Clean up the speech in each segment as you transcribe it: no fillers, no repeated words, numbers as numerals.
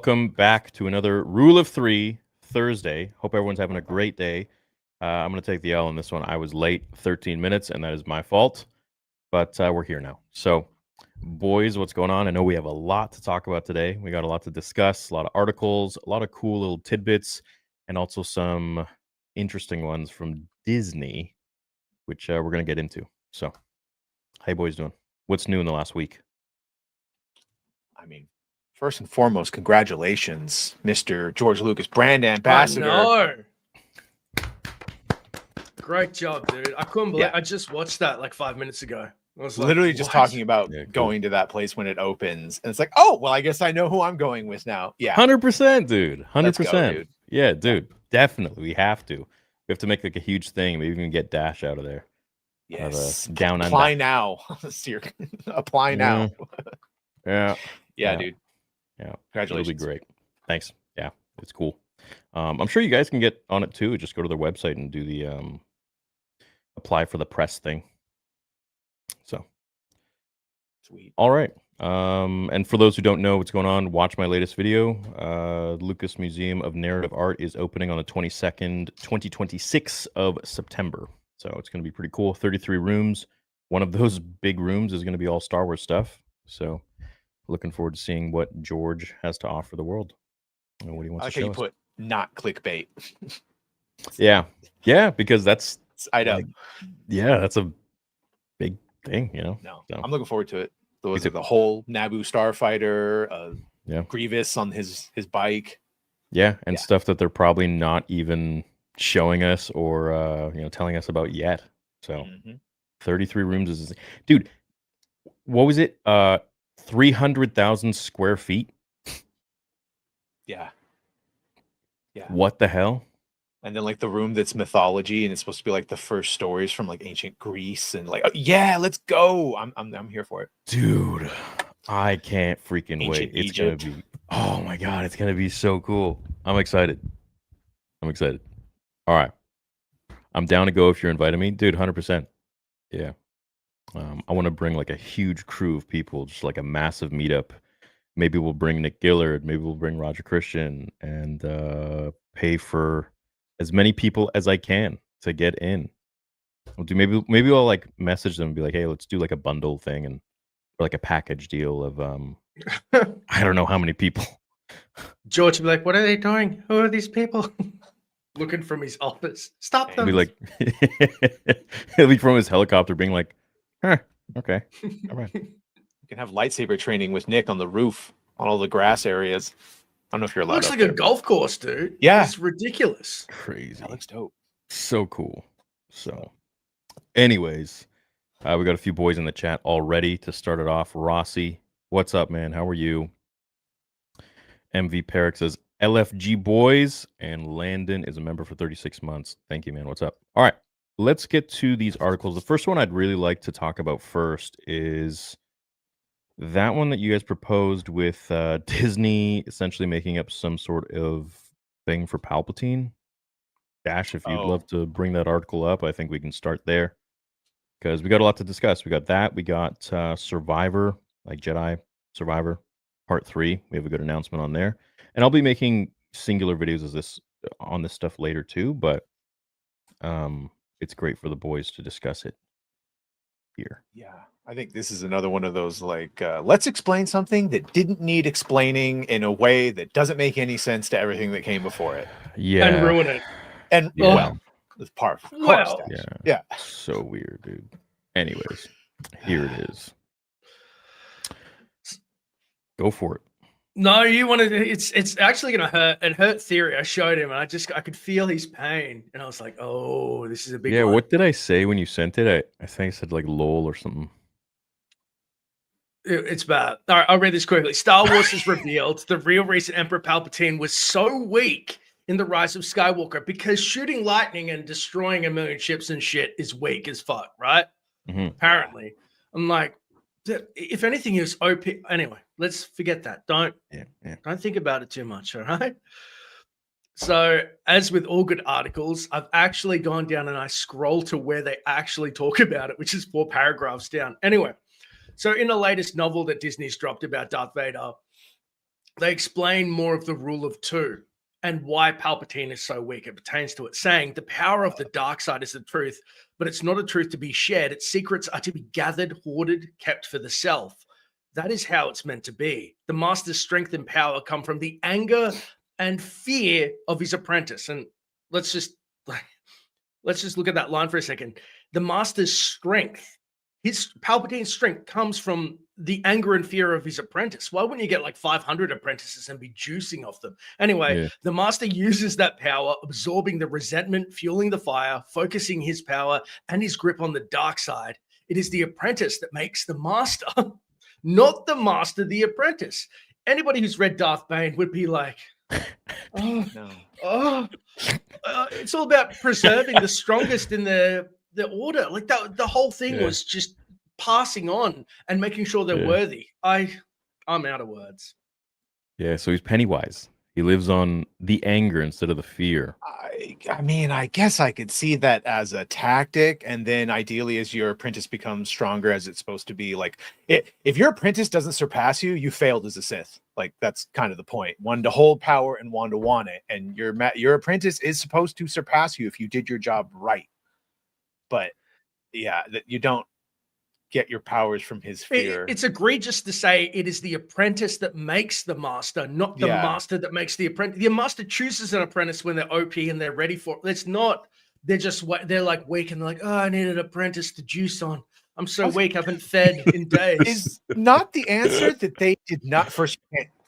welcome back to another Rule of Three Thursday. Hope everyone's having a great day. I'm going to take the L on this one. I was late 13 minutes, and that is my fault, but we're here now. So, boys, what's going on? I know we have a lot to talk about today. We got a lot to discuss, a lot of articles, a lot of cool little tidbits, and also some interesting ones from Disney, which we're going to get into. So, how you boys doing? What's new in the last week? I mean, first and foremost, congratulations, Mr. George Lucas, brand ambassador. I know. Great job, dude. I couldn't believe I just watched that like 5 minutes ago. I was literally like, just what? talking about going to that place when it opens. And it's like, oh, well, I guess I know who I'm going with now. Yeah. 100%, dude. 100%. Let's go, dude. Yeah, dude. Definitely. We have to. We have to make like a huge thing. Maybe even get Dash out of there. Yes. Down under. Apply now. Apply now. Yeah. Yeah, dude. Yeah. Congratulations. It'll be great. Thanks. Yeah, it's cool. I'm sure you guys can get on it too. Just go to their website and do the apply for the press thing. So sweet. All right. And for those who don't know what's going on, watch my latest video. Lucas Museum of Narrative Art is opening on the 22nd, 2026 of September. So it's going to be pretty cool. 33 rooms. One of those big rooms is going to be all Star Wars stuff. So looking forward to seeing what George has to offer the world. And what he wants to show us. Put not clickbait. Yeah, because that's I know. That's a big thing, you know. No, so. I'm looking forward to it. So was it the whole Naboo starfighter? Grievous on his bike. Yeah, and stuff that they're probably not even showing us or telling us about yet. So 33 rooms is, dude. What was it? 300,000 square feet. Yeah. What the hell? And then like the room that's mythology, and it's supposed to be like the first stories from like ancient Greece, and like, let's go. I'm here for it, dude. I can't freaking wait. It's Egypt. Gonna be. Oh my god, it's gonna be so cool. I'm excited. All right, I'm down to go if you're inviting me, dude. 100%. Yeah. I want to bring like a huge crew of people, just like a massive meetup. Maybe we'll bring Nick Gillard. Maybe we'll bring Roger Christian, and pay for as many people as I can to get in. We'll do maybe I'll like message them and be like, hey, let's do like a bundle thing and or like a package deal of I don't know how many people. George will be like, what are they doing? Who are these people? Looking from his office. Stop them. He'll be like he'll be from his helicopter being like, okay. All right. You can have lightsaber training with Nick on the roof on all the grass areas. I don't know if you're allowed. Looks like a golf course, dude. Yeah, it's ridiculous. Crazy. That looks dope. So cool. So, anyways, we got a few boys in the chat already to start it off. Rossi, what's up, man? How are you? MV Perrick says LFG boys, and Landon is a member for 36 months. Thank you, man. What's up? All right, let's get to these articles. The first one I'd really like to talk about first is that one that you guys proposed with Disney essentially making up some sort of thing for Palpatine. Dash, if you'd love to bring that article up, I think we can start there because we got a lot to discuss. We got that. We got Survivor, like Jedi Survivor Part 3. We have a good announcement on there. And I'll be making singular videos on this stuff later too, but it's great for the boys to discuss it here. Yeah. I think this is another one of those like, let's explain something that didn't need explaining in a way that doesn't make any sense to everything that came before it. Yeah. And ruin it. And well, it's part of course. Yeah. So weird, dude. Anyways, here it is. Go for it. No, you want to. It's actually gonna hurt. It hurt theory. I showed him, and I could feel his pain, and I was like, oh, this is a big. Yeah. one. What did I say when you sent it? I think I said like lol or something. It's bad. All right, I'll read this quickly. Star Wars has revealed the real reason Emperor Palpatine was so weak in The Rise of Skywalker because shooting lightning and destroying a million ships and shit is weak as fuck, right? Apparently. I'm like, if anything, he was OP. Anyway, let's forget that. Don't think about it too much, all right? So, as with all good articles, I've actually gone down and I scroll to where they actually talk about it, which is 4 paragraphs down. Anyway, so in the latest novel that Disney's dropped about Darth Vader, they explain more of the rule of two and why Palpatine is so weak. It pertains to it, saying the power of the dark side is the truth, but it's not a truth to be shared. Its secrets are to be gathered, hoarded, kept for the self. That is how it's meant to be. The master's strength and power come from the anger and fear of his apprentice. And let's just look at that line for a second. The master's strength, his Palpatine's strength comes from the anger and fear of his apprentice. Why wouldn't you get like 500 apprentices and be juicing off them? Anyway, Yeah. the master uses that power, absorbing the resentment, fueling the fire, focusing his power and his grip on the dark side. It is the apprentice that makes the master, not the master, the apprentice. Anybody who's read Darth Bane would be like, oh, No. it's all about preserving the strongest in the order. Like that, the whole thing Yeah. was just passing on and making sure they're Yeah. worthy. I'm out of words. Yeah, so he's Pennywise. He lives on the anger instead of the fear. I mean, I guess I could see that as a tactic, and then ideally, as your apprentice becomes stronger as it's supposed to be, like if your apprentice doesn't surpass you, you failed as a Sith. Like that's kind of the point. One to hold power and one to want it, and your apprentice is supposed to surpass you if you did your job right. But yeah, that you don't get your powers from his fear. It's egregious to say it is the apprentice that makes the master, not the Yeah. master that makes the apprentice. The master chooses an apprentice when they're OP and they're ready for it. It's not, they're like weak and they're like, oh, I need an apprentice to juice on. I'm so weak, I haven't fed in days. Is not the answer that they did not first.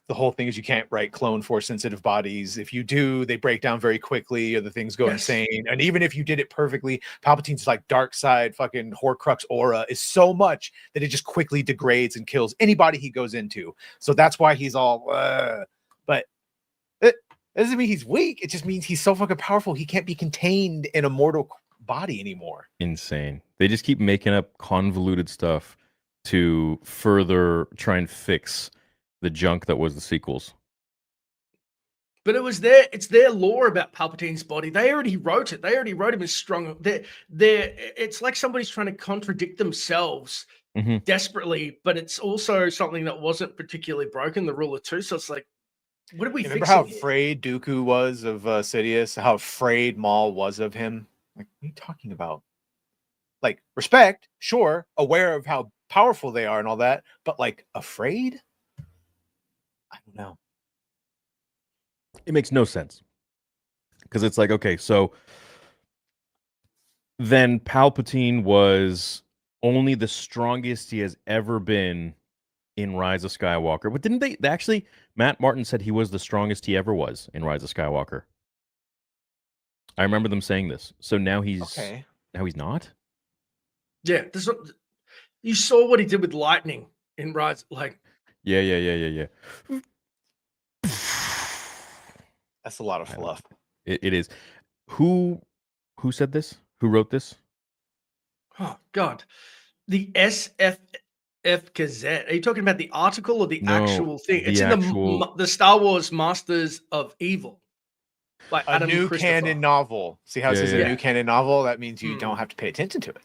The whole thing is you can't write clone force sensitive bodies. If you do, they break down very quickly or the things go insane. And even if you did it perfectly, Palpatine's like dark side fucking Horcrux aura is so much that it just quickly degrades and kills anybody he goes into. So that's why he's all but it doesn't mean he's weak. It just means he's so fucking powerful he can't be contained in a mortal body anymore. Insane. They just keep making up convoluted stuff to further try and fix the junk that was the sequels. But it's their lore about Palpatine's body. They already wrote it. They already wrote him as strong. It's like somebody's trying to contradict themselves desperately, but it's also something that wasn't particularly broken, the rule of two. So it's like, what did we Remember fix? how afraid Dooku was of Sidious? How afraid Maul was of him? Like, what are you talking about? Like, respect, sure, aware of how powerful they are and all that, but like, afraid? I don't know. It makes no sense. Because it's like, okay, so then Palpatine was only the strongest he has ever been in Rise of Skywalker. But didn't they actually, Matt Martin said he was the strongest he ever was in Rise of Skywalker. I remember them saying this. So now he's not? Yeah. You saw what he did with lightning in Rise, like. Yeah. That's a lot of fluff. It is. Who said this? Who wrote this? Oh God, the SFF Gazette. Are you talking about the article or the actual thing? It's in the Star Wars Masters of Evil. Like a new canon novel. See how it says a new canon novel? That means you don't have to pay attention to it.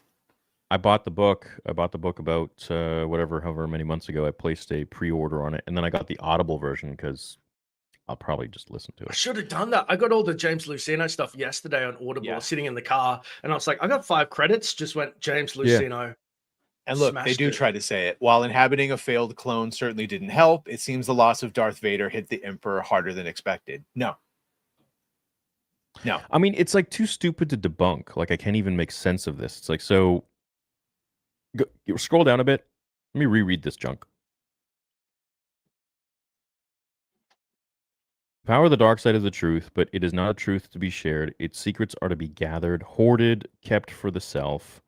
I bought the book about however many months ago. I placed a pre-order on it, and then I got the Audible version because I'll probably just listen to it. I should have done that. I got all the James Luceno stuff yesterday on Audible, sitting in the car, and I was like, I got 5 credits. Just went James Luceno. Yeah. And look, they do try to say it. While inhabiting a failed clone certainly didn't help, it seems the loss of Darth Vader hit the Emperor harder than expected. No. I mean, it's like too stupid to debunk. Like, I can't even make sense of this. It's like, so scroll down a bit. Let me reread this junk. Power of the dark side is the truth, but it is not a truth to be shared. Its secrets are to be gathered, hoarded, kept for the self.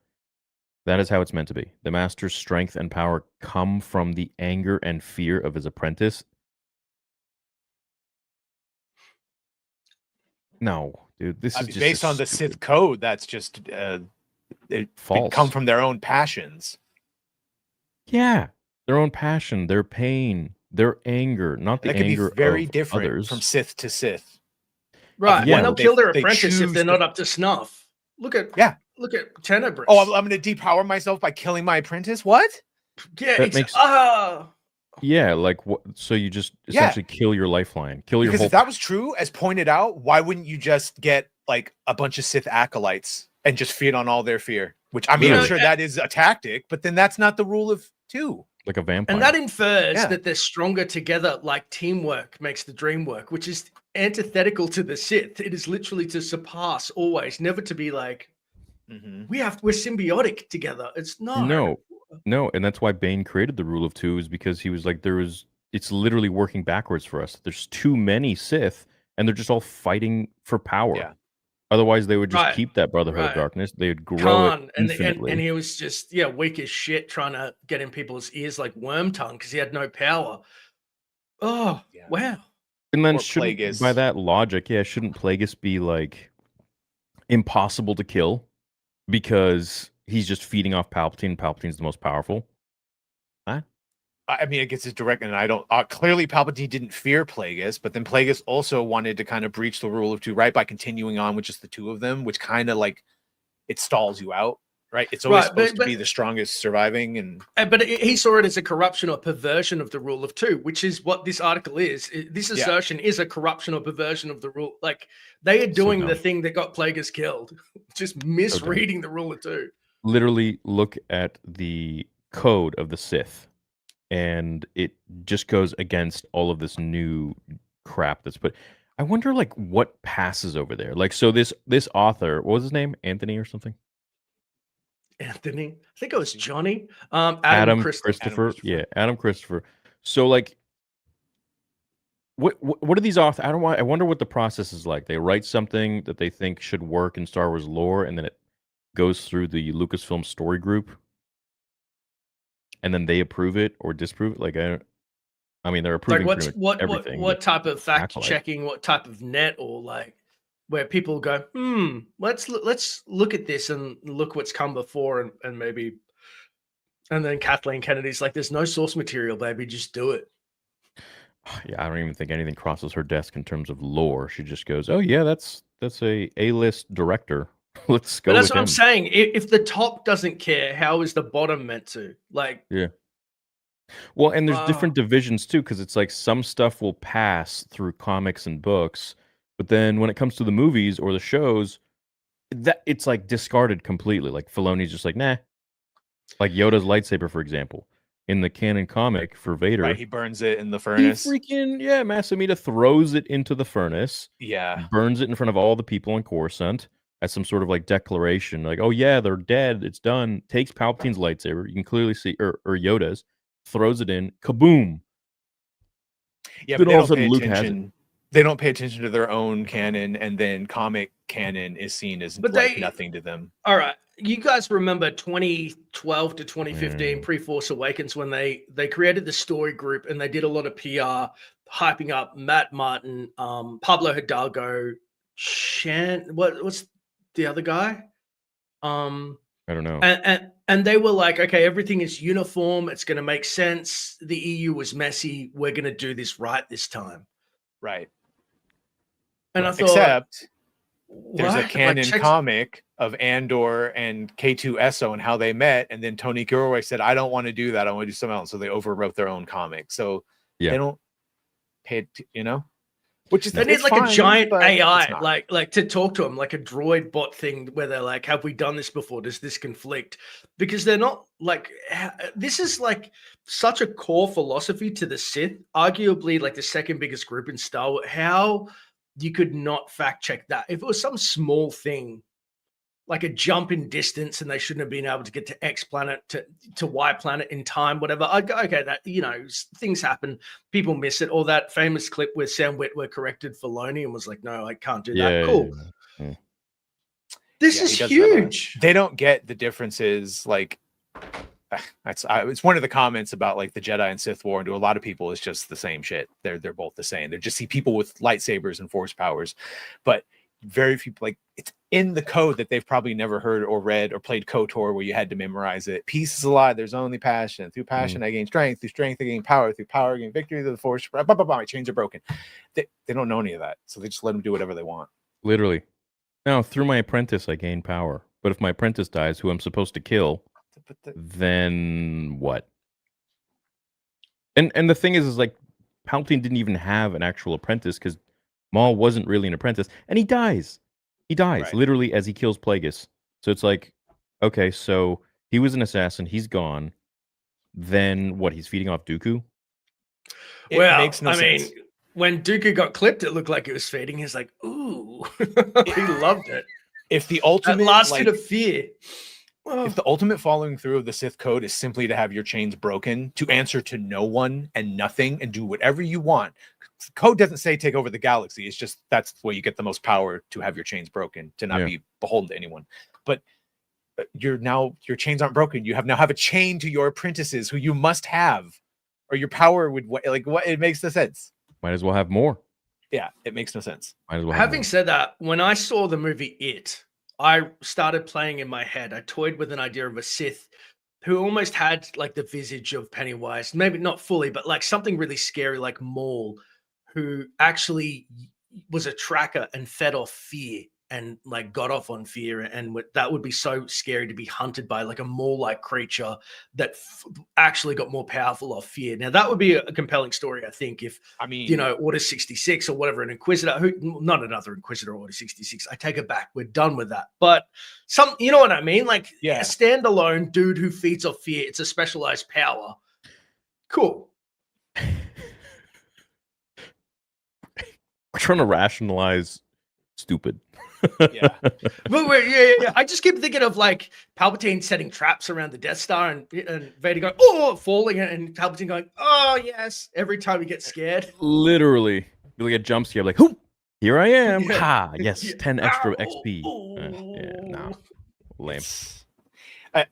That is how it's meant to be. The master's strength and power come from the anger and fear of his apprentice. No, dude, this is just based on the Sith code. That's just false. Come from their own passions. Yeah, their own passion, their pain, their anger, not the anger could be very of different others. from Sith to Sith. Right. Yeah, and they'll kill their apprentice if they're not up to snuff. Look at Tenebrous. Oh, I'm going to depower myself by killing my apprentice. What? Yeah, that makes Yeah, like what? So you just Yeah. essentially kill your lifeline, kill your Because whole. if that was true, as pointed out, why wouldn't you just get like a bunch of Sith acolytes and just feed on all their fear? Which I mean, I'm Literally. sure that is a tactic, but then that's not the rule of 2. Like a vampire. And that infers Yeah. that they're stronger together, like teamwork makes the dream work, which is antithetical to the Sith. It is literally to surpass always, never to be like, we're symbiotic together. It's No, and that's why Bane created the rule of 2, is because he was like, it's literally working backwards for us. There's too many Sith, and they're just all fighting for power. Yeah. Otherwise, they would just Right, keep that Brotherhood of right. Darkness. They would grow Khan, it infinitely. and he was just weak as shit, trying to get in people's ears like worm tongue because he had no power. Oh Yeah. wow! And then Or shouldn't, Plagueis. by that logic, shouldn't Plagueis be like impossible to kill because he's just feeding off Palpatine? Palpatine's the most powerful. I mean, it gets it direct, and I don't. Clearly, Palpatine didn't fear Plagueis, but then Plagueis also wanted to kind of breach the rule of 2, right, by continuing on with just the 2 of them, which kind of like it stalls you out, right? It's always supposed to be the strongest surviving, and but he saw it as a corruption or perversion of the rule of 2, which is what this article is. This assertion is a corruption or perversion of the rule. Like they are doing the thing that got Plagueis killed, just misreading the rule of 2. Literally, look at the code of the Sith, and it just goes against all of this new crap that's put. I wonder, like, what passes over there. Like, so this author, what was his name? Anthony or something? Anthony, I think it was Johnny. Adam Christopher. Yeah, Adam Christopher. So, like, what are these authors? I wonder what the process is like. They write something that they think should work in Star Wars lore, and then it goes through the Lucasfilm story group, and then they approve it or disprove it. Like, I mean, they're approving everything. What type of fact checking? What type of net, or like where people go, let's look at this and look what's come before, and maybe, and then Kathleen Kennedy's like, there's no source material, baby, just do it. Yeah, I don't even think anything crosses her desk in terms of lore. She just goes, "Oh yeah, that's A-list director. Let's go." But that's with what him. I'm saying. If the top doesn't care, how is the bottom meant to? Like, yeah. Well, and there's different divisions too, because it's like some stuff will pass through comics and books, but then when it comes to the movies or the shows, that it's like discarded completely. Like Filoni's just like, nah. Like Yoda's lightsaber, for example, in the canon comic for Vader, right, he burns it in the furnace. He freaking Massa Amida throws it into the furnace. Yeah, burns it in front of all the people on Coruscant as some sort of like declaration, like, oh yeah, they're dead, it's done. Takes Palpatine's lightsaber, you can clearly see, or Yoda's, throws it in, kaboom. Yeah, but they don't pay attention. They don't pay attention to their own canon, and then comic canon is seen as nothing to them. All right, you guys remember 2012 to 2015 pre-Force Awakens when they created the story group and they did a lot of PR hyping up Matt Martin, Pablo Hidalgo, what's the other guy? I don't know. And they were like, okay, everything is uniform. It's going to make sense. The EU was messy. We're going to do this right this time. Right. And I thought, except there's a canon comic of Andor and K2SO and how they met. And then Tony Gilroy said, I don't want to do that. I want to do something else. So they overwrote their own comic. So they don't pay it, which is they need like a giant AI, like to talk to them, like a droid bot thing where they're like, have we done this before? Does this conflict? Because they're not like, this is like such a core philosophy to the Sith, arguably like the second biggest group in Star Wars. How you could not fact check that. If it was some small thing, like a jump in distance and they shouldn't have been able to get to X planet to Y planet in time, whatever. I'd go, okay, that, things happen. People miss it. Or that famous clip where Sam Witwer corrected Filoni and was like, no, I can't do that. Cool. Yeah. This is huge. They don't get the differences. Like, it's one of the comments about like the Jedi and Sith war, and to a lot of people it's just the same shit. They're both the same. They just see people with lightsabers and force powers, but very few, like, it's in the code that they've probably never heard or read or played KOTOR, where you had to memorize it. Peace is a lie. There's only passion. Through passion I gain strength. Through strength I gain power. Through power I gain victory. Through the force, my chains are broken. They don't know any of that, so they just let them do whatever they want. Literally. Now, through my apprentice I gain power, but if my apprentice dies, who I'm supposed to kill, then what? And the thing is like Palpatine didn't even have an actual apprentice because Maul wasn't really an apprentice, and he dies. He dies Right. literally as he kills Plagueis. So it's like, okay, so he was an assassin. He's gone. Then what? He's feeding off Dooku. It Well, makes no I sense. mean, when Dooku got clipped, it looked like it was fading. He's like, ooh, he loved it. If the That ultimate last like hit of fear. Well, if the ultimate following through of the Sith code is simply to have your chains broken, to answer to no one and nothing and do whatever you want. Code doesn't say take over the galaxy. It's just that's where you get the most power, to have your chains broken, to not Yeah. be beholden to anyone. But your chains aren't broken. You now have a chain to your apprentices who you must have, or your power would like what it makes no sense. Might as well have more. Yeah, it makes no sense. Might as well have having more. said that, when I saw the movie It, I started playing in my head. I toyed with an idea of a Sith who almost had like the visage of Pennywise, maybe not fully, but like something really scary like Maul, who actually was a tracker and fed off fear and like got off on fear. And that would be so scary to be hunted by like a Maul-like creature that actually got more powerful off fear. Now that would be a compelling story, I think, if I mean, you know, Order 66 or whatever, an Inquisitor, not another Inquisitor, Order 66. I take it back. We're done with that. But you know what I mean? Like Yeah. a standalone dude who feeds off fear. It's a specialized power. Cool. We're trying to rationalize stupid. Yeah. But yeah. I just keep thinking of like Palpatine setting traps around the Death Star and Vader going, oh, falling, and Palpatine going, oh, yes, every time he gets scared. Literally. You like a jump scare, like, whoop, here I am. Yeah. Ha, yes, 10 extra Ow, XP. Yeah, oh. no. Lame.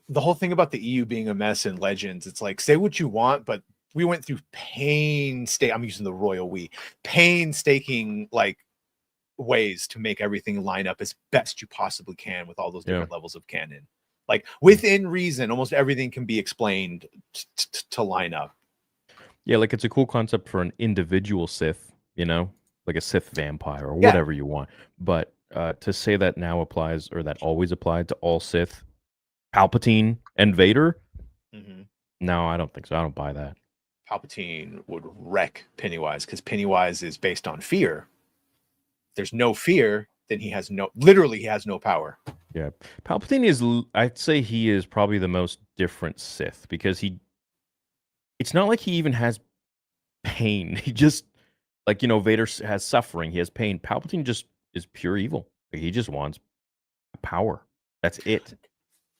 The whole thing about the EU being a mess in Legends, it's like, say what you want, but we went through I'm using the royal we, painstaking like ways to make everything line up as best you possibly can with all those different levels of canon. Like within reason, almost everything can be explained to line up. Yeah, like it's a cool concept for an individual Sith, you know, like a Sith vampire or whatever you want. But to say that now applies, or that always applied to all Sith, Palpatine and Vader, no, I don't think so. I don't buy that. Palpatine would wreck Pennywise because Pennywise is based on fear. There's no fear, then he has no power. Yeah. Palpatine is, I'd say he is probably the most different Sith because it's not like he even has pain. He just, like, you know, Vader has suffering. He has pain. Palpatine just is pure evil. Like, he just wants power. That's it.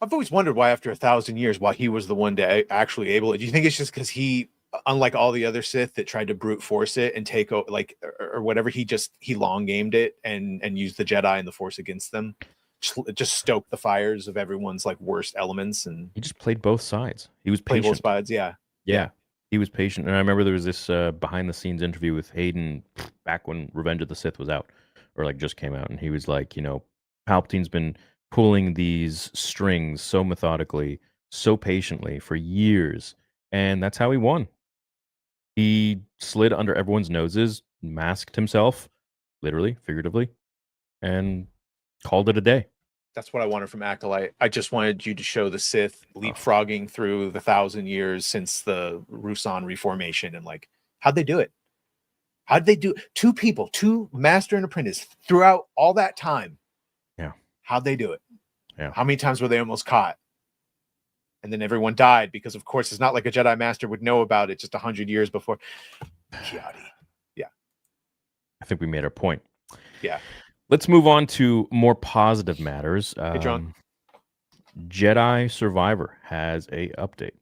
I've always wondered why after 1,000 years, why he was the one to actually able it. Do you think it's just because he, unlike all the other Sith that tried to brute force it and take over, like, or whatever, he long gamed it and used the Jedi and the Force against them, just stoked the fires of everyone's like worst elements, and he just played both sides. He was patient. both sides, yeah. He was patient, and I remember there was this behind the scenes interview with Hayden back when Revenge of the Sith was out, or like just came out, and he was like, you know, Palpatine's been pulling these strings so methodically, so patiently for years, and that's how he won. He slid under everyone's noses, masked himself, literally, figuratively, and called it a day. That's what I wanted from Acolyte. I just wanted you to show the Sith leapfrogging through the 1,000 years since the Rusan reformation, and like, how'd they do it? How'd they do it? Two people, two master and apprentice throughout all that time. Yeah. How'd they do it? Yeah. How many times were they almost caught? And then everyone died because, of course, it's not like a Jedi Master would know about it just 100 years before. Yeah. I think we made our point. Yeah. Let's move on to more positive matters. Hey, John. Jedi Survivor has a update.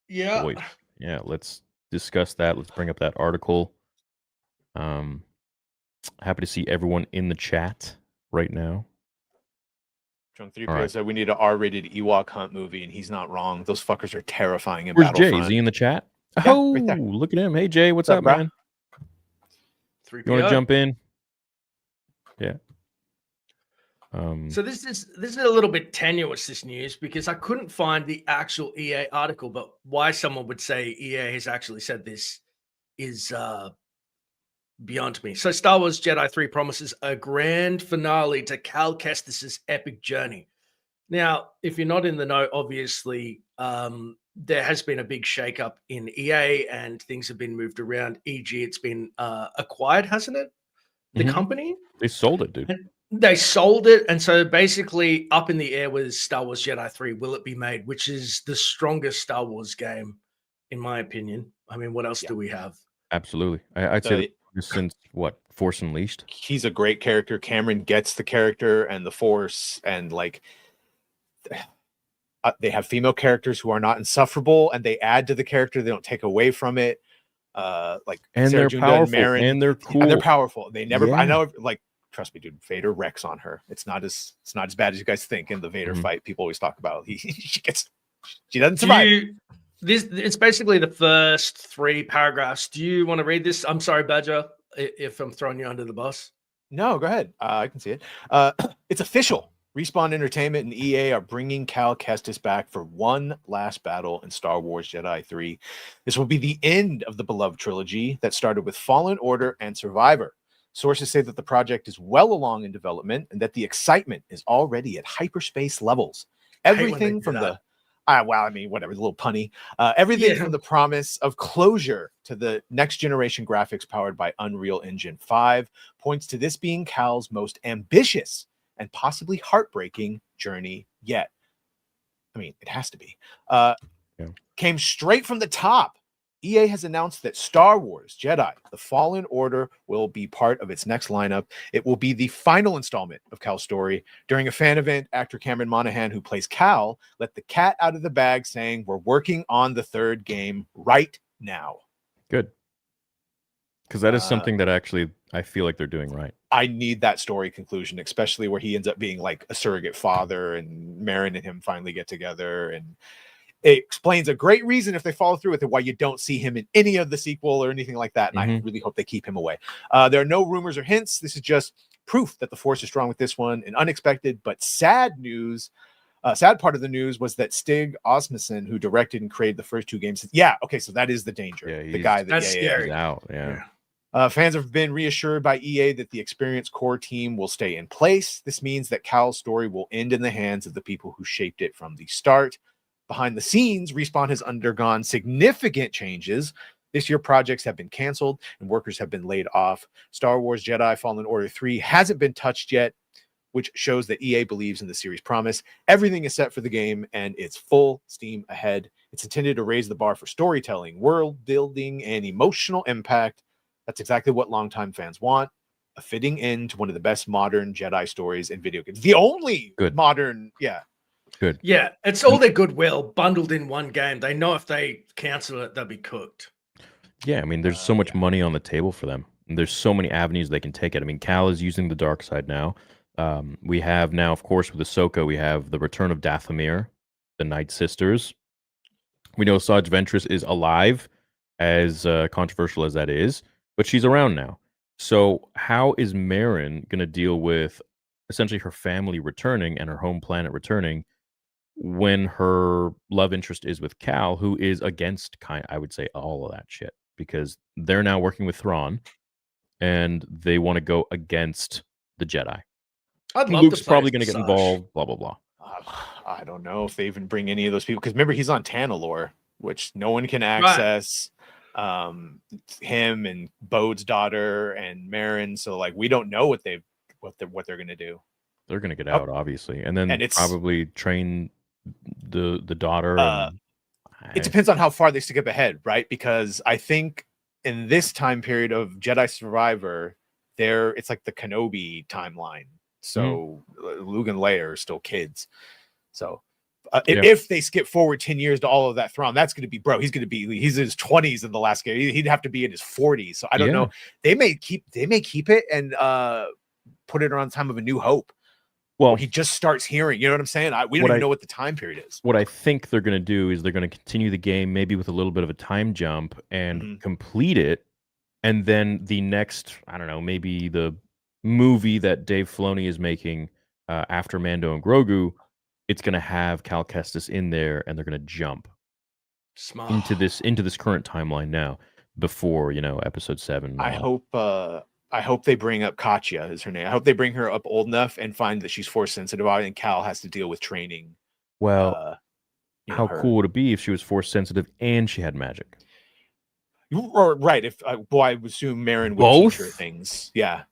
Yeah. Boy, yeah, let's discuss that. Let's bring up that article. Happy to see everyone in the chat right now. John 3PO said we need an R-rated Ewok hunt movie, and he's not wrong. Those fuckers are terrifying in Where's Jay? Battlefront. Is he in the chat? Yeah, Oh, right there. look at him. Hey, Jay, what's up, bro? man? 3PO. You want to jump in? Yeah. So this is a little bit tenuous, this news, because I couldn't find the actual EA article, but why someone would say EA has actually said this is beyond me. So Star Wars Jedi 3 promises a grand finale to Cal Kestis's epic journey. Now, if you're not in the know, obviously, there has been a big shakeup in EA and things have been moved around. E.g., it's been acquired, hasn't it? The Mhm. company? They sold it, dude. And they sold it. And so basically, up in the air was Star Wars Jedi 3. Will it be made? Which is the strongest Star Wars game, in my opinion. I mean, what else Yeah. do we have? Absolutely. I'd say that since what, Force Unleashed? He's a great character. Cameron gets the character and the Force, and like they have female characters who are not insufferable, and they add to the character. They don't take away from it. Like And Sarah they're June powerful, Marin, and they're cool. and they're powerful. They never. I Yeah. know, like, trust me, dude. Vader wrecks on her. It's not as bad as you guys think. In the Vader Mhm. fight, people always talk about. She doesn't survive. It's basically the first 3 paragraphs. Do you want to read this? I'm sorry, Badger, if I'm throwing you under the bus. No, go ahead. I can see it. It's official. Respawn Entertainment and EA are bringing Cal Kestis back for one last battle in Star Wars Jedi 3. This will be the end of the beloved trilogy that started with Fallen Order and Survivor. Sources say that the project is well along in development and that the excitement is already at hyperspace levels. Everything from the whatever, a little punny. Everything from the promise of closure to the next generation graphics powered by Unreal Engine 5 points to this being Cal's most ambitious and possibly heartbreaking journey yet. I mean, it has to be. Came straight from the top. EA has announced that Star Wars Jedi: The Fallen Order will be part of its next lineup. It will be the final installment of Cal's story. During a fan event, actor Cameron Monaghan, who plays Cal, let the cat out of the bag, saying, "We're working on the 3rd game right now." Good. Because that is something that actually I feel like they're doing right. I need that story conclusion, especially where he ends up being like a surrogate father and Marin and him finally get together. And it explains a great reason, if they follow through with it, why you don't see him in any of the sequel or anything like that. And I really hope they keep him away. There are no rumors or hints. This is just proof that the Force is strong with this one. And unexpected but sad news. Sad part of the news was that Stig Asmussen, who directed and created the first 2 games, so that is the danger. Yeah, the guy that's scary. He's out. Yeah. Fans have been reassured by EA that the experienced core team will stay in place. This means that Cal's story will end in the hands of the people who shaped it from the start. Behind the scenes, Respawn has undergone significant changes. This year, projects have been canceled and workers have been laid off. Star Wars Jedi Fallen Order 3 hasn't been touched yet, which shows that EA believes in the series' promise. Everything is set for the game, and it's full steam ahead. It's intended to raise the bar for storytelling, world building, and emotional impact. That's exactly what longtime fans want. A fitting end to one of the best modern Jedi stories in video games. The only modern, Good. Yeah, it's all their goodwill bundled in one game. They know if they cancel it, they'll be cooked. Yeah, I mean, there's so much money on the table for them. And there's so many avenues they can take it. I mean, Cal is using the dark side now. We have now, of course, with Ahsoka, we have the return of Dathomir, the Night Sisters. We know Asajj Ventress is alive, as controversial as that is, but she's around now. So how is Marin going to deal with essentially her family returning and her home planet returning when her love interest is with Cal, who is against I would say all of that shit, because they're now working with Thrawn and they want to go against the Jedi. I'd love Luke's to play probably going to as get Asajj. involved, blah, blah, blah. I don't know if they even bring any of those people, because remember, he's on Tanalorr, which no one can access. Him and Bode's daughter and Marin, so like we don't know what they're going to do. They're going to get out, obviously, and then probably train the daughter. It depends on how far they stick up ahead, right? Because I think in this time period of Jedi Survivor, it's like the Kenobi timeline. So Luke and Leia are still kids. So if they skip forward 10 years to all of that Thrawn, that's going to be, he's in his 20s in the last game. He'd have to be in his 40s. So I don't know. They may keep it and put it around the time of A New Hope. Well, he just starts hearing, you know what I'm saying? We don't even know what the time period is. What I think they're going to do is they're going to continue the game, maybe with a little bit of a time jump, and complete it. And then the next, I don't know, maybe the movie that Dave Filoni is making after Mando and Grogu, it's going to have Cal Kestis in there, and they're going to jump into this current timeline now before, episode 7. I hope they bring up Katya, is her name. I hope they bring her up old enough and find that she's force sensitive, and Cal has to deal with training. Well, how cool would it be if she was force sensitive and she had magic? Or right, if I would assume Marin would Both? teach her things. Yeah.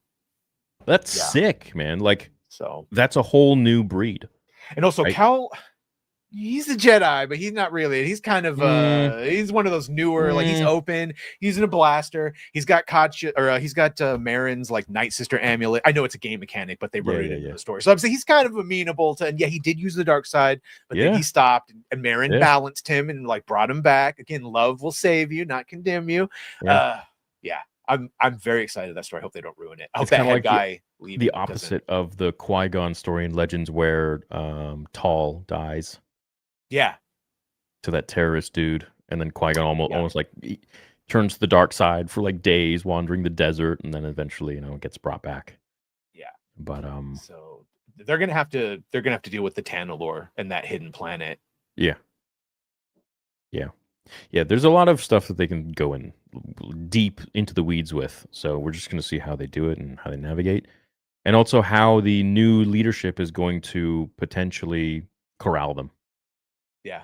That's Yeah. sick, man. Like, So that's a whole new breed. and also Right. Cal, he's a Jedi, but he's not really. He's kind of he's one of those newer, like he's open, he's in a blaster, he's got he's got Marin's like Night Sister amulet. I know it's a game mechanic, but they wrote it into the story. So I'm saying he's kind of amenable to, and yeah, he did use the dark side, but then he stopped and Marin balanced him and like brought him back. Again, love will save you, not condemn you. I'm very excited that story. I hope they don't ruin it. I hope that head guy the opposite of the Qui-Gon story in Legends where Tall dies. Yeah. To that terrorist dude. And then Qui-Gon almost like he turns to the dark side for like days, wandering the desert, and then eventually, gets brought back. Yeah. But so they're gonna have to deal with the Tanalor and that hidden planet. Yeah. There's a lot of stuff that they can go in deep into the weeds with. So we're just gonna see how they do it and how they navigate. And also how the new leadership is going to potentially corral them. Yeah.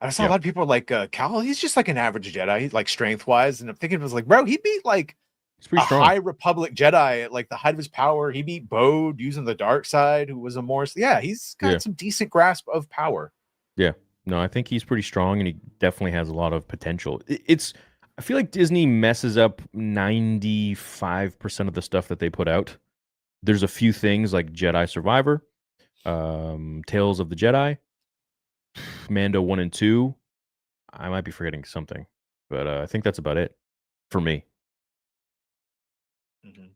I saw a lot of people like Cal, he's just like an average Jedi, like strength wise. And I'm thinking it was like, bro, he beat like a High Republic Jedi at like the height of his power. He beat Bode using the dark side, who was a more he's got some decent grasp of power. Yeah. No, I think he's pretty strong and he definitely has a lot of potential. I feel like Disney messes up 95% of the stuff that they put out. There's a few things like Jedi Survivor, Tales of the Jedi, Mando 1 and 2. I might be forgetting something, but I think that's about it for me. Mm-hmm.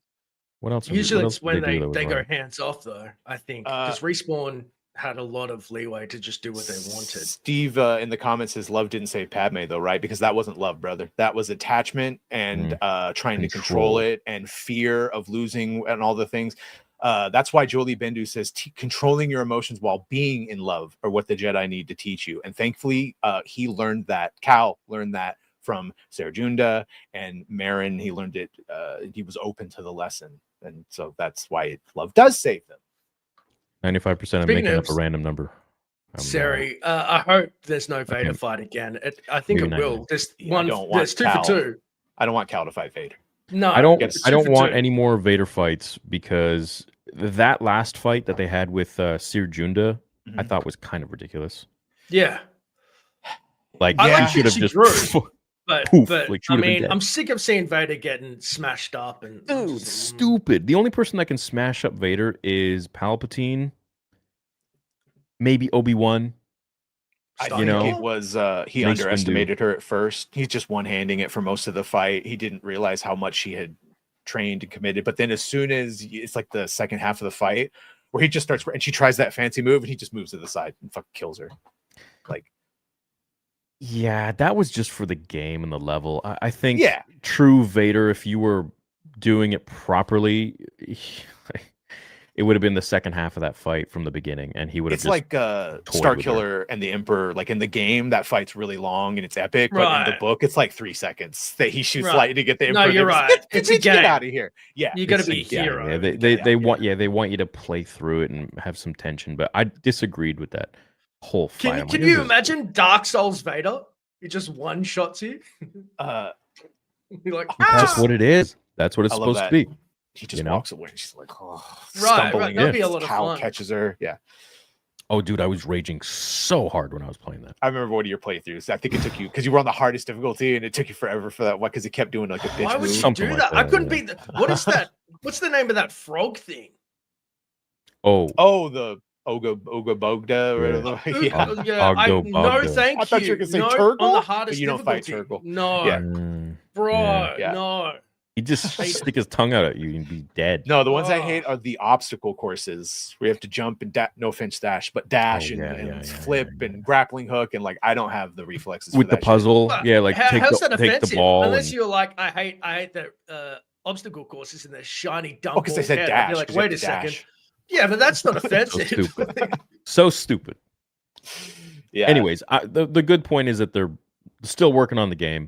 What else? Usually it's when they go hands off, though, I think. Because Respawn had a lot of leeway to just do what they wanted. Steve in the comments says love didn't save Padme, though, right? Because that wasn't love, brother. That was attachment and trying to control it and fear of losing and all the things. That's why Jolie Bendu says controlling your emotions while being in love are what the Jedi need to teach you. And thankfully, he learned that. Cal learned that from Serjunda and Marin. He learned it. He was open to the lesson. And so that's why love does save them. 95% of making up a random number. Sari, I hope there's no Vader fight again. I think it will. There's one. There's 2 for 2. I don't want Cal to fight Vader. No, I don't want any more Vader fights because that last fight that they had with Seer Junda, I thought was kind of ridiculous. Yeah, like he should have just. But I mean, I'm sick of seeing Vader getting smashed up and stupid. The only person that can smash up Vader is Palpatine, maybe Obi-Wan. I think it was he underestimated her at first. He's just one-handing it for most of the fight. He didn't realize how much she had trained and committed. But then as soon as it's like the second half of the fight where he just starts and she tries that fancy move and he just moves to the side and fucking kills her. Like, yeah, that was just for the game and the level. I think true Vader, if you were doing it properly, it would have been the second half of that fight from the beginning, and he would have. It's like Starkiller and the Emperor. Like in the game, that fight's really long and it's epic, but in the book, it's like 3 seconds that he shoots lightning at the Emperor. No, you're right. It's a game. Get out of here. Yeah, you got to be a hero. Yeah, they want you to play through it and have some tension. But I disagreed with that whole fight. Can you imagine Dark Souls Vader? He just one shots you. You're like, that's what it is. That's what it's supposed to be. He just walks away. She's like, right. That'd be a lot of Cal fun. Catches her. Yeah. Oh, dude, I was raging so hard when I was playing that. I remember one of your playthroughs. I think it took you because you were on the hardest difficulty, and it took you forever for that one because he kept doing like a bitch Why would move. you do that? I couldn't beat what is that? What's the name of that frog thing? Oh, the Oga Bogda or whatever. No, thank you. I thought you were gonna say Turgle on the hardest. You don't fight Turgle. No, bro, no. He just stick his tongue out at you and be dead. No, the ones I hate are the obstacle courses where you have to jump and no offense dash, but dash and flip and grappling hook and like I don't have the reflexes with the puzzle. Yeah, like take the ball. Unless you're like I hate the obstacle courses and the shiny dump. Because they said dash. You're like, wait a second. Yeah, but that's not offensive. So stupid. Yeah. Anyways, the good point is that they're still working on the game.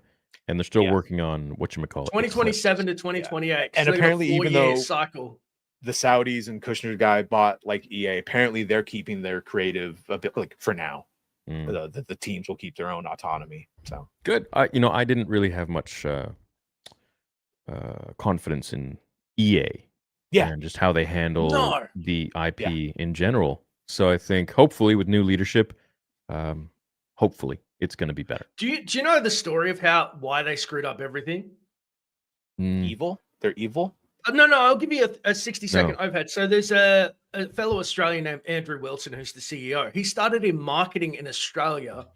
And they're still working on whatchamacallit. 2027 to 2028. Yeah. And apparently, even though cycle. The Saudis and Kushner's guy bought like EA, apparently they're keeping their creative a bit like for now. The teams will keep their own autonomy. So Good. I didn't really have much confidence in EA. Yeah. And just how they handle No. the IP in general. So I think hopefully with new leadership, hopefully it's going to be better. Do you know the story of why they screwed up everything? evil, they're evil. No, I'll give you a 60-second No. overhead. So there's a fellow Australian named Andrew Wilson, who's the CEO. He started in marketing in Australia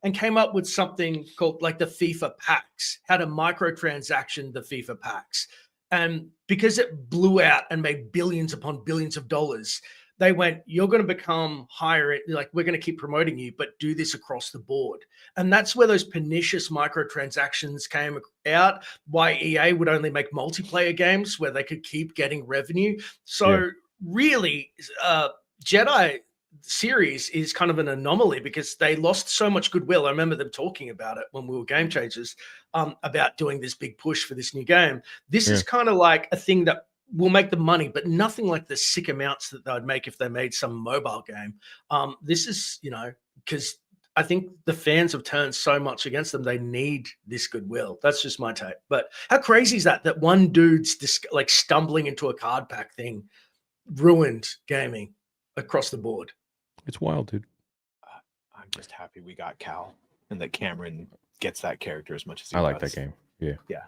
and came up with something called like the FIFA packs, how to microtransaction the FIFA packs. And because it blew out and made billions upon billions of dollars, they went, you're going to become higher, like we're going to keep promoting you, but do this across the board. And that's where those pernicious microtransactions came out, why EA would only make multiplayer games where they could keep getting revenue. So really, Jedi series is kind of an anomaly because they lost so much goodwill. I remember them talking about it when we were Game Changers, about doing this big push for this new game. This is kind of like a thing that will make the money, but nothing like the sick amounts that they'd make if they made some mobile game. This is, because I think the fans have turned so much against them. They need this goodwill. That's just my take. But how crazy is that one dude's like stumbling into a card pack thing ruined gaming across the board? It's wild, dude. I'm just happy we got Cal and that Cameron gets that character as much as he I like does. that game. Yeah.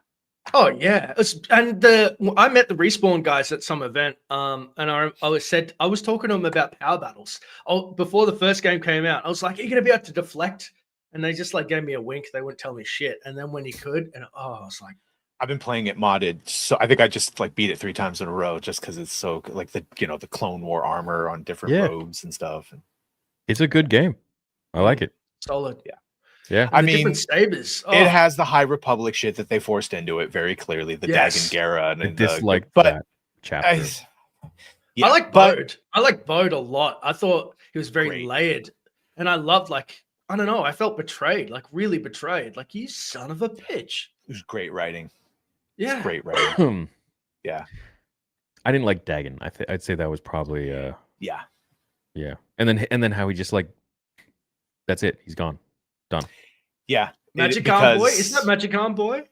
Oh yeah, I met the Respawn guys at some event, and I was talking to them about power battles. Before the first game came out, I was like, "Are you gonna be able to deflect?" And they just like gave me a wink. They wouldn't tell me shit. And then when you could, I was like, I've been playing it modded, so I think I just like beat it 3 times in a row just because it's so like the Clone War armor on different robes and stuff. It's a good game. I like it. solid. Yeah. And the different sabers. It has the High Republic shit that they forced into it very clearly. The Yes. Dagon Gera and I disliked but that chapter. I like Bode. I like Bode a lot. I thought he was very Great. layered, and I loved I don't know. I felt betrayed, like really betrayed. Like, you son of a bitch. it was great writing. Yeah. It's great writing. Yeah. I didn't like Dagon. I'd say that was probably Yeah. yeah. And then how he just like, that's it. He's gone. Done. Yeah. Magic Arm Boy? Isn't that Magic Arm Boy?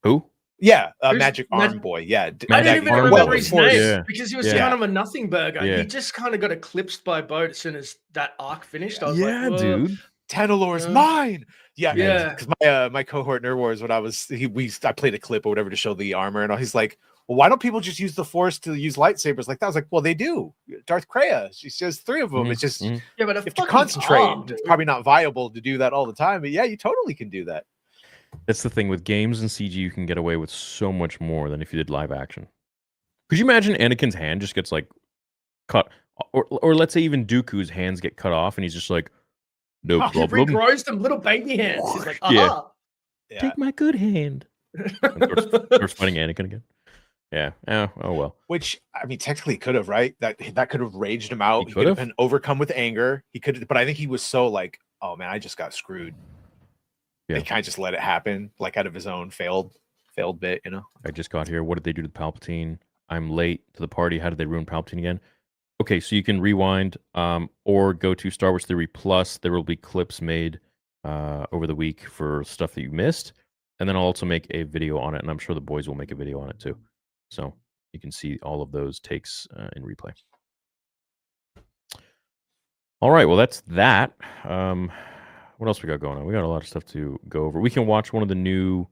Who? Yeah, Who's Magic Arm Boy. Yeah. I didn't even Arm remember Boy. his name Yeah. because he was Yeah. kind of a nothing burger. Yeah. He just kind of got eclipsed by Bode as soon as that arc finished. I was Yeah, like, dude. Tantalor's Yeah. mine. Yeah. Yeah. Because my cohort Nerd Wars, when I played a clip or whatever to show the armor, and he's like, well, why don't people just use the Force to use lightsabers like that? I was like, well, they do. Darth Kreia, she says 3 of them. Mhm, It's just mhm. Yeah, but if you concentrate, it's probably not viable to do that all the time. But yeah, you totally can do that. That's the thing with games and CG. You can get away with so much more than if you did live action. Could you imagine Anakin's hand just gets like cut, or let's say even Dooku's hands get cut off, and he's just like, no He problem. regrows them little baby hands. He's like, Yeah. aha. Yeah. Take my good hand. And starts fighting Anakin again. Yeah. Oh well. Which I mean, technically could have, right? That could have raged him out. He He could have could've. been overcome with anger. He could, but I think he was so like, oh man, I just got screwed. Yeah. He kind of just let it happen, like out of his own failed bit, I just got here. What did they do to Palpatine? I'm late to the party. How did they ruin Palpatine again? Okay, so you can rewind or go to Star Wars Theory Plus. There will be clips made over the week for stuff that you missed. And then I'll also make a video on it, and I'm sure the boys will make a video on it too. So you can see all of those takes in replay. All right, well, that's that. What else we got going on? We got a lot of stuff to go over. We can watch one of the new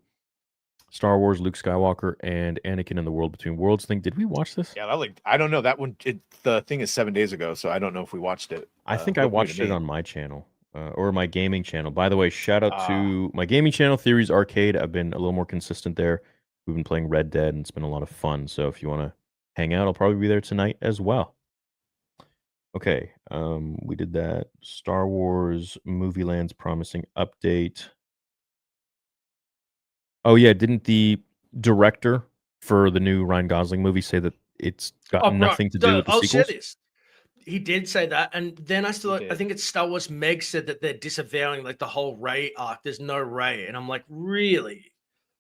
Star Wars, Luke Skywalker, and Anakin in the World Between Worlds thing. Did we watch this? Yeah, I don't know that one. The thing is 7 days ago, so I don't know if we watched it. I think I watched it on my channel or my gaming channel. By the way, shout out to my gaming channel, Theories Arcade. I've been a little more consistent there. We've been playing Red Dead, and it's been a lot of fun. So if you want to hang out, I'll probably be there tonight as well. Okay, we did that. Star Wars Movie Land's promising update. Oh yeah, didn't the director for the new Ryan Gosling movie say that it's got nothing to do with the I'll share sequels? this. He did say that, and then I did. think it's Star Wars Meg said that they're disavowing like the whole Rey arc. There's no Rey, and I'm like, really?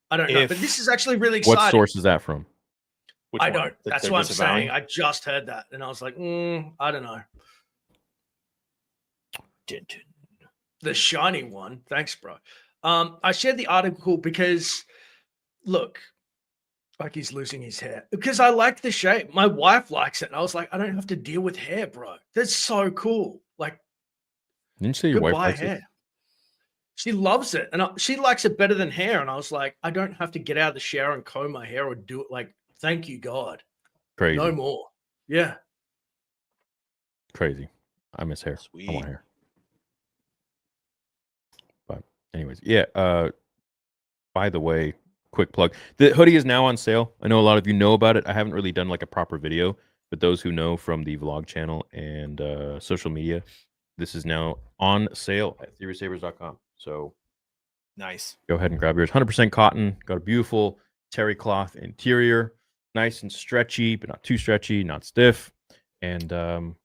I don't know, but this is actually really exciting. What source is that from? Which I one? don't. That That's they're what I'm disavowing? saying. I just heard that, and I was like, I don't know. Denton. The shiny one. Thanks, bro. I shared the article because, look, like he's losing his hair. Because I like the shape. My wife likes it. And I was like, I don't have to deal with hair, bro. That's so cool. Like, Didn't you say your wife goodbye likes hair. it? She loves it. And she likes it better than hair. And I was like, I don't have to get out of the shower and comb my hair or do it. Like, thank you, God. Crazy. No more. Yeah. Crazy. I miss hair. Sweet. I want hair. But anyways, yeah. By the way, quick plug. The hoodie is now on sale. I know a lot of you know about it. I haven't really done like a proper video, but those who know from the vlog channel and social media, this is now on sale at theorysabers.com. So Nice. go ahead and grab yours. 100% cotton. Got a beautiful terry cloth interior. Nice and stretchy, but not too stretchy, not stiff. And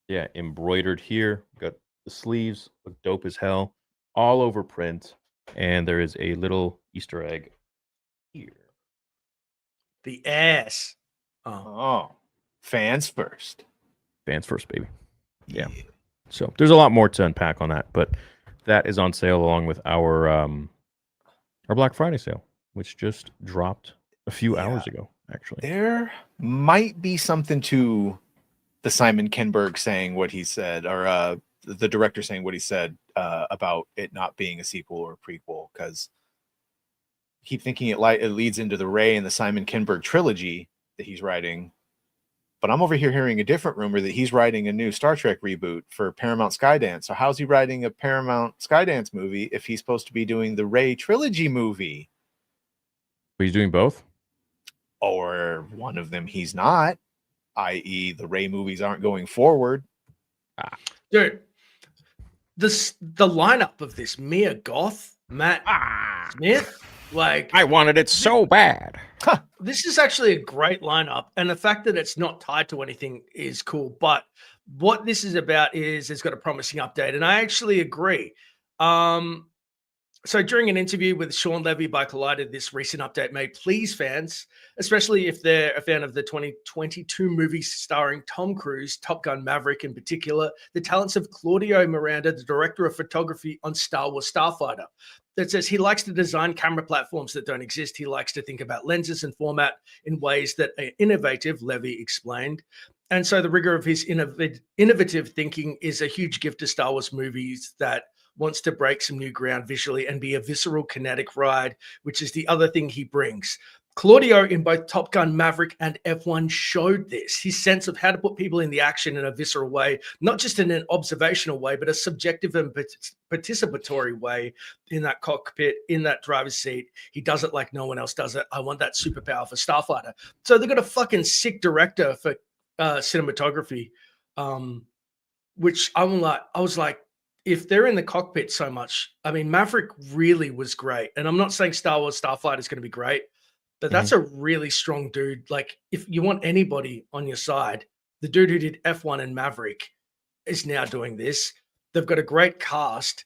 yeah, embroidered here. Got the sleeves. Look dope as hell. All over print. And there is a little Easter egg here. The ass. Oh, fans first. Fans first, baby. Yeah. So there's a lot more to unpack on that, but that is on sale along with our Black Friday sale, which just dropped a few hours ago, actually. There might be something to the Simon Kinberg saying what he said, or the director saying what he said about it not being a sequel or a prequel, because keep thinking it leads into the Rey and the Simon Kinberg trilogy that he's writing. But I'm over here hearing a different rumor that he's writing a new Star Trek reboot for Paramount Skydance. So how's he writing a Paramount Skydance movie if he's supposed to be doing the Rey trilogy movie? But he's doing both? Or one of them he's not, i.e. the Rey movies aren't going forward. Dude, the lineup of this Mia Goth, Matt Smith, like I wanted it so bad. this is actually a great lineup, and the fact that it's not tied to anything is cool. But what this is about is it's got a promising update, and I actually agree. So during an interview with Sean Levy by Collider, this recent update may please fans, especially if they're a fan of the 2022 movie starring Tom Cruise, Top Gun Maverick in particular, the talents of Claudio Miranda, the director of photography on Star Wars Starfighter. That says he likes to design camera platforms that don't exist. He likes to think about lenses and format in ways that are innovative, Levy explained. And so the rigor of his innovative thinking is a huge gift to Star Wars movies that wants to break some new ground visually and be a visceral kinetic ride, which is the other thing he brings. Claudio in both Top Gun Maverick and F1 showed this, his sense of how to put people in the action in a visceral way, not just in an observational way, but a subjective and participatory way in that cockpit, in that driver's seat. He does it like no one else does it. I want that superpower for Starfighter. So they've got a fucking sick director for cinematography, which I was like, if they're in the cockpit so much, I mean, Maverick really was great. And I'm not saying Star Wars Starfighter is going to be great, but that's a really strong dude. Like, if you want anybody on your side, the dude who did F1 and Maverick is now doing this. They've got a great cast.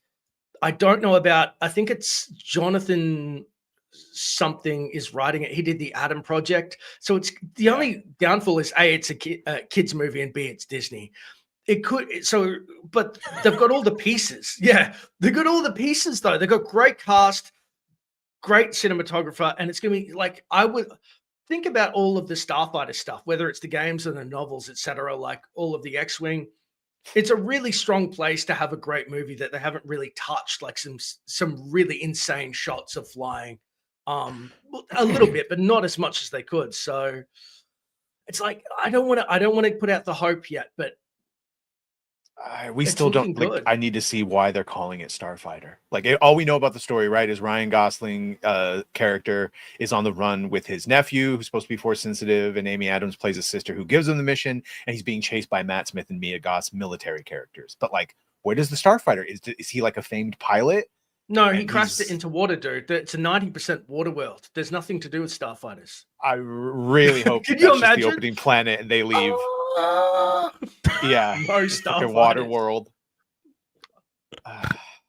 I don't know about, I think it's Jonathan something is writing it. He did the Adam Project. So it's the only downfall is A, it's a kid's movie, and B, it's Disney. It could, so, but they've got all the pieces. Yeah, they've got all the pieces, though. They've got great cast, great cinematographer, and it's going to be like, I would think about all of the Starfighter stuff, whether it's the games and the novels, etc., like all of the X-Wing. It's a really strong place to have a great movie that they haven't really touched, like some really insane shots of flying, a little bit, but not as much as they could. So it's like, I don't want to put out the hope yet, but we it's still don't looking like. good. I need to see why they're calling it Starfighter. Like, all we know about the story, right, is Ryan Gosling character is on the run with his nephew, who's supposed to be force sensitive, and Amy Adams plays a sister who gives him the mission, and he's being chased by Matt Smith and Mia Goth's military characters. But like, where does the Starfighter? Is he like a famed pilot? No, he crashed it into water, dude. It's a 90% water world. There's nothing to do with Starfighters. I really hope Can that's you just imagine the opening planet and they leave. Yeah, no fucking water Starfighters. world.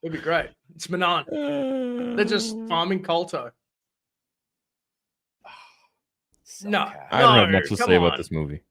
It'd be great. It's Manan. They're just farming Colto. So No, cat. I don't have No, much to come say about on. this movie.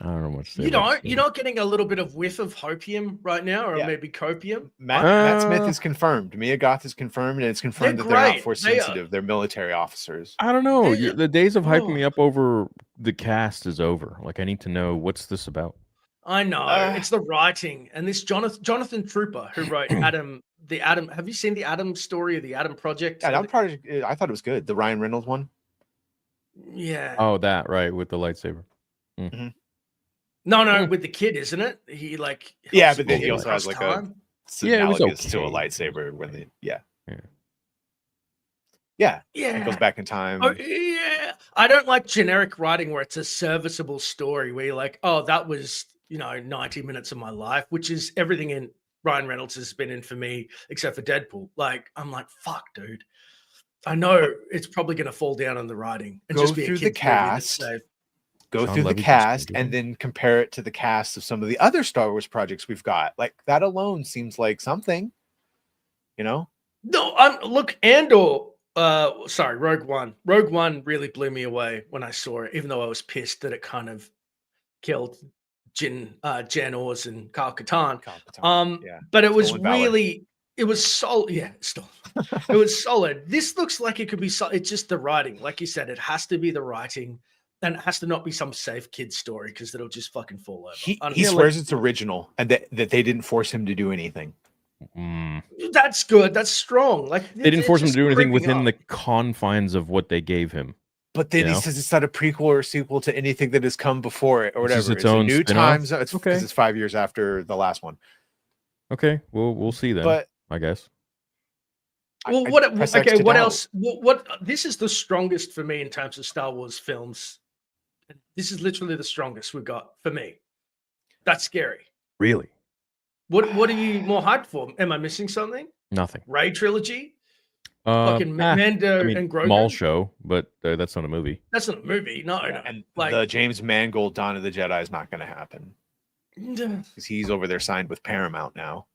I don't know much. You're not getting a little bit of whiff of hopium right now, or maybe copium. Matt Smith is confirmed. Mia Goth is confirmed, and it's confirmed that they're not force sensitive. They're military officers. I don't know. The days of hyping me up over the cast is over. Like, I need to know what's this about. I know it's the writing, and this Jonathan Trooper who wrote the Adam. Have you seen the Adam story or the Adam Project? Yeah, that project. I thought it was good. The Ryan Reynolds one. Yeah. Oh, that right with the lightsaber. Mm-hmm. No, with the kid, isn't it? He like but then he also has like time. it was okay. To a lightsaber when they it goes back in time. Oh, yeah, I don't like generic writing where it's a serviceable story where you're like, oh, that was 90 minutes of my life, which is everything in Ryan Reynolds has been in for me except for Deadpool. Like, I'm like, fuck, dude. I know it's probably going to fall down on the writing and go just be through a the cast. Go through the cast and then compare it to the cast of some of the other Star Wars projects we've got. Like, that alone seems like something, No, look, Andor. Rogue One. Rogue One really blew me away when I saw it, even though I was pissed that it kind of killed Jen Ors and Kyle Katarn. But it was really, it was solid. Yeah, still, it was solid. This looks like it could be. It's just the writing, like you said. It has to be the writing. And it has to not be some safe kid story because it'll just fucking fall over. He swears it's original and that they didn't force him to do anything. That's good. That's strong. Like, they didn't force him to do anything within the confines of what they gave him. But then he says it's not a prequel or a sequel to anything that has come before it or whatever. It's own new spin-off? times. It's because it's 5 years after the last one. Okay, we'll see then. But I guess. Well, what else? What this is the strongest for me in terms of Star Wars films. This is literally the strongest we've got for me. That's scary. Really? What are you more hyped for? Am I missing something? Nothing. Rey trilogy? Fucking Mando and Grogu? Mall show, but that's not a movie. That's not a movie. No. And the James Mangold Dawn of the Jedi is not going to happen. Because he's over there signed with Paramount now.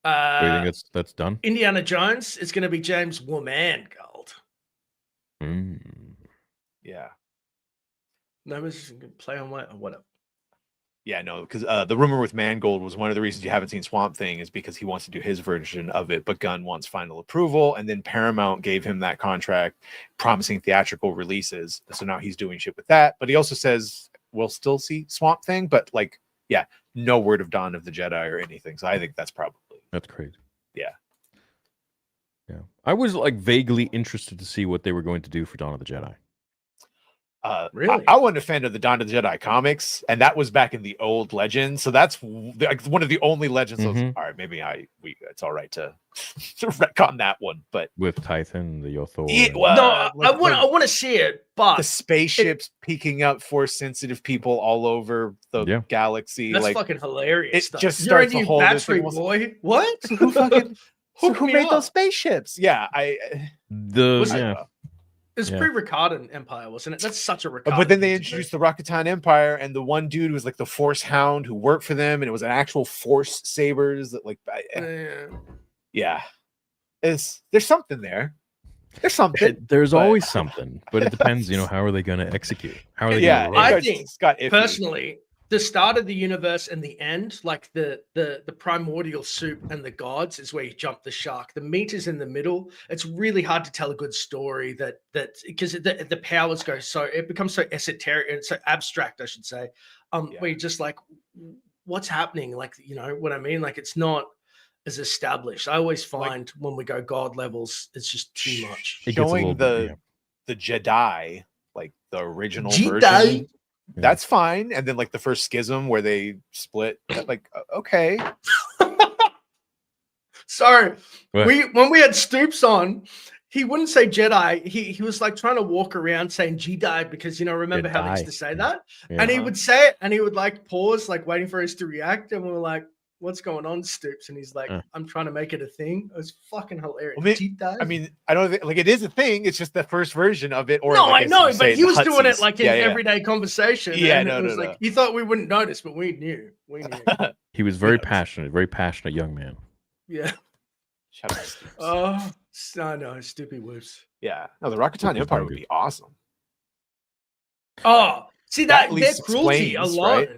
Do you think that's done? Indiana Jones is going to be James Mangold. Yeah. No, this is play on whatever. Yeah, no, because the rumor with Mangold was one of the reasons you haven't seen Swamp Thing is because he wants to do his version of it, but Gunn wants final approval, and then Paramount gave him that contract promising theatrical releases. So now he's doing shit with that. But he also says we'll still see Swamp Thing, but no word of Dawn of the Jedi or anything. So I think that's crazy. Yeah. Yeah. I was like vaguely interested to see what they were going to do for Dawn of the Jedi. Really? I wasn't a fan of the Dawn of the Jedi comics, and that was back in the old Legends. So that's like one of the only Legends. All right, maybe it's all right to retcon that one, but with Tython, the Yothor. I want to see it, but the spaceships peeking up force sensitive people all over the galaxy. That's fucking hilarious. It just starts a whole battery boy. What? Who made those spaceships? Yeah, It's pre-Ricardan Empire, wasn't it? That's such a Ricardan. But then they introduced the Rakatan Empire, and the one dude was like the Force Hound who worked for them, and it was an actual Force sabers that there's something there. There's something. There's always something, but it depends. How are they going to execute? How are they? I think personally, the start of the universe and the end, like the primordial soup and the gods, is where you jump the shark. The meat is in the middle. It's really hard to tell a good story that because the powers go it becomes so esoteric and so abstract, I should say. Where you're just like, what's happening? Like, what I mean? Like, it's not as established. I always find when we go god levels, it's just too much. Showing the Jedi, like the original version. That's fine. And then like the first schism where they split, like, okay. Sorry. When we had Stoops on, he wouldn't say Jedi. He was like trying to walk around saying Jedi because, remember how they used to say that? Yeah. And he would say it and he would like pause, like waiting for us to react. And we were like, what's going on, Stoops? And he's like, I'm trying to make it a thing. It was fucking hilarious. I mean, I don't think like it is a thing. It's just the first version of it. Or no, like, I know, but he was doing it like in everyday conversation. Yeah, and it was like he thought we wouldn't notice, but we knew. He was very passionate young man. Yeah. Shut up, Stoops. I know, stupid whoops. Yeah. No, the Rakatan Empire would be awesome. Oh, See That that at their least cruelty explains, alone. right?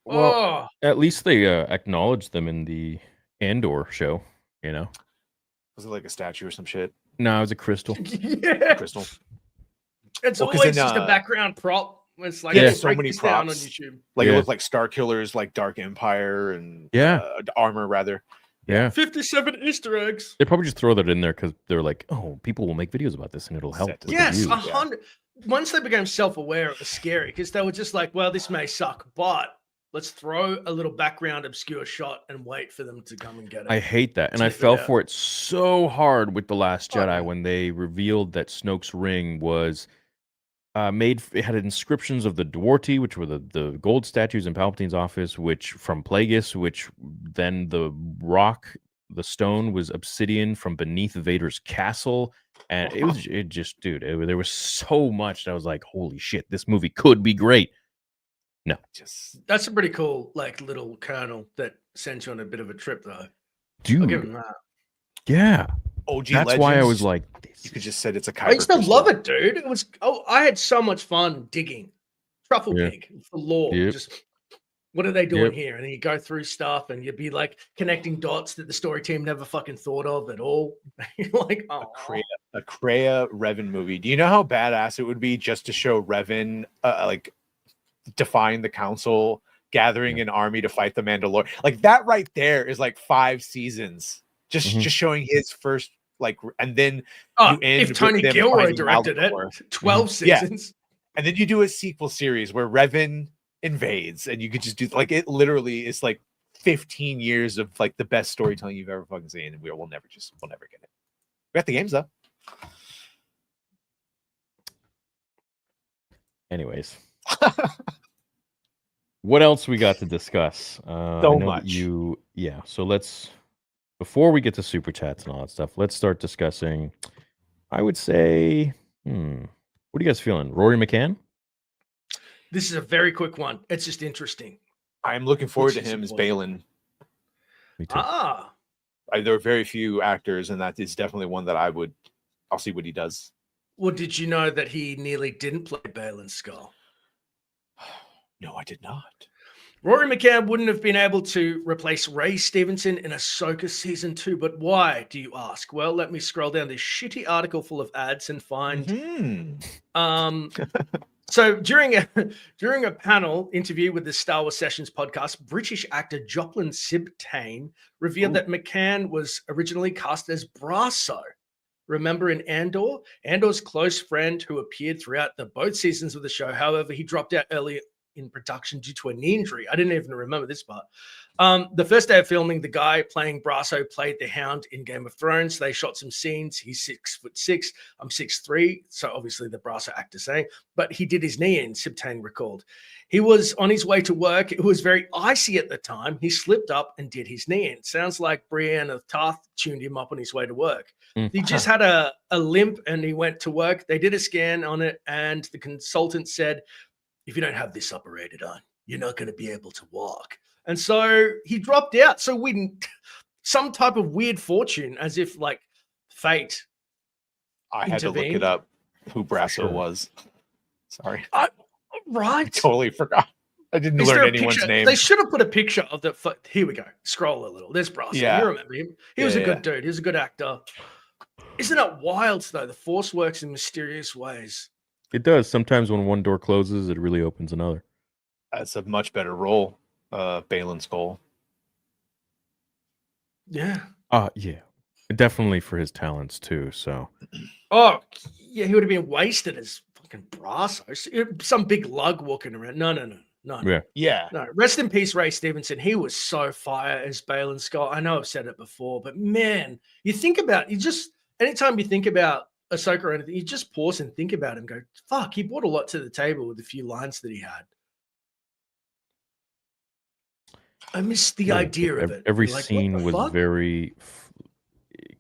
Well, Oh, at least they acknowledged them in the Andor show. You know, Was it like a statue or some shit? no, it was a crystal. yeah. Crystal. It's Well, 'cause always in, just a background prop. It's like, yeah, hey, so break many this down on props. YouTube. Like Yeah. it looked like Star Killer's like Dark Empire and Yeah. armor rather. Yeah. 57 Easter eggs. They probably just throw that in there because they're like, oh, people will make videos about this and it'll help. Set With to the Yes, views. 100. Once they became self-aware, it was scary because they were just like, well, this may suck, but let's throw a little background obscure shot and wait for them to come and get it. I hate that. And I Sniff it fell out. for it so hard with The Last Oh, Jedi man. when they revealed that Snoke's ring was it had inscriptions of the Dwarti, which were the gold statues in Palpatine's office, which from Plagueis, which then the rock, the stone was obsidian from beneath Vader's castle. And there was so much that I was like, holy shit, this movie could be great. No. That's a pretty cool, like, little kernel that sends you on a bit of a trip, though. I'll give Dude. him that. Yeah. OG That's Legends, why I was like, you could just said it's a Kyber I used to crystal. love it, dude. It was. Oh, I had so much fun digging, truffle Yeah. pig for lore. Yep. Just what are they doing Yep. here? And then you go through stuff, and you'd be like connecting dots that the story team never fucking thought of at all. You're like, oh, A Kreia Revan movie. Do you know how badass it would be just to show Revan like defying the council, gathering an army to fight the Mandalorian? Like that right there is like 5 seasons. Just showing his first like, and then you end if Tony with them Gilroy fighting directed Malachor. it, 12 Yeah. seasons. And then you do a sequel series where Revan invades, and you could just do like it. Literally, is like 15 years of like the best storytelling you've ever fucking seen, and we'll never get it. We got the games though. anyways. What else we got to discuss? I know that much. So let's, before we get to super chats and all that stuff, let's start discussing. I would say, what are you guys feeling? Rory McCann? This is a very quick one. It's just interesting. I'm looking forward to Which is him as what? Balin. Me too. There are very few actors, and that is definitely one that I'll see what he does. Well, did you know that he nearly didn't play Balin Skull? No, I did not. Rory McCann wouldn't have been able to replace Ray Stevenson in Ahsoka season 2, but why, do you ask? Well, let me scroll down this shitty article full of ads and find. So during a panel interview with the Star Wars Sessions podcast, British actor Joplin Sibtain revealed that McCann was originally cast as Brasso. Remember in Andor? Andor's close friend who appeared throughout both seasons of the show. However, he dropped out early in production due to a knee injury. I didn't even remember this part. The first day of filming, the guy playing Brasso played the Hound in Game of Thrones. They shot some scenes. He's 6'6". I'm 6'3". So obviously the Brasso actor saying, but he did his knee in, Sibtain recalled. He was on his way to work. It was very icy at the time. He slipped up and did his knee in. Sounds like Brienne of Tarth tuned him up on his way to work. He just had a limp and he went to work. They did a scan on it and the consultant said, if you don't have this operated on, you're not going to be able to walk. And so he dropped out. So some type of weird fortune, as if like fate. I had to look it up who Brasso was. Sorry. Right. I totally forgot. I didn't learn anyone's name. They should have put a picture of the. Here we go. Scroll a little. There's Brasso. Yeah. You remember him. He was a good dude. He was a good actor. Isn't it wild, though? The Force works in mysterious ways. It does. Sometimes when one door closes, it really opens another. That's a much better role, Balin Skull. Yeah. Yeah. Definitely for his talents too. So. Oh, yeah, he would have been wasted as fucking Brasso. Some big lug walking around. No. Yeah. No. Rest in peace, Ray Stevenson. He was so fire as Balin Skull. I know I've said it before, but man, anytime you think about Ahsoka or anything, you just pause and think about him. Go, fuck, he brought a lot to the table with a few lines that he had. I miss the idea of it. Every Like, scene was fuck? very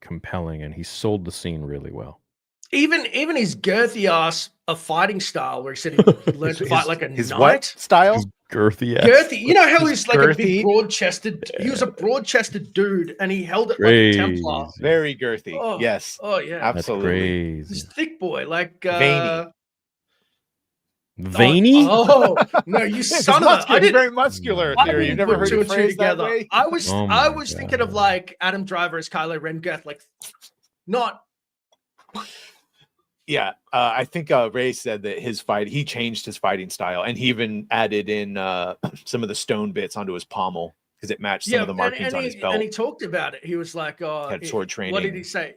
compelling, and he sold the scene really well. Even his girthy ass fighting style, where he said he learned to fight like a his knight. what style? His girthy ass. Girthy. You know how he's like a girthy? big broad-chested. He was a broad-chested dude, and he held it Crazy. like a Templar. Very girthy. Oh, yes. Oh yeah. That's Absolutely. crazy. This thick boy, like Veiny. Veiny? Oh, no, you son of a! I didn't. Very muscular I theory. didn't You've never put heard two it and two phrased that together. way? I was Oh I my was thinking of God. like Adam Driver as Kylo Ren, Geth, like not. Yeah, I think Ray said that he changed his fighting style, and he even added in some of the stone bits onto his pommel because it matched some of the markings on his belt. And he talked about it. He was like, "Oh, Had sword training. What did he say?"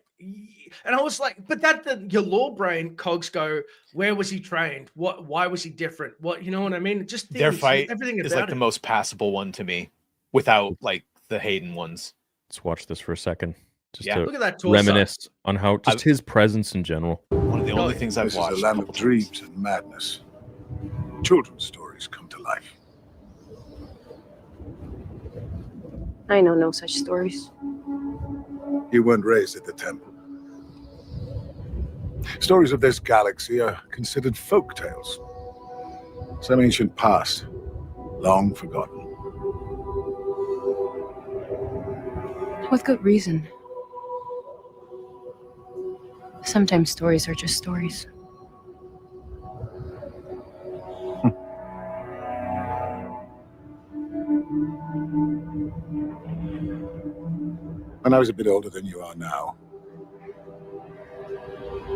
And I was like, "But your lore brain cogs go. Where was he trained? Why was he different? What you know what I mean? Just Their fight everything is about like the most passable one to me, without like the Hayden ones. Let's watch this for a second. Just Yeah. to Look at that torso. reminisce on how just his presence in general. One of the only things I've This is watched. a land of dreams and madness. Children's stories come to life. I know no such stories. You weren't raised at the temple. Stories of this galaxy are considered folk tales. Some ancient past, long forgotten. With good reason. Sometimes stories are just stories. When I was a bit older than you are now,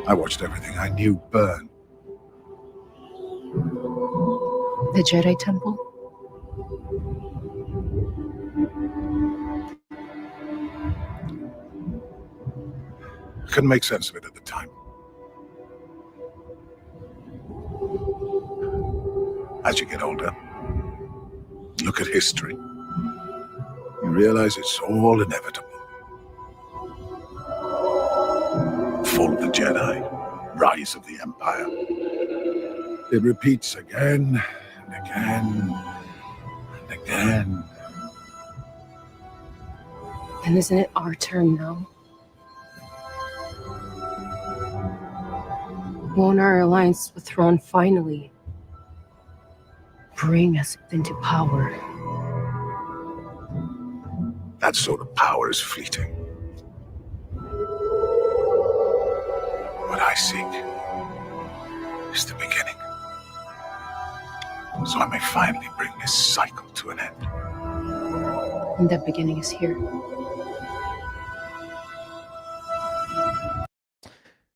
I watched everything I knew burn. The Jedi Temple? Couldn't make sense of it at the time. As you get older, look at history. You realize it's all inevitable. Fall of the Jedi, rise of the Empire. It repeats again and again and again. And isn't it our turn now? Won't our alliance with Thrawn finally bring us into power? That sort of power is fleeting. What I seek is the beginning. So I may finally bring this cycle to an end. And that beginning is here.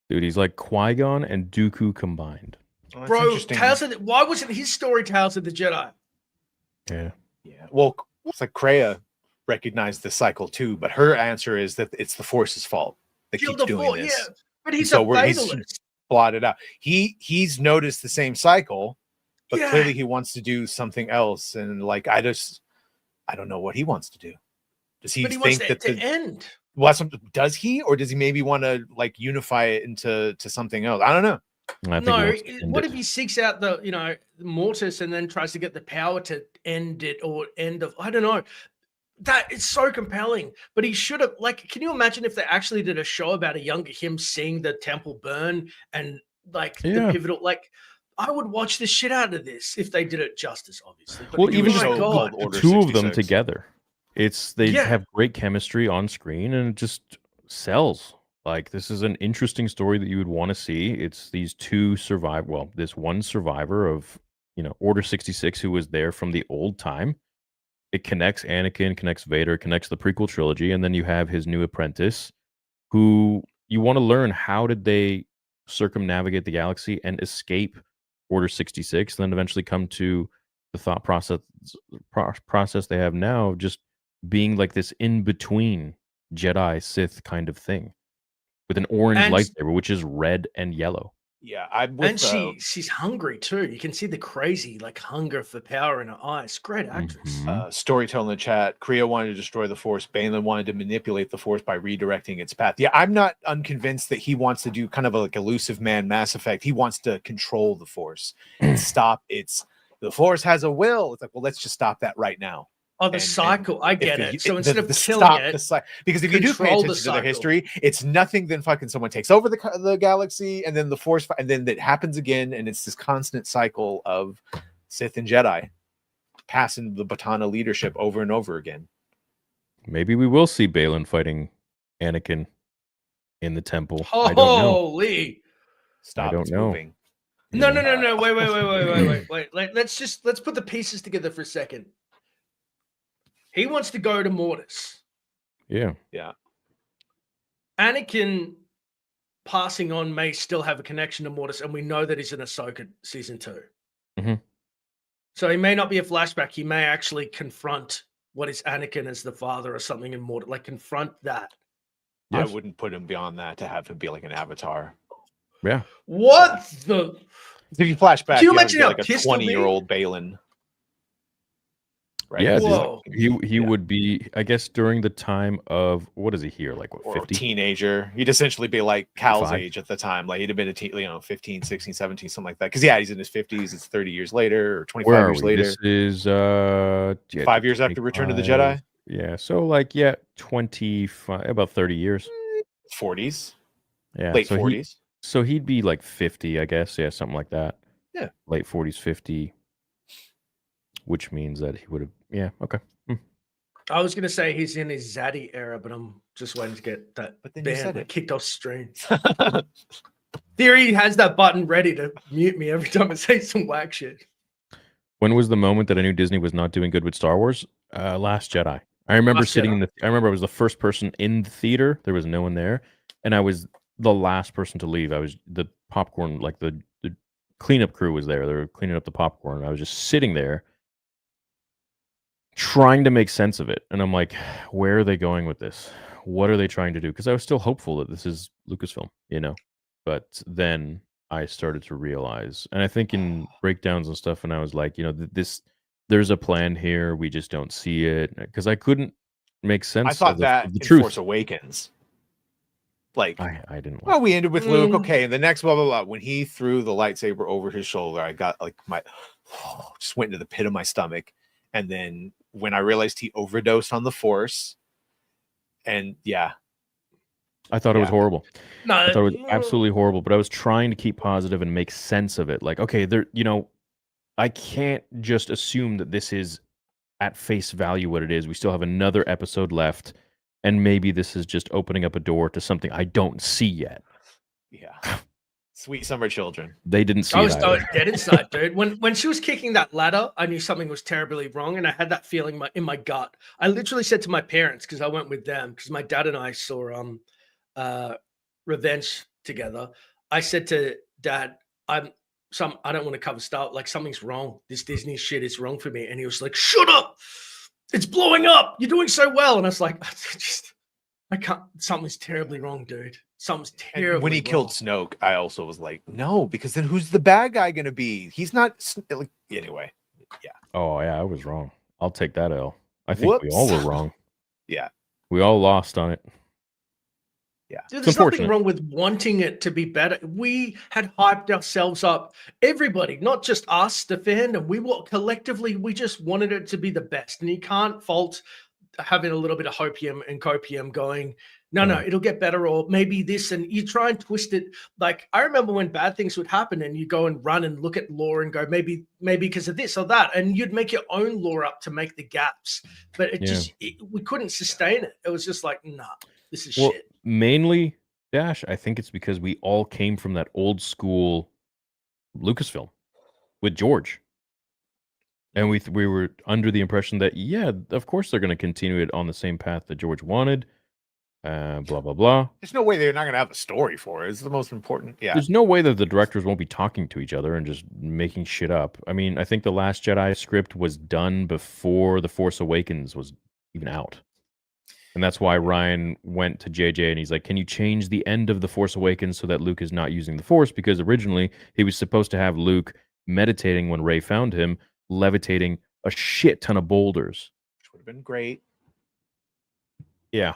Dude, he's like Qui-Gon and Dooku combined. Well, that's Bro, interesting. why wasn't his story Tales of the Jedi? Yeah. Yeah. Well, it's like Kreia recognized the cycle too, but her answer is that it's the Force's fault that Killed keeps the doing Force, this. yeah. But he's So a he's fatalist. blotted out. He's noticed the same cycle, but Yeah. clearly he wants to do something else. And like I don't know what he wants to do. Does he But he wants think it that to end. does he, or does he maybe want to like unify it into something else? I don't know. I think he No, wants to end what it. if he seeks out the Mortis and then tries to get the power to end it or I don't know. That is so compelling. But he should have can you imagine if they actually did a show about a younger him seeing the temple burn and the Yeah. pivotal I would watch the shit out of this if they did it justice, obviously. But Well, my even just God. the Order two of them 66. together. They Yeah. have great chemistry on screen and it just sells. Like this is an interesting story that you would want to see. It's these two this one survivor of, Order 66 who was there from the old time. It connects Anakin, connects Vader, connects the prequel trilogy, and then you have his new apprentice who you want to learn how did they circumnavigate the galaxy and escape Order 66, and then eventually come to the thought process they have now of just being like this in-between Jedi Sith kind of thing with an orange And- lightsaber, which is red and yellow. Yeah, I'm with And she's hungry too. You can see the crazy hunger for power in her eyes. Great actress. Mhm. Storytelling in the chat. Kreia wanted to destroy the Force. Balin wanted to manipulate the Force by redirecting its path. Yeah, I'm not unconvinced that he wants to do kind of like elusive man Mass Effect. He wants to control the Force and stop its. The Force has a will. It's like, well, let's just stop that right now. Oh, the and cycle. I If get the- it. So the- instead of the killing stop it, the because if you do pay control the attention to their cycle. history, it's nothing than fucking someone takes over the galaxy and then the Force, and then it happens again, and it's this constant cycle of Sith and Jedi passing the baton of leadership over and over again. Maybe we will see Balin fighting Anakin in the temple. I don't know. holy. Stop, don't it's know. moving. No, know? no. Wait. Let's put the pieces together for a second. He wants to go to Mortis. Yeah. Anakin passing on may still have a connection to Mortis, and we know that he's in Ahsoka season 2. Mhm. So he may not be a flashback. He may actually confront what is Anakin as the father or something in Mortis, like confront that. I Yes. wouldn't put him beyond that to have him be like an avatar. Yeah. What the? If you flash back, Can you you have imagine him be how like a pissed he'll be? 20-year-old Balin. Right? Yeah, He's Whoa. like- he would be, I guess, during the time of, what is he here? Like, what, or a 50? teenager. He'd essentially be like Cal's 55. age at the time. Like he'd have been a teen, 15, 16, 17, something like that. Because yeah, he's in his 50s. It's 30 years later or 25 Where are years we? later. This is, 5 years after Return of the 25. Jedi. Yeah, so like, yeah, 25, about 30 years. 40s. Yeah, Late so 40s. So he'd be like 50, I guess. Yeah, something like that. Yeah. Late 40s, 50, which means that he would have, yeah, okay. I was going to say he's in his Zaddy era, but I'm just waiting to get that But then you said banned, it. kicked off stream. Theory has that button ready to mute me every time I say some whack shit. When was the moment that I knew Disney was not doing good with Star Wars? Last Jedi. I remember Last sitting Jedi. in the. I remember I was the first person in the theater. There was no one there, and I was the last person to leave. I was the popcorn, like the cleanup crew was there. They were cleaning up the popcorn. I was just sitting there, trying to make sense of it, and I'm like, where are they going with this? What are they trying to do? Because I was still hopeful that this is Lucasfilm, But then I started to realize, and I think in breakdowns and stuff, and I was like, there's a plan here. We just don't see it because I couldn't make sense. I thought of that the in truth. Force Awakens. Like, I didn't. well, we ended with Luke. Mm. Okay, and the next blah blah blah. When he threw the lightsaber over his shoulder, I got like just went into the pit of my stomach. And then when I realized he overdosed on the Force, and yeah, I thought it was horrible. No, I thought it was absolutely horrible. But I was trying to keep positive and make sense of it. Like, okay, I can't just assume that this is at face value what it is. We still have another episode left. And maybe this is just opening up a door to something I don't see yet. yeah, sweet summer children. They didn't see I it was either. dead inside, dude. When she was kicking that ladder, I knew something was terribly wrong, and I had that feeling in my gut. I literally said to my parents, because I went with them, because my dad and I saw Revenge together. I said to Dad, I don't want to cover stuff, like something's wrong. This Disney shit is wrong for me. And he was like, shut up. It's blowing up. You're doing so well. And I was like, I can't. Something's terribly wrong, dude. Something's terribly And when he wrong. killed Snoke, I also was like, no, because then who's the bad guy going to be? He's not. Like, anyway, yeah. Oh, yeah, I was wrong. I'll take that L. I think we all Whoops. were wrong. Yeah. We all lost on it. Yeah. Dude, It's there's nothing unfortunate. wrong with wanting it to be better. We had hyped ourselves up. Everybody, not just us, the fandom. Collectively, we just wanted it to be the best. And you can't fault having a little bit of hopium and copium going, no, it'll get better, or maybe this, and you try and twist it. Like, I remember when bad things would happen and you go and run and look at lore and go, maybe because of this or that, and you'd make your own lore up to make the gaps. But we couldn't sustain it. It was just like, nah, this is shit. Mainly, Dash, I think it's because we all came from that old school Lucasfilm with George. And we were under the impression that, yeah, of course they're going to continue it on the same path that George wanted. Blah, blah, blah. There's no way they're not going to have a story for it. It's the most important. Yeah. There's no way that the directors won't be talking to each other and just making shit up. I mean, I think The Last Jedi script was done before The Force Awakens was even out. And that's why Ryan went to JJ and he's like, can you change the end of The Force Awakens so that Luke is not using the Force? Because originally he was supposed to have Luke meditating when Rey found him, levitating a shit ton of boulders. Which would have been great. Yeah.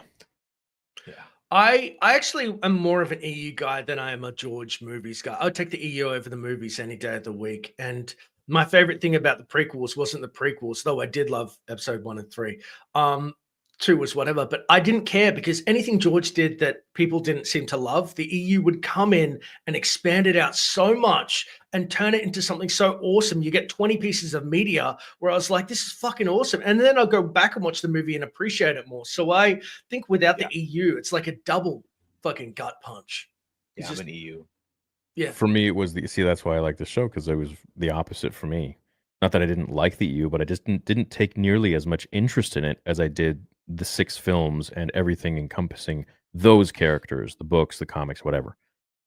I actually am more of an EU guy than I am a George movies guy. I would take the EU over the movies any day of the week. And my favorite thing about the prequels wasn't the prequels, though I did love episode 1 and 3. 2 was whatever, but I didn't care because anything George did that people didn't seem to love, the EU would come in and expand it out so much and turn it into something so awesome. You get 20 pieces of media where I was like, this is fucking awesome. And then I'll go back and watch the movie and appreciate it more. So I think without the EU, it's like a double fucking gut punch. Yeah, I'm an EU. Yeah. For me, it was that's why I like the show, because it was the opposite for me. Not that I didn't like the EU, but I just didn't take nearly as much interest in it as I did the 6 films and everything encompassing those characters, the books, the comics, whatever.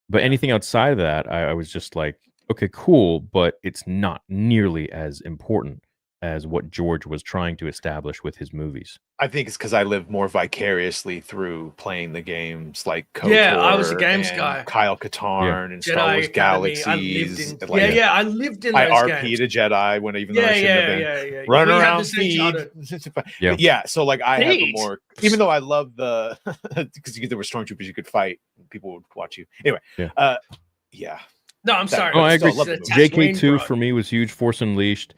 But anything outside of that, I was just like, okay, cool, but it's not nearly as important as what George was trying to establish with his movies. I think it's because I lived more vicariously through playing the games like KOTOR Yeah, I was a games and guy. Kyle Katarn and Star Jedi Wars Academy. Galaxies. I lived in, I lived in I those RP'd games. a Jedi when even though I shouldn't have been. Run We had around, the same feed. childhood. Yeah. So like I have a Feed? more, even though I love the, because there were stormtroopers you could fight, people would watch you. Anyway, yeah. No, I'm sorry. Oh, I still agree. love the movie. JK2 for me was huge. Force Unleashed,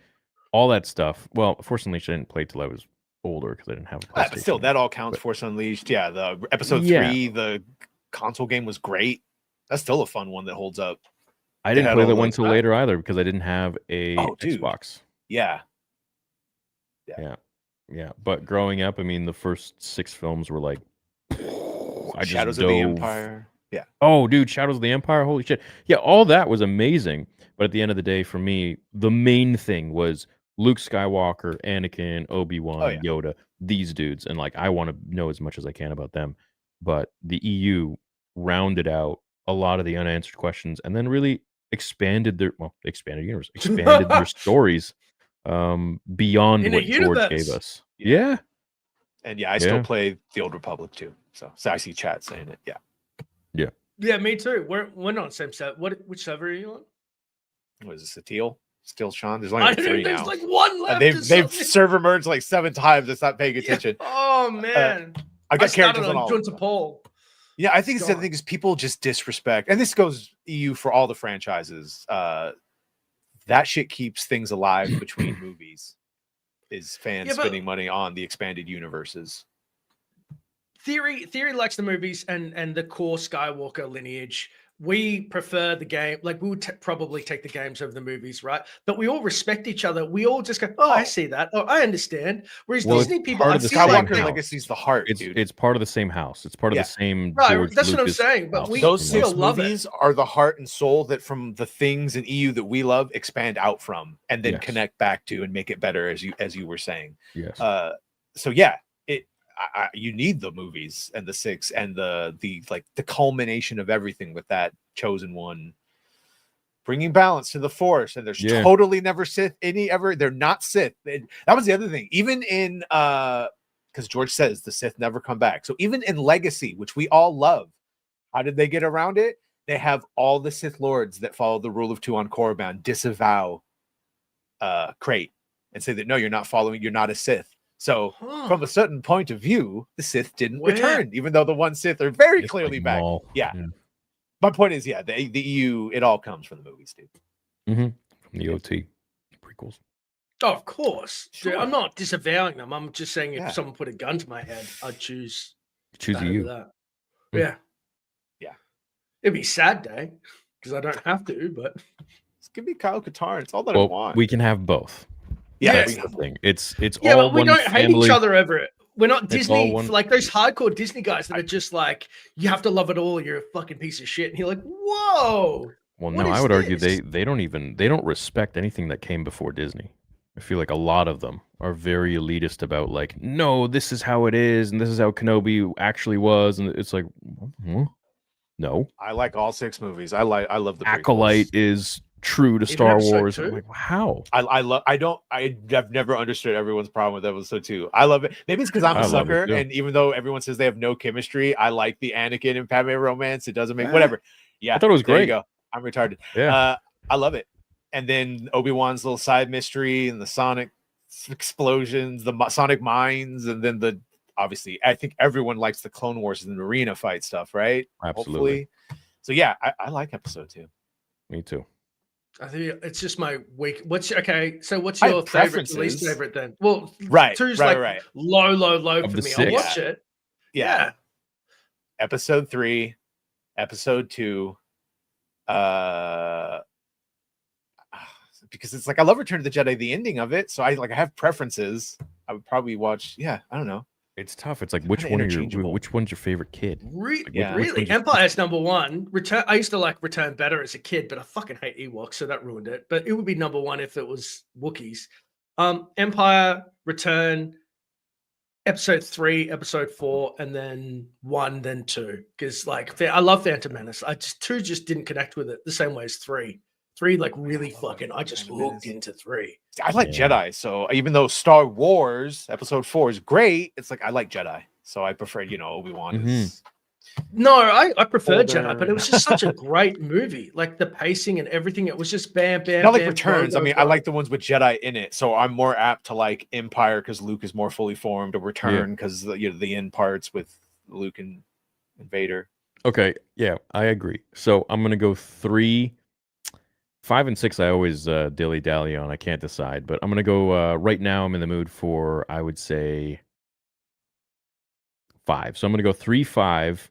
all that stuff. Well, Force Unleashed I didn't play till I was older because I didn't have a PlayStation. But still, that all counts. Force Unleashed. Yeah, the episode 3, the console game was great. That's still a fun one that holds up. I didn't play that one till later either because I didn't have a Xbox. Yeah. But growing up, I mean, the first 6 films were like Shadows of the Empire. Yeah. Oh, dude, Shadows of the Empire. Holy shit. Yeah, all that was amazing. But at the end of the day, for me, the main thing was Luke Skywalker, Anakin, Obi-Wan, Yoda, these dudes. And like, I want to know as much as I can about them. But the EU rounded out a lot of the unanswered questions and then really expanded their stories beyond what George gave us. Yeah. And I still play the Old Republic too. So I see chat saying it. Yeah. Yeah, me too. We're not the same set. Which server are you on? What is this? Still Sean? There's only 3 now. There's like 1 left. They've server merged like 7 times. It's not paying attention. Oh man. I got characters on all. Paul. Yeah, I think it's the thing is people just disrespect, and this goes EU for all the franchises. That shit keeps things alive between movies. Is fans spending money on the expanded universes? Theory likes the movies and the core Skywalker lineage. We prefer the game. Like we would probably take the games over the movies, right? But we all respect each other. We all just go, "Oh, I see that. Oh, I understand." Whereas Disney people, Skywalker Legacy is the heart, dude. It's part of the same house. It's part of the same. Right, George that's Lucas what I'm saying. But those 6 movies are the heart and soul that from the things in EU that we love expand out from, and then connect back to and make it better, as you were saying. Yes. So yeah, you need the movies and the 6 and the culmination of everything with that chosen one, bringing balance to the Force. And there's totally never Sith they're not Sith. That was the other thing. Even in because George says the Sith never come back. So even in Legacy, which we all love, how did they get around it? They have all the Sith Lords that follow the rule of 2 on Korriban disavow Crate and say that no, you're not a Sith. So from a certain point of view, the Sith didn't return, even though the one Sith are very clearly back. Maul. Yeah. My point is, the EU, it all comes from the movies, dude. From the OT prequels. Oh, of course. Sure. I'm not disavowing them. I'm just saying if someone put a gun to my head, I'd choose you. That. Yeah. It'd be a sad day because I don't have to, but it's gonna be Kyle Katarn. It's all that I want. We can have both. Yeah, that's the thing. It's yeah, all but we one don't family. hate each other over it. We're not Disney, one... like those hardcore Disney guys that are just like, you have to love it all. You're a fucking piece of shit. And you're like, whoa. Well, no, I would argue they don't respect anything that came before Disney. I feel like a lot of them are very elitist about like, no, this is how it is, and this is how Kenobi actually was, and it's like, no. I like all 6 movies. I love the Acolyte prequels. Is true to Star Wars. I'm like, how? I've never understood everyone's problem with episode 2. I love it. Maybe it's because I'm a sucker, and even though everyone says they have no chemistry, I like the Anakin and Padme romance. It doesn't make whatever. Yeah, I thought it was great. There you go. I'm retarded. Yeah, I love it. And then Obi-Wan's little side mystery and the sonic explosions, the sonic mines, and then obviously I think everyone likes the Clone Wars and the arena fight stuff, right? Absolutely. Hopefully. So yeah, I like episode 2. Me too. I think it's just my week. What's your favorite, least favorite then? Well, right, 2's right. Low Of for the me. 6. I'll watch it. Yeah. Episode 3, episode 2. Because it's like I love Return of the Jedi, the ending of it. So I have preferences. I would probably watch. Yeah, I don't know. It's tough. It's like which kinda one interchangeable. which one's your favorite kid? Yeah. Which Really, one's your Empire's number one. Return. I used to like Return better as a kid, but I fucking hate Ewoks, so that ruined it. But it would be number one if it was Wookiees. Empire, Return, Episode 3, Episode 4, and then 1, then 2. Because like I love Phantom Menace. 2 just didn't connect with it the same way as 3. 3 like really fucking. I just Phantom hooked Menace. into 3. I like Yeah. Jedi, so even though Star Wars Episode 4 is great, it's like I like Jedi, so I prefer Obi-Wan is No, I prefer Jedi, but Older. it was just such a great movie. Like the pacing and everything, it was just bam, bam, not like bam, Returns. go, I mean, go, I go. like the ones with Jedi in it, so I'm more apt to like Empire because Luke is more fully formed, or Return because the end parts with Luke and Vader. Okay, yeah, I agree. So I'm gonna go 3, 5, and 6. I always dilly dally on. I can't decide, but I'm gonna go. Right now, I'm in the mood for, I would say, 5. So I'm gonna go 3, 5.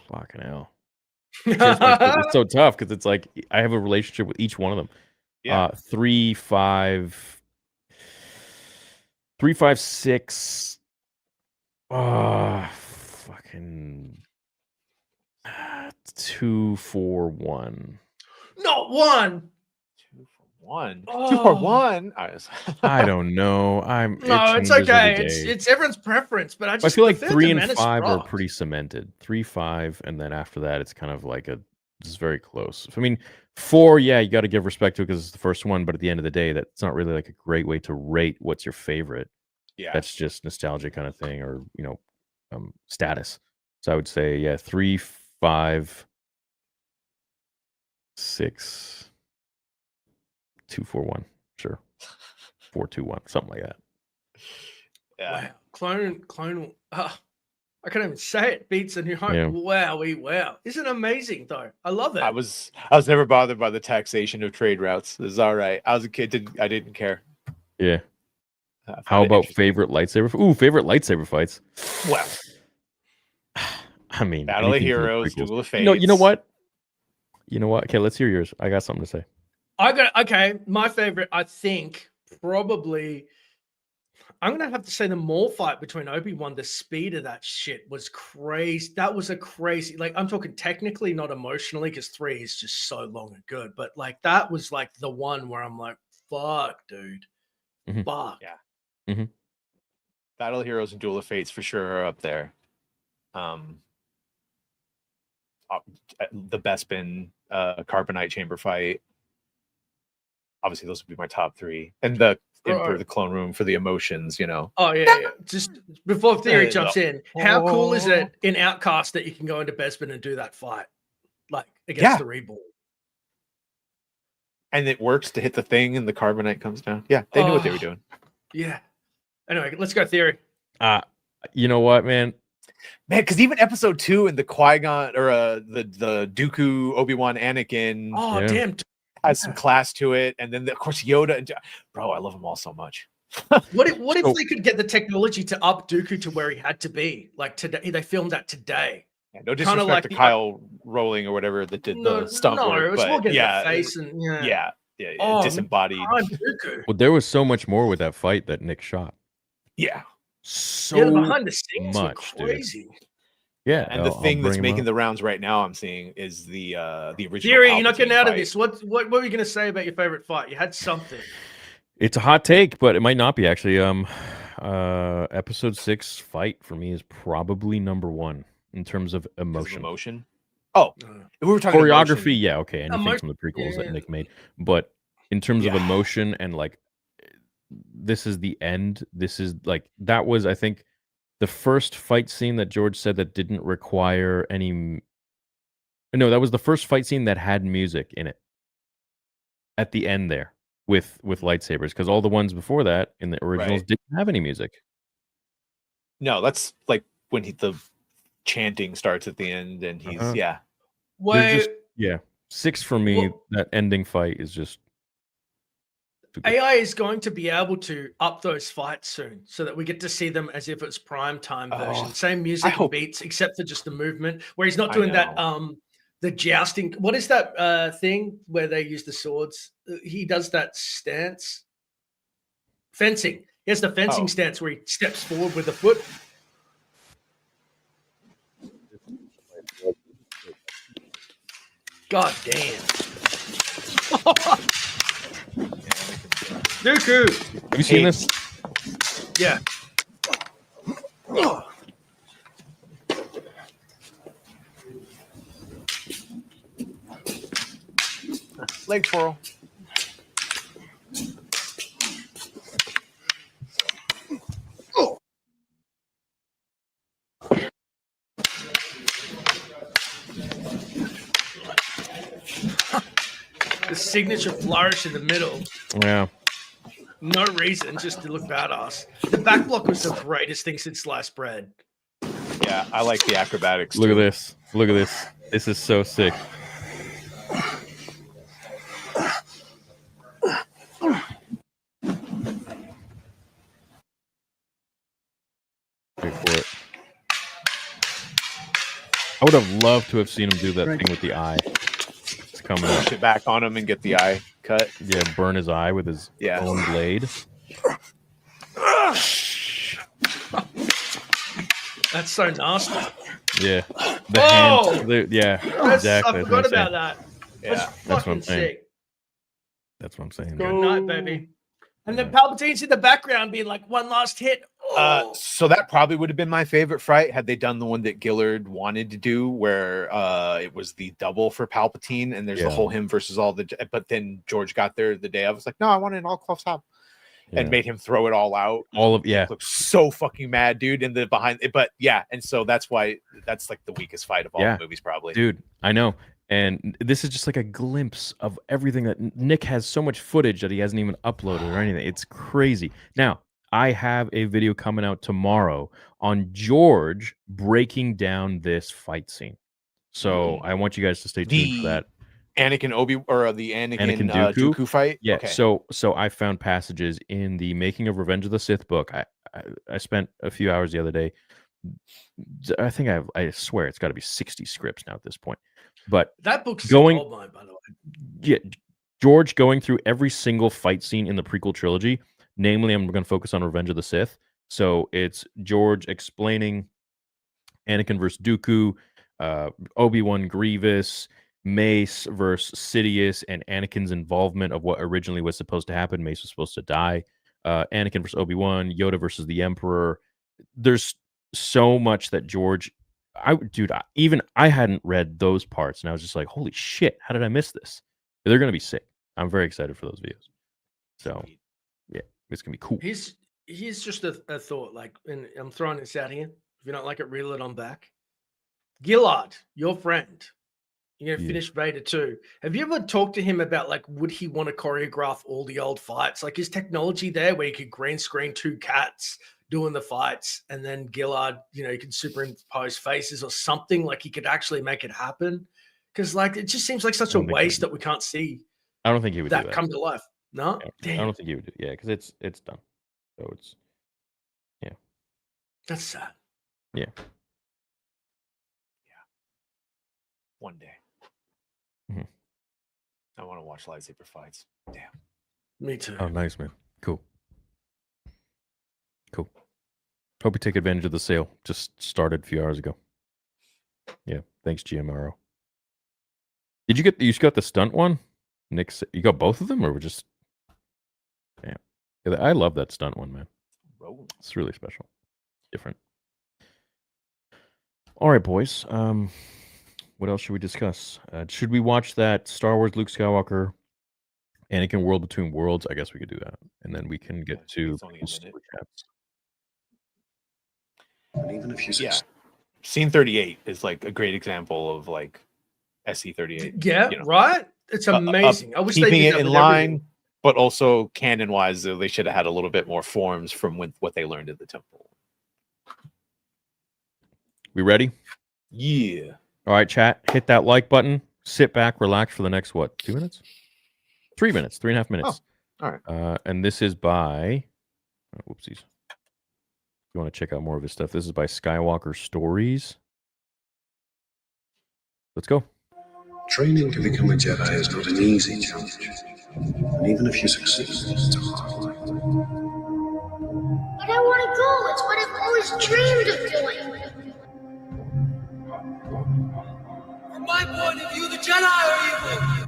Fucking hell. It's so tough because it's like I have a relationship with each one of them. Yeah. 3, 5, 3, 5, 6. Fucking 2, 4, 1. Not one. 2 for 1. 2 Oh. for 1. I don't know. No, it's changes every okay. day. It's everyone's preference, but I I just feel like the 3 Phantom and Menace 5 are rocked. pretty cemented. 3, 5, and then after that, it's kind of like it's very close. I mean, 4, yeah, you got to give respect to it because it's the first one, but at the end of the day, that's not really like a great way to rate what's your favorite. Yeah. That's just nostalgia kind of thing, or status. So I would say, yeah, 3, 5, 6, 2, 4, 1. Sure. 4, 2, 1, something like that. Yeah. Wow. Clone. I can't even say it. Beats A New Hope. Yeah. Wow. Isn't it amazing though? I love it. I was never bothered by the taxation of trade routes. It's all right. I was a kid. I didn't care. Yeah. I found How it about interesting. favorite lightsaber? Ooh, favorite lightsaber fights. Well, I mean, Battle of anything from the Heroes, prequels. Duel of You know Fates. what? Okay, let's hear yours. I got something to say. My favorite, I think, probably. I'm gonna have to say the Maul fight between Obi-Wan. The speed of that shit was crazy. That was a crazy. Like I'm talking technically, not emotionally, because 3 is just so long and good. But like that was like the one where I'm like, fuck, dude, Mhm. fuck. Yeah. Battle of Heroes and Duel of Fates for sure are up there. The Bespin Carbonite chamber fight. Obviously, those would be my top 3, and the Emperor, the clone room for the emotions. Oh yeah. Just before Theory No. jumps in, how cool is it in Outcast that you can go into Bespin and do that fight, like against Yeah. the Reborn? And it works to hit the thing, and the Carbonite comes down. Yeah, they knew what they were doing. Yeah. Anyway, let's go Theory. You know what, man? Man, because even episode 2 and the Qui-Gon or the Dooku, Obi-Wan, Anakin Oh Yeah. damn. has some class to it, and then of course Yoda and bro, I love them all so much. What if So- they could get the technology to up Dooku to where he had to be? Like today, they filmed that today. Yeah, no disrespect like to the- Kyle Rowling or whatever that did the stunt work, it was more but getting yeah, the face and yeah, Oh, disembodied. I'm Dooku. Well, there was so much more with that fight that Nick shot. Yeah, So Yeah, the behind the scenes were much, dude. crazy. Yeah, and the I'll thing that's bring him making up. the rounds right now, I'm seeing, is the original. Theory, you're not getting Palpatine out of fight. this. What were you going to say about your favorite fight? You had something. It's a hot take, but it might not be actually. Episode 6 fight for me is probably number 1 in terms of Because of emotion. emotion. Oh, Uh, if we were talking Choreography, emotion, yeah, okay, anything Emo- from the prequels yeah. that Nick made, but in terms of Yeah. emotion and like, this is the end. This is like, that was, I think, the first fight scene that George said that didn't require any. No, that was the first fight scene that had music in it. At the end there, with lightsabers, because all the ones before that in the originals Right. didn't have any music. No, that's like when the chanting starts at the end, and he's Uh-huh. yeah. They're Wait, just 6 for me. Well- That ending fight is just too good. AI is going to be able to up those fights soon so that we get to see them as if it's prime time version. Oh, Same I music and hope- beats, except for just the movement, where he's not I doing that know. the jousting. What is that thing where they use the swords? He does that stance. Fencing. He has the fencing stance where he steps forward with the foot. God damn. Dooku. Have you seen this? Yeah. Leg twirl. The signature flourish in the middle. Yeah. No reason, just to look badass. The back block was the greatest thing since sliced bread. Yeah, I like the acrobatics. Look too. at this. Look at this. This is so sick. Wait for it. I would have loved to have seen him do that thing with the eye. It's coming up. Push it back on him and get the eye cut. Yeah, burn his eye with his own blade. That's so nasty. Yeah. The hand. Yeah, exactly. I forgot about that. Yeah, That's what I'm fucking saying. sick. That's what I'm saying. Good dude. night, baby. And then Palpatine's in the background being like, one last hit. Oh. So that probably would have been my favorite fight had they done the one that Gillard wanted to do, where it was the double for Palpatine, and there's the whole him versus all the. But then George got there the day. I was like, no, I want an all close up, and made him throw it all out. All of Looked so fucking mad, dude. In the behind, but yeah, and so that's why that's like the weakest fight of all the movies, probably. Dude, I know. And this is just like a glimpse of everything that Nick has so much footage that he hasn't even uploaded or anything. It's crazy. Now, I have a video coming out tomorrow on George breaking down this fight scene. So I want you guys to stay tuned for that. Anakin Anakin Dooku fight. Yeah. Okay. So I found passages in the Making of Revenge of the Sith book. I spent a few hours the other day. I think I swear it's got to be 60 scripts now at this point. But that book's going, a gold mine, by the way. Yeah, George going through every single fight scene in the prequel trilogy. Namely, I'm going to focus on Revenge of the Sith. So it's George explaining Anakin versus Dooku, Obi-Wan Grievous, Mace versus Sidious, and Anakin's involvement of what originally was supposed to happen. Mace was supposed to die. Anakin versus Obi-Wan, Yoda versus the Emperor. There's so much that George... I hadn't read those parts, and I was just like, holy shit, how did I miss this? They're going to be sick. I'm very excited for those videos. So, yeah, it's going to be cool. Here's just a thought, like, and I'm throwing this out here. If you don't like it, reel it on back. Gillard, your friend, you're going to finish Vader 2. Have you ever talked to him about, like, would he want to choreograph all the old fights? Like, is technology there where you could green screen two cats doing the fights, and then Gillard, you can superimpose faces or something, like he could actually make it happen? Because like it just seems like such a waste that we can't see. I don't think he would do that come to life. No, I don't think he would do. Yeah, because it's done. So it's that's sad. Yeah. One day, I want to watch lightsaber fights. Damn. Me too. Oh, nice, man. Cool. Hope you take advantage of the sale. Just started a few hours ago. Yeah. Thanks, GMRO. You got the stunt one? Nick, you got both of them, or just... Damn. I love that stunt one, man. It's really special. Different. All right, boys. What else should we discuss? Should we watch that Star Wars Luke Skywalker Anakin World Between Worlds? I guess we could do that. And then we can get to... And even if you Scene 38 is like a great example of like SC38. Yeah, right? It's amazing. I wish they keeping did it that in with line, everything. but also canon-wise, they should have had a little bit more forms from what they learned at the temple. We ready? Yeah. All right, chat. Hit that like button. Sit back, relax for the next, 2 minutes? 3 minutes, 3.5 minutes. Oh, all right. And this is by... Oh, whoopsies. If you want to check out more of his stuff, this is by Skywalker Stories. Let's go. Training to become a Jedi is not an easy challenge. And even if you succeed, it's a hard life. always dreamed of doing. From my point of view, the Jedi are evil.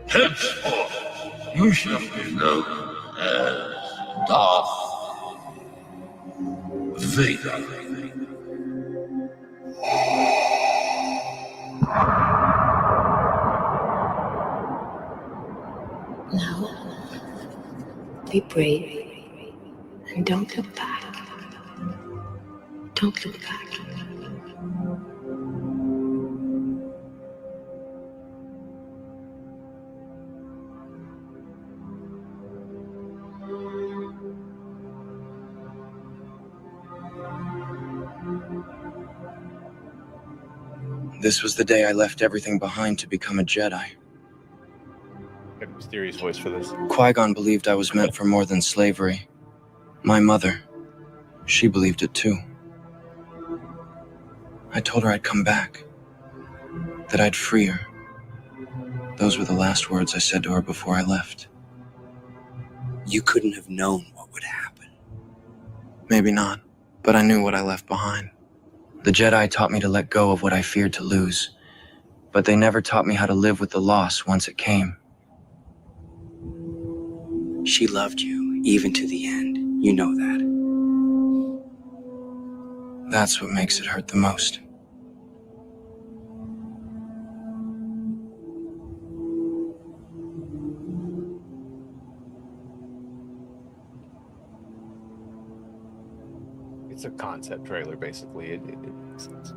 Henceforth, you shall be known as Darth Vader. Now, be brave and don't look back. Don't look back. This was the day I left everything behind to become a Jedi. Got a mysterious voice for this. Qui-Gon believed I was meant for more than slavery. My mother, she believed it too. I told her I'd come back, that I'd free her. Those were the last words I said to her before I left. You couldn't have known what would happen. Maybe not, but I knew what I left behind. The Jedi taught me to let go of what I feared to lose, but they never taught me how to live with the loss once it came. She loved you, even to the end. You know that. That's what makes it hurt the most. It's a concept trailer, basically. It makes sense.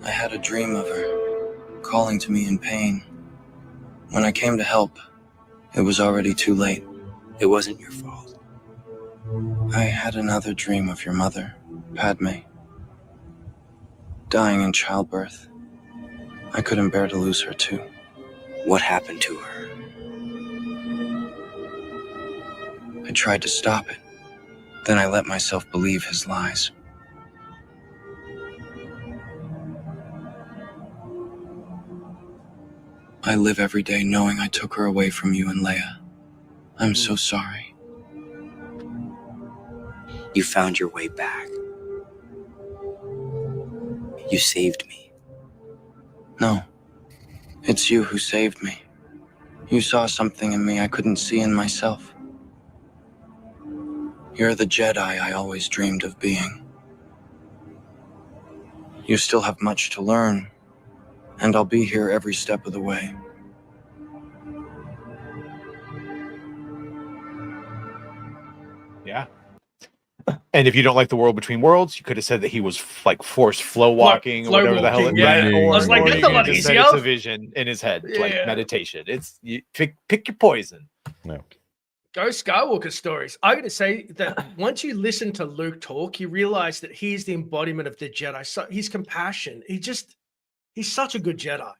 I had a dream of her, calling to me in pain. When I came to help, it was already too late. It wasn't your fault. I had another dream of your mother, Padme, dying in childbirth. I couldn't bear to lose her too. What happened to her? I tried to stop it. Then I let myself believe his lies. I live every day knowing I took her away from you and Leia. I'm so sorry. You found your way back. You saved me. No, it's you who saved me. You saw something in me I couldn't see in myself. You're the Jedi I always dreamed of being. You still have much to learn, and I'll be here every step of the way. Yeah. And if you don't like the world between worlds, you could have said that he was like force flow walking or whatever the hell it walking, yeah. right? I was like, or that's you a lot just said easier. it's a vision in his head, like Yeah. meditation. It's you pick your poison. No. Go Skywalker stories. I got to say that once you listen to Luke talk, you realize that he's the embodiment of the Jedi. So he's compassion. He's such a good Jedi.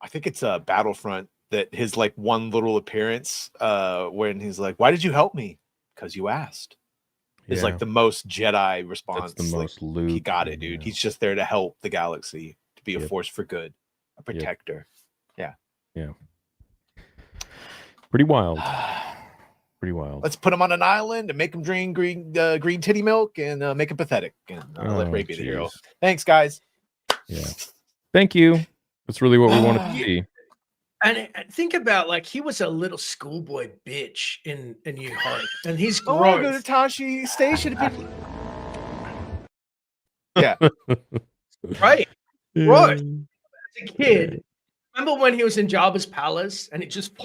I think it's a Battlefront that his like one little appearance when he's like, "Why did you help me?" Because you asked. Is like the most Jedi response. That's the like, most Luke. he got it, dude. Yeah. He's just there to help the galaxy, to be a Yep. force for good, a protector. Pretty wild. Pretty wild. Let's put him on an island and make him drink green titty milk and make him pathetic and let Ray be the hero. jeez. Thanks, guys. Yeah. Thank you. That's really what we wanted to see. And think about like he was a little schoolboy bitch in A New Hope, and his Oh, go to growth. Tashi Station. Yeah. Right. Right. As a kid, remember when he was in Jabba's palace and it just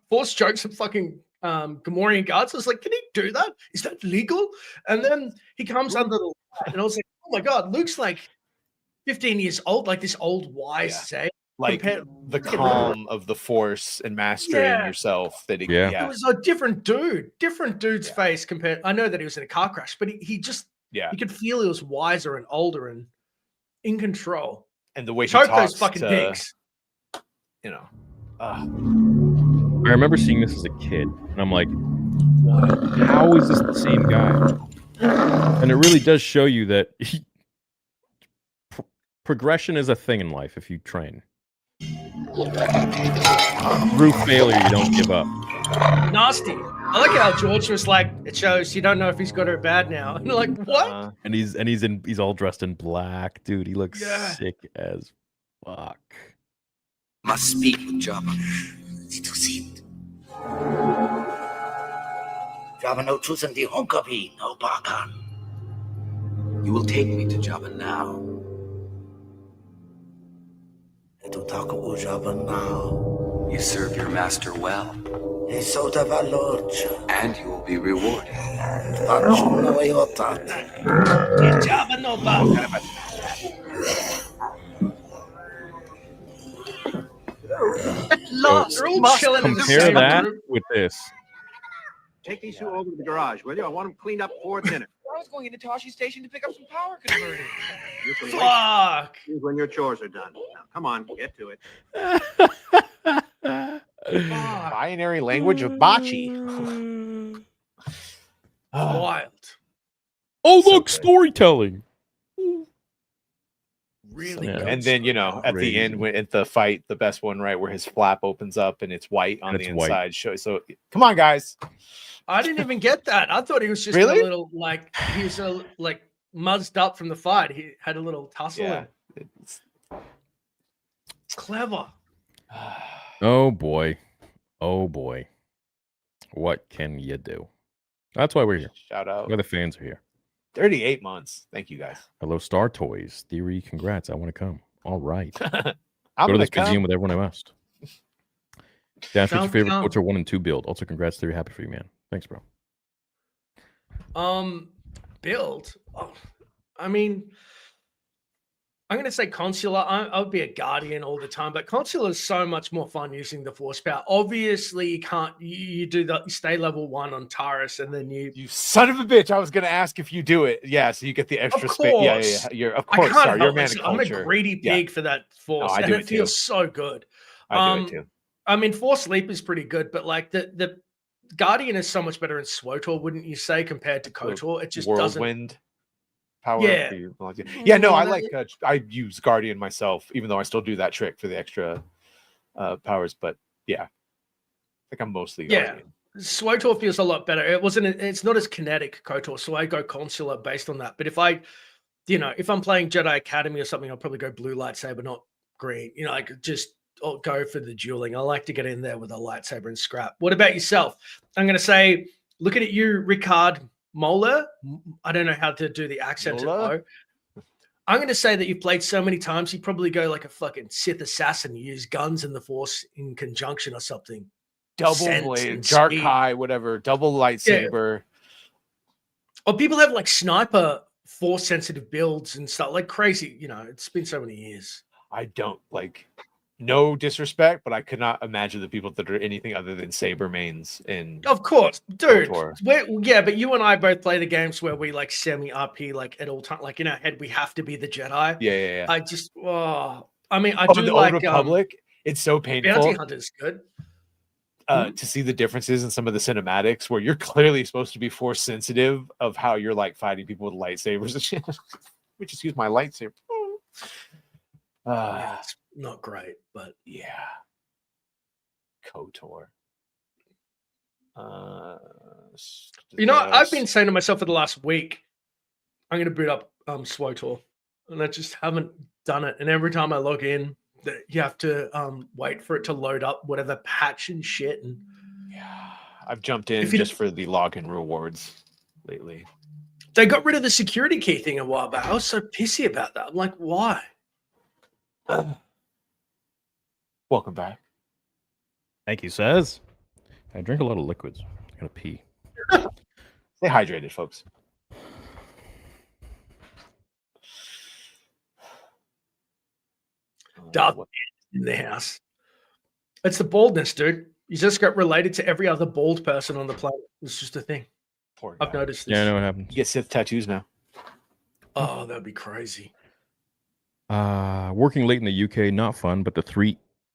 forced jokes at fucking Gamorrean guards? I was like, can he do that? Is that legal? And then he comes under the light, and I was like, oh my god, Luke's like 15 years old, like this old wise sage. Like compared- the calm of the force and mastering Yeah. yourself. That It was a different dude's face compared. I know that he was in a car crash, but he just you could feel he was wiser and older and in control. And the way he Choke talks those fucking to, pigs. you know, I remember seeing this as a kid, and I'm like, how is this the same guy? And it really does show you that progression is a thing in life if you train. Through failure, you don't give up. Nasty. I like how George was like, it shows you don't know if he's good or bad now. And like, what? And he's all dressed in black, dude. He looks sick as fuck. Must speak with Jabba. To see it. Jabba no Tusan di Honkapi, no Bakan. You will take me to Jabba now. Ito tako o Jabba now. You serve your master well. And you will be rewarded. Jabba no Bakan. They're all chilling in the Compare same that room. with this. Take these two over to the garage, will you? I want them cleaned up before dinner. I was going into Toshi Station to pick up some power converters. You can Fuck. wait when your chores are done. Now, come on, get to it. Binary language of bocce. Wild. Oh, look, storytelling. Really Yeah. good. And then, at the end, when at the fight, the best one, right, where his flap opens up and it's white on the inside. So come on, guys. I didn't even get that. I thought he was just Really? a little he was muzzed up from the fight. He had a little tussle. Yeah. It's clever. Oh boy. What can you do? That's why we're here. Shout out. Why the fans are here. 38 months. Thank you, guys. Hello, Star Toys. Theory, congrats. I want to come. All right. I'm Go to gonna this come. museum with everyone I must. Dash, what's your Come, favorite come. Culture 1 and 2 build? Also, congrats, Theory. Happy for you, man. Thanks, bro. Build. Oh, I mean, I'm gonna say Consular. I would be a Guardian all the time, but Consular is so much more fun using the Force power. Obviously, you can't. You do that. You stay level 1 on Taurus, and then you. You son of a bitch. I was going to ask if you do it. Yeah, so you get the extra space. Yeah. You're, of course, sorry. You're a man of I'm a culture. greedy pig for that Force, I and do it it too. feels so good. I do it too. I mean, Force Leap is pretty good, but like the Guardian is so much better in SWOTOR, wouldn't you say, compared to KOTOR? It just doesn't. Whirlwind power. Yeah. Yeah, no, I like, I use Guardian myself, even though I still do that trick for the extra powers. But yeah, I think I'm mostly Guardian. SWOTOR feels a lot better. It's not as kinetic KOTOR, so I go Consular based on that. But if if I'm playing Jedi Academy or something, I'll probably go blue lightsaber, not green. I'll go for the dueling. I like to get in there with a lightsaber and scrap. What about yourself? I'm going to say, looking at you, Ricard Moller. I don't know how to do the accent. I'm going to say that you've played so many times, you probably go like a fucking Sith assassin. You use guns and the Force in conjunction or something. Double Sense blade, and dark speed. high, whatever, double lightsaber. Or people have like sniper Force sensitive builds and stuff like crazy. It's been so many years. I don't like, no disrespect, but I could not imagine the people that are anything other than saber mains in. Of course, dude. KOTOR. But you and I both play the games where we like semi RP like at all time. Like in our head, we have to be the Jedi. Yeah. I just, I mean, I do the like Old Republic. It's so painful. Bounty Hunter's good. To see the differences in some of the cinematics where you're clearly supposed to be Force sensitive of how you're like fighting people with lightsabers and shit. We just use my lightsaber. Yeah, it's not great, but yeah. KOTOR. I've been saying to myself for the last week, I'm going to boot up SWOTOR, and I just haven't done it. And every time I log in, you have to wait for it to load up whatever patch and shit. And yeah, I've jumped in just for the login rewards lately. They got rid of the security key thing a while back. I was so pissy about that. I'm like, why? Welcome back. Thank you, says. I drink a lot of liquids. I gotta pee. Stay hydrated, folks. Darth in the house. It's the baldness, dude. You just got related to every other bald person on the planet. It's just a thing. Poor guy. I've noticed this. Yeah, I know what happened. You get Sith tattoos now. Oh, that'd be crazy. Working late in the UK, not fun, but the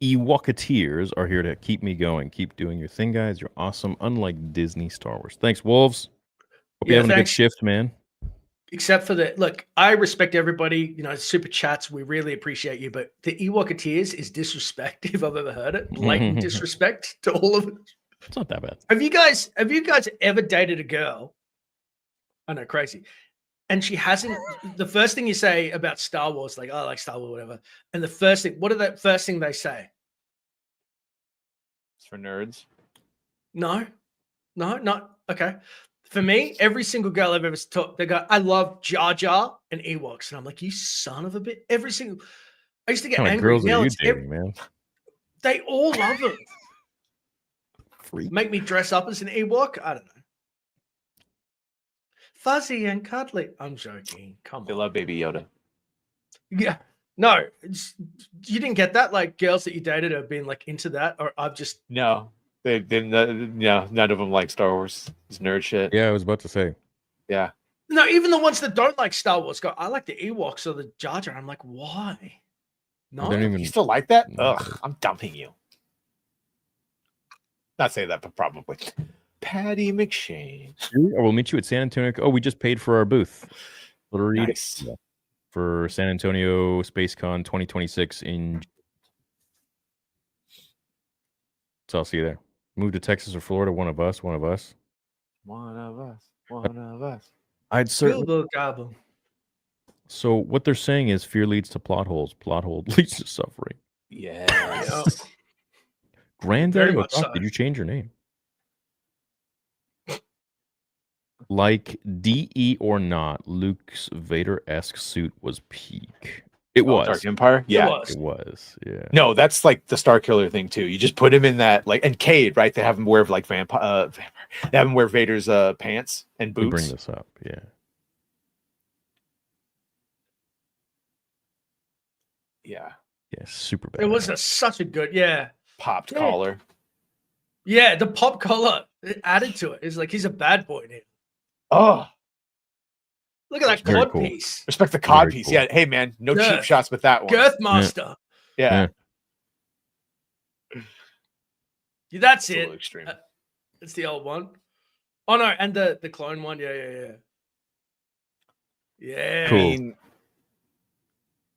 Ewoketeers are here to keep me going. Keep doing your thing, guys. You're awesome. Unlike Disney Star Wars. Thanks, Wolves. Hope you're having a good shift, man. Except for the look, I respect everybody. You know, super chats. We really appreciate you, but the Ewoketeers is disrespect if I've ever heard it. Blatant disrespect to all of it. It's not that bad. Have you guys ever dated a girl? I know, crazy. And she hasn't. The first thing you say about Star Wars, like, oh, I like Star Wars, whatever. And the first thing, what are the first thing they say? It's for nerds. No, not okay. For me, every single girl I've ever talked, they go, I love Jar Jar and Ewoks. And I'm like, you son of a bitch. Every single, I used to get angry. Girls Now are you it's dating, man? They all love them. Freak. Make me dress up as an Ewok? I don't know. Fuzzy and cuddly. I'm joking. Come on. They love Baby Yoda. Yeah. No, you didn't get that? Like girls that you dated have been like into that? Or I've just. No. They didn't. None of them like Star Wars. It's nerd shit. Yeah, I was about to say. Yeah. No, even the ones that don't like Star Wars go, I like the Ewoks or the Jar Jar. I'm like, why? No. You still like that? Ugh, I'm dumping you. Not say that, but probably. Patty McShane. Or we'll meet you at San Antonio. Oh, we just paid for our booth. Nice. For San Antonio SpaceCon 2026 in. So I'll see you there. Move to Texas or Florida. One of us. I'd certainly. Gobble. So what they're saying is fear leads to plot holes. Plot hole leads to suffering. Yes. Granddaddy, Very much so. did you change your name? Like DE or not, Luke's Vader-esque suit was peak. It was. Dark Empire? Yeah. It was. Yeah. No, that's like the Star Killer thing too. You just put him in that, like, and Cade, right? They have him wear like they have him wear Vader's pants and boots. We bring this up, yeah. Yeah. Yeah, super bad. It was such a good, popped collar. Yeah, the pop collar added to it. It's like he's a bad boy now. Oh, look at that very cod cool. piece. Respect the cod Very piece. cool. Yeah. Hey, man, no cheap shots with that one. Girthmaster. Yeah. Yeah, that's It's a it. little extreme. It's the old one. Oh no, and the clone one. Yeah. Cool. I mean,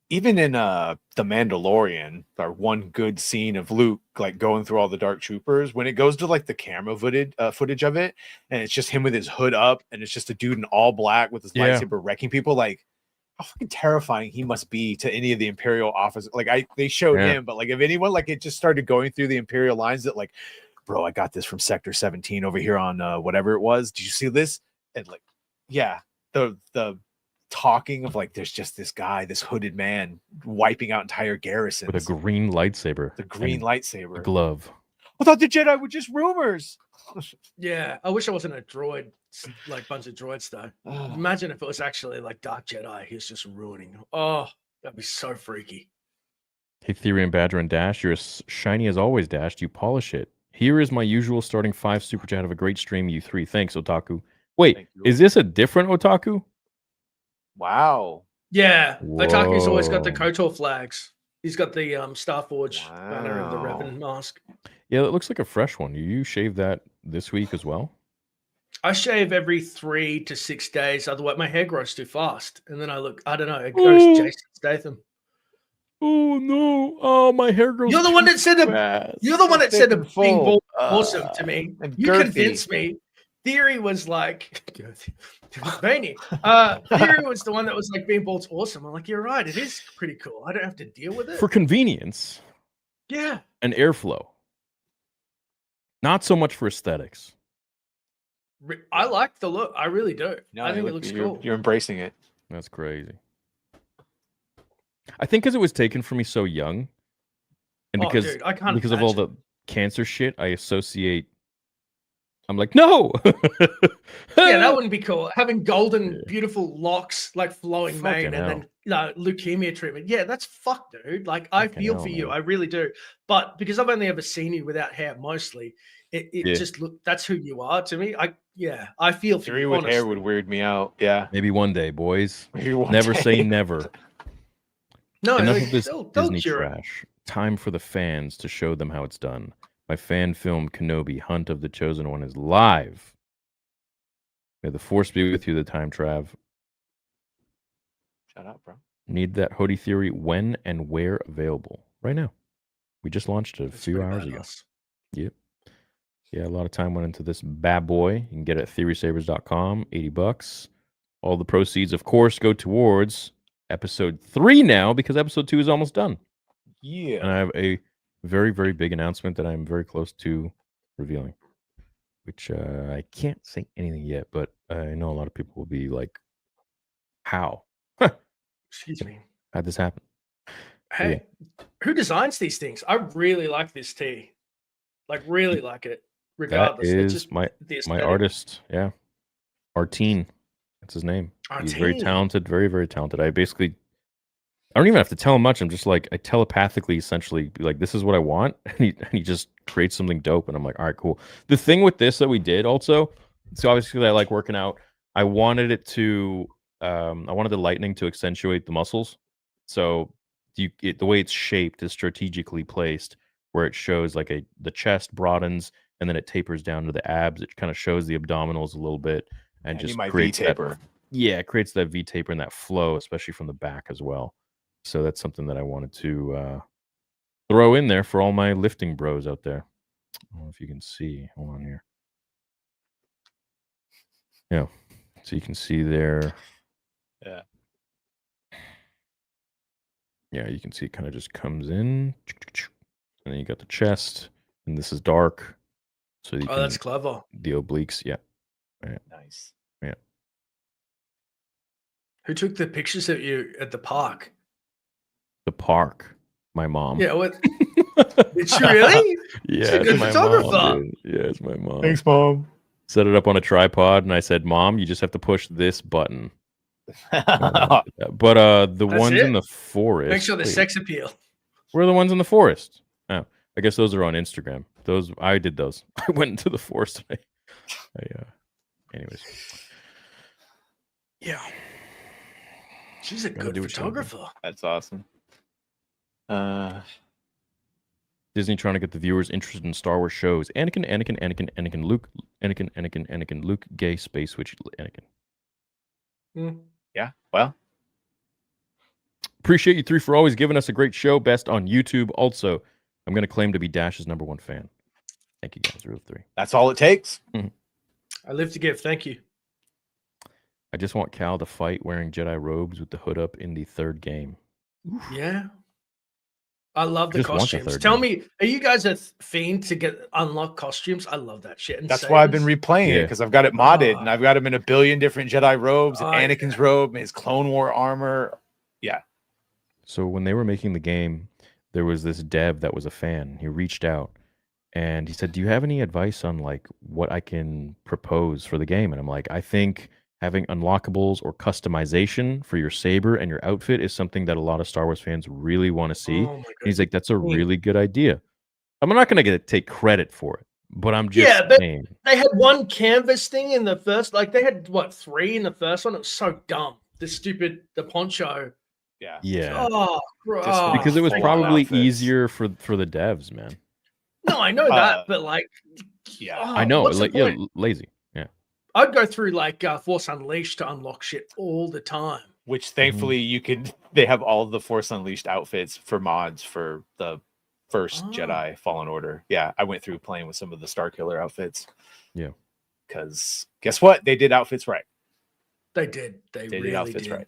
even in The Mandalorian, our one good scene of Luke like going through all the Dark Troopers, when it goes to like the camera footage of it, and it's just him with his hood up, and it's just a dude in all black with his lightsaber wrecking people, like how fucking terrifying he must be to any of the Imperial officers. Like they showed him, but like if anyone, like it just started going through the Imperial lines that like, bro, I got this from Sector 17 over here on whatever it was. Did you see this? And like, yeah, the talking of like there's just this guy, this hooded man wiping out entire garrisons With a green lightsaber. the green lightsaber. A glove. I thought the Jedi were just rumors. Yeah, I wish I wasn't a droid, like bunch of droids though. Imagine if it was actually like Dark Jedi. He's just ruining. Oh, that'd be so freaky. Hey, Theory and Badger and Dash, you're as shiny as always, Dash. You polish it. Here is my usual starting 5 super chat. Have a great stream, you 3. Thanks, Otaku. Wait, is this a different Otaku? Wow. Yeah, Otaku's always got the Whoa. KOTOR flags. He's got the Starforge banner and the Revan mask. Yeah, it looks like a fresh one. You shaved that this week as well? I shave every 3 to 6 days. Otherwise, my hair grows too fast, and then I don't know. It goes Jason Statham. Oh no! Oh, my hair grows. You're the one that said You're the one that said Thick and being full. bald awesome to me. And You girthy. convinced me. Theory was like, Veiny. Theory was the one that was like, being bald's awesome. I'm like, you're right. It is pretty cool. I don't have to deal with it. For convenience Yeah. and airflow. Not so much for aesthetics. I like the look. I really do. No, I think it looks cool. You're embracing it. That's crazy. I think because it was taken from me so young, and Oh, because dude, I can't because of all the imagine. cancer shit, I associate. I'm like, no. Yeah, that wouldn't be cool. Having golden, beautiful locks, like flowing Fucking mane, and then leukemia treatment. Yeah, that's fucked, dude. Like, I Fucking feel hell, for you. man. I really do. But because I've only ever seen you without hair, mostly, it just that's who you are to me. I feel for Theory you. with hair Honestly. would weird me out. Yeah. Maybe one day, boys. Maybe one Never day. say never. No, Enough like, of this they'll Disney cure it. trash. Time for the fans to show them how it's done. My fan film Kenobi Hunt of the Chosen One is live. May the force be with you, the time trav. Shout out, bro. Need that hoodie theory when and where available? Right now. We just launched it a That's few pretty hours ago. badass. Yep. Yeah, a lot of time went into this bad boy. You can get it at theorysabers.com, $80. All the proceeds, of course, go towards episode 3 now because episode 2 is almost done. Yeah. And I have a very, very big announcement that I'm very close to revealing, which I can't say anything yet, but I know a lot of people will be like, how? Excuse me. How'd this happen? Hey, who designs these things? I really like this tee. Like, really like it. Regardless, That it's is just my the aesthetic. artist. Yeah. Artine. That's his name. He's very Artine. talented, very, very talented. I don't even have to tell him much. I'm just like, I telepathically essentially be like, this is what I want. And he just creates something dope. And I'm like, all right, cool. The thing with this that we did also, so obviously I like working out. I wanted it to, I wanted the lightning to accentuate the muscles. So the way it's shaped is strategically placed where it shows like the chest broadens and then it tapers down to the abs. It kind of shows the abdominals a little bit and just creates V-taper. it creates that V-taper and that flow, especially from the back as well. So that's something that I wanted to throw in there for all my lifting bros out there. I don't know if you can see. Hold on here. Yeah. So you can see there. Yeah. Yeah, you can see it kind of just comes in. And then you got the chest. And this is dark. So you That's clever. The obliques. Yeah. Nice. Yeah. Who took the pictures of you at the park? The park. My mom. Yeah, what? Did she really? Yeah, She's a good it's my photographer. mom, dude. Yeah, it's my mom. Thanks, Mom. Set it up on a tripod, and I said, "Mom, you just have to push this button." But the That's ones it? in the forest. Make sure the wait, sex appeal. where are the ones in the forest? Oh, I guess those are on Instagram. I did those. I went into the forest today. Anyways, yeah, She's a Gotta good do what you gotta do. photographer. That's awesome. Disney trying to get the viewers interested in Star Wars shows. Anakin, Luke, Anakin, Luke, gay space witch, Anakin. Yeah. Well, Appreciate you three for always giving us a great show. Best on YouTube. Also, I'm going to claim to be Dash's #1 fan. Thank you guys, Rule 3. that's all it takes. I live to give. Thank you. I just want Cal to fight wearing Jedi robes with the hood up in the 3rd game. Yeah. I love the Just want the costumes. 3rd Tell game. me, are you guys a fiend to get unlock costumes? I love that shit. And That's why I've been sabers. replaying it Yeah. because I've got it modded and I've got him in a billion different Jedi robes and Oh, Anakin's robe and his Clone War armor. Yeah. So when they were making the game, there was this dev that was a fan. He reached out and he said, "Do you have any advice on like what I can propose for the game?" And I'm like, "I think having unlockables or customization for your saber and your outfit is something that a lot of Star Wars fans really want to see." Oh my And he's like, "That's a God. really good idea." I'm not going to take credit for it, but I'm just Yeah, but saying. they had one canvas thing in the first, like they had what, 3 in the first one? It was so dumb. The poncho. Yeah. Yeah. Oh, bro. Because it was full-on probably outfits. easier for the devs, man. No, I know that, but like, Yeah. I know, what's the like, yeah, point? lazy. Yeah. I'd go through like Force Unleashed to unlock shit all the time. Which thankfully they have all the Force Unleashed outfits for mods for the first Jedi Fallen Order. Yeah, I went through playing with some of the Starkiller outfits. Yeah. Because guess what? They did outfits right. They did. They They really did outfits did. right.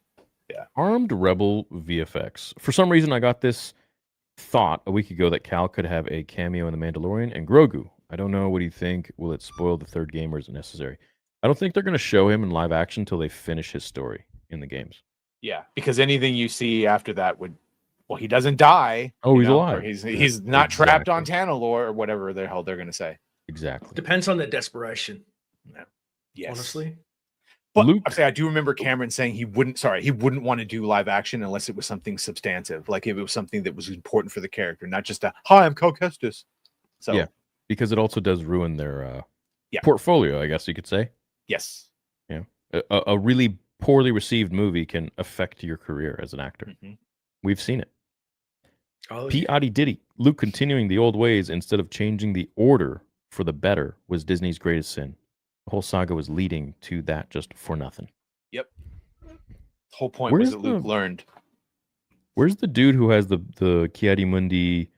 Yeah. Armed Rebel VFX. For some reason, I got this thought a week ago that Cal could have a cameo in The Mandalorian and Grogu. I don't know. What do you think? Will it spoil the 3rd game or is it necessary? I don't think they're going to show him in live action until they finish his story in the games. Yeah, because anything you see after that would, well, he doesn't die. Oh, you he's know, alive. or he's not trapped on Tanalorr or whatever the hell they're going to say. Exactly. Depends on their desperation. Yes. Honestly. But Luke- I do remember Cameron saying he wouldn't want to do live action unless it was something substantive, like if it was something that was important for the character, not just a "Hi, I'm Cal Kestis." So Yeah, because it also does ruin their Yeah. portfolio, I guess you could say. yes, Yeah, a really poorly received movie can affect your career as an actor. Mhm. We've seen it. Oh, P. yeah. Diddy. Luke continuing the old ways instead of changing the order for the better was Disney's greatest sin. The whole saga was leading to that just for nothing. Yep. The whole point was that Luke learned. Where's the dude who has the Chiadi Mundi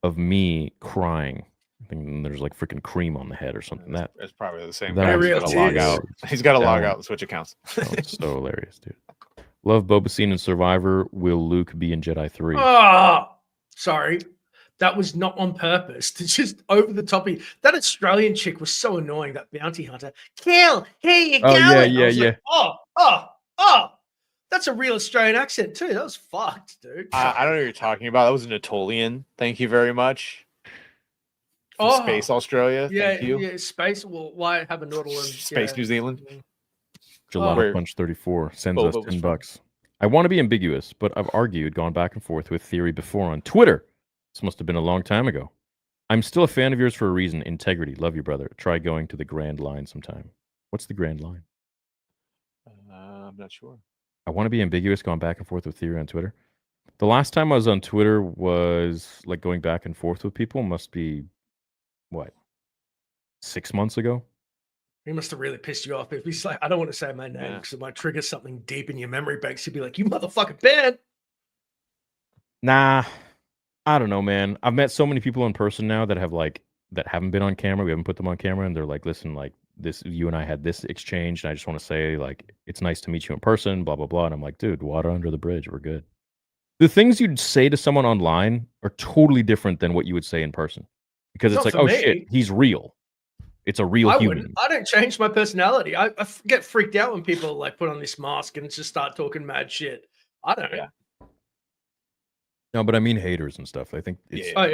of me crying? I think there's like freaking cream on the head or something. That's probably the same that guy. one's He's gotta got to log tears. out. He's got to That log one- out and switch accounts. That was so hilarious, dude. Love Boba Scene and Survivor. Will Luke be in Jedi 3? Oh, sorry. That was not on purpose. It's just over the top. That Australian chick was so annoying, that bounty hunter. Kill, here you go. Oh, yeah, I yeah, was yeah. like, oh. That's a real Australian accent, too. That was fucked, dude. I don't know what you're talking about. That was Anatolian. Thank you very much. From Oh, Space Australia. Yeah, Thank you. yeah, space. Well, why have a noodle in Space New Zealand. Gelato Where- Punch 34 sends Boba us was 10 from. bucks. I want to be ambiguous, but I've argued, gone back and forth with Theory before on Twitter. This must have been a long time ago. I'm still a fan of yours for a reason. Integrity. Love you, brother. Try going to the Grand Line sometime. What's the Grand Line? I'm not sure. I want to be ambiguous, gone back and forth with Theory on Twitter. The last time I was on Twitter was like going back and forth with people must be, what, 6 months ago? He must have really pissed you off. If he's like, I don't want to say my name because it might trigger something deep in your memory banks. He'd be like, you motherfucking bad. Nah, I don't know, man. I've met so many people in person now that haven't been on camera. We haven't put them on camera, and they're like, "Listen, like this, you and I had this exchange, and I just want to say, like, it's nice to meet you in person." Blah blah blah. And I'm like, dude, water under the bridge. We're good. The things you'd say to someone online are totally different than what you would say in person, because it's Not like, for oh me. shit, he's real. It's a real I human. wouldn't. I don't change my personality. I get freaked out when people like put on this mask and just start talking mad shit. I don't. Yeah. No, but I mean haters and stuff. I think it's Oh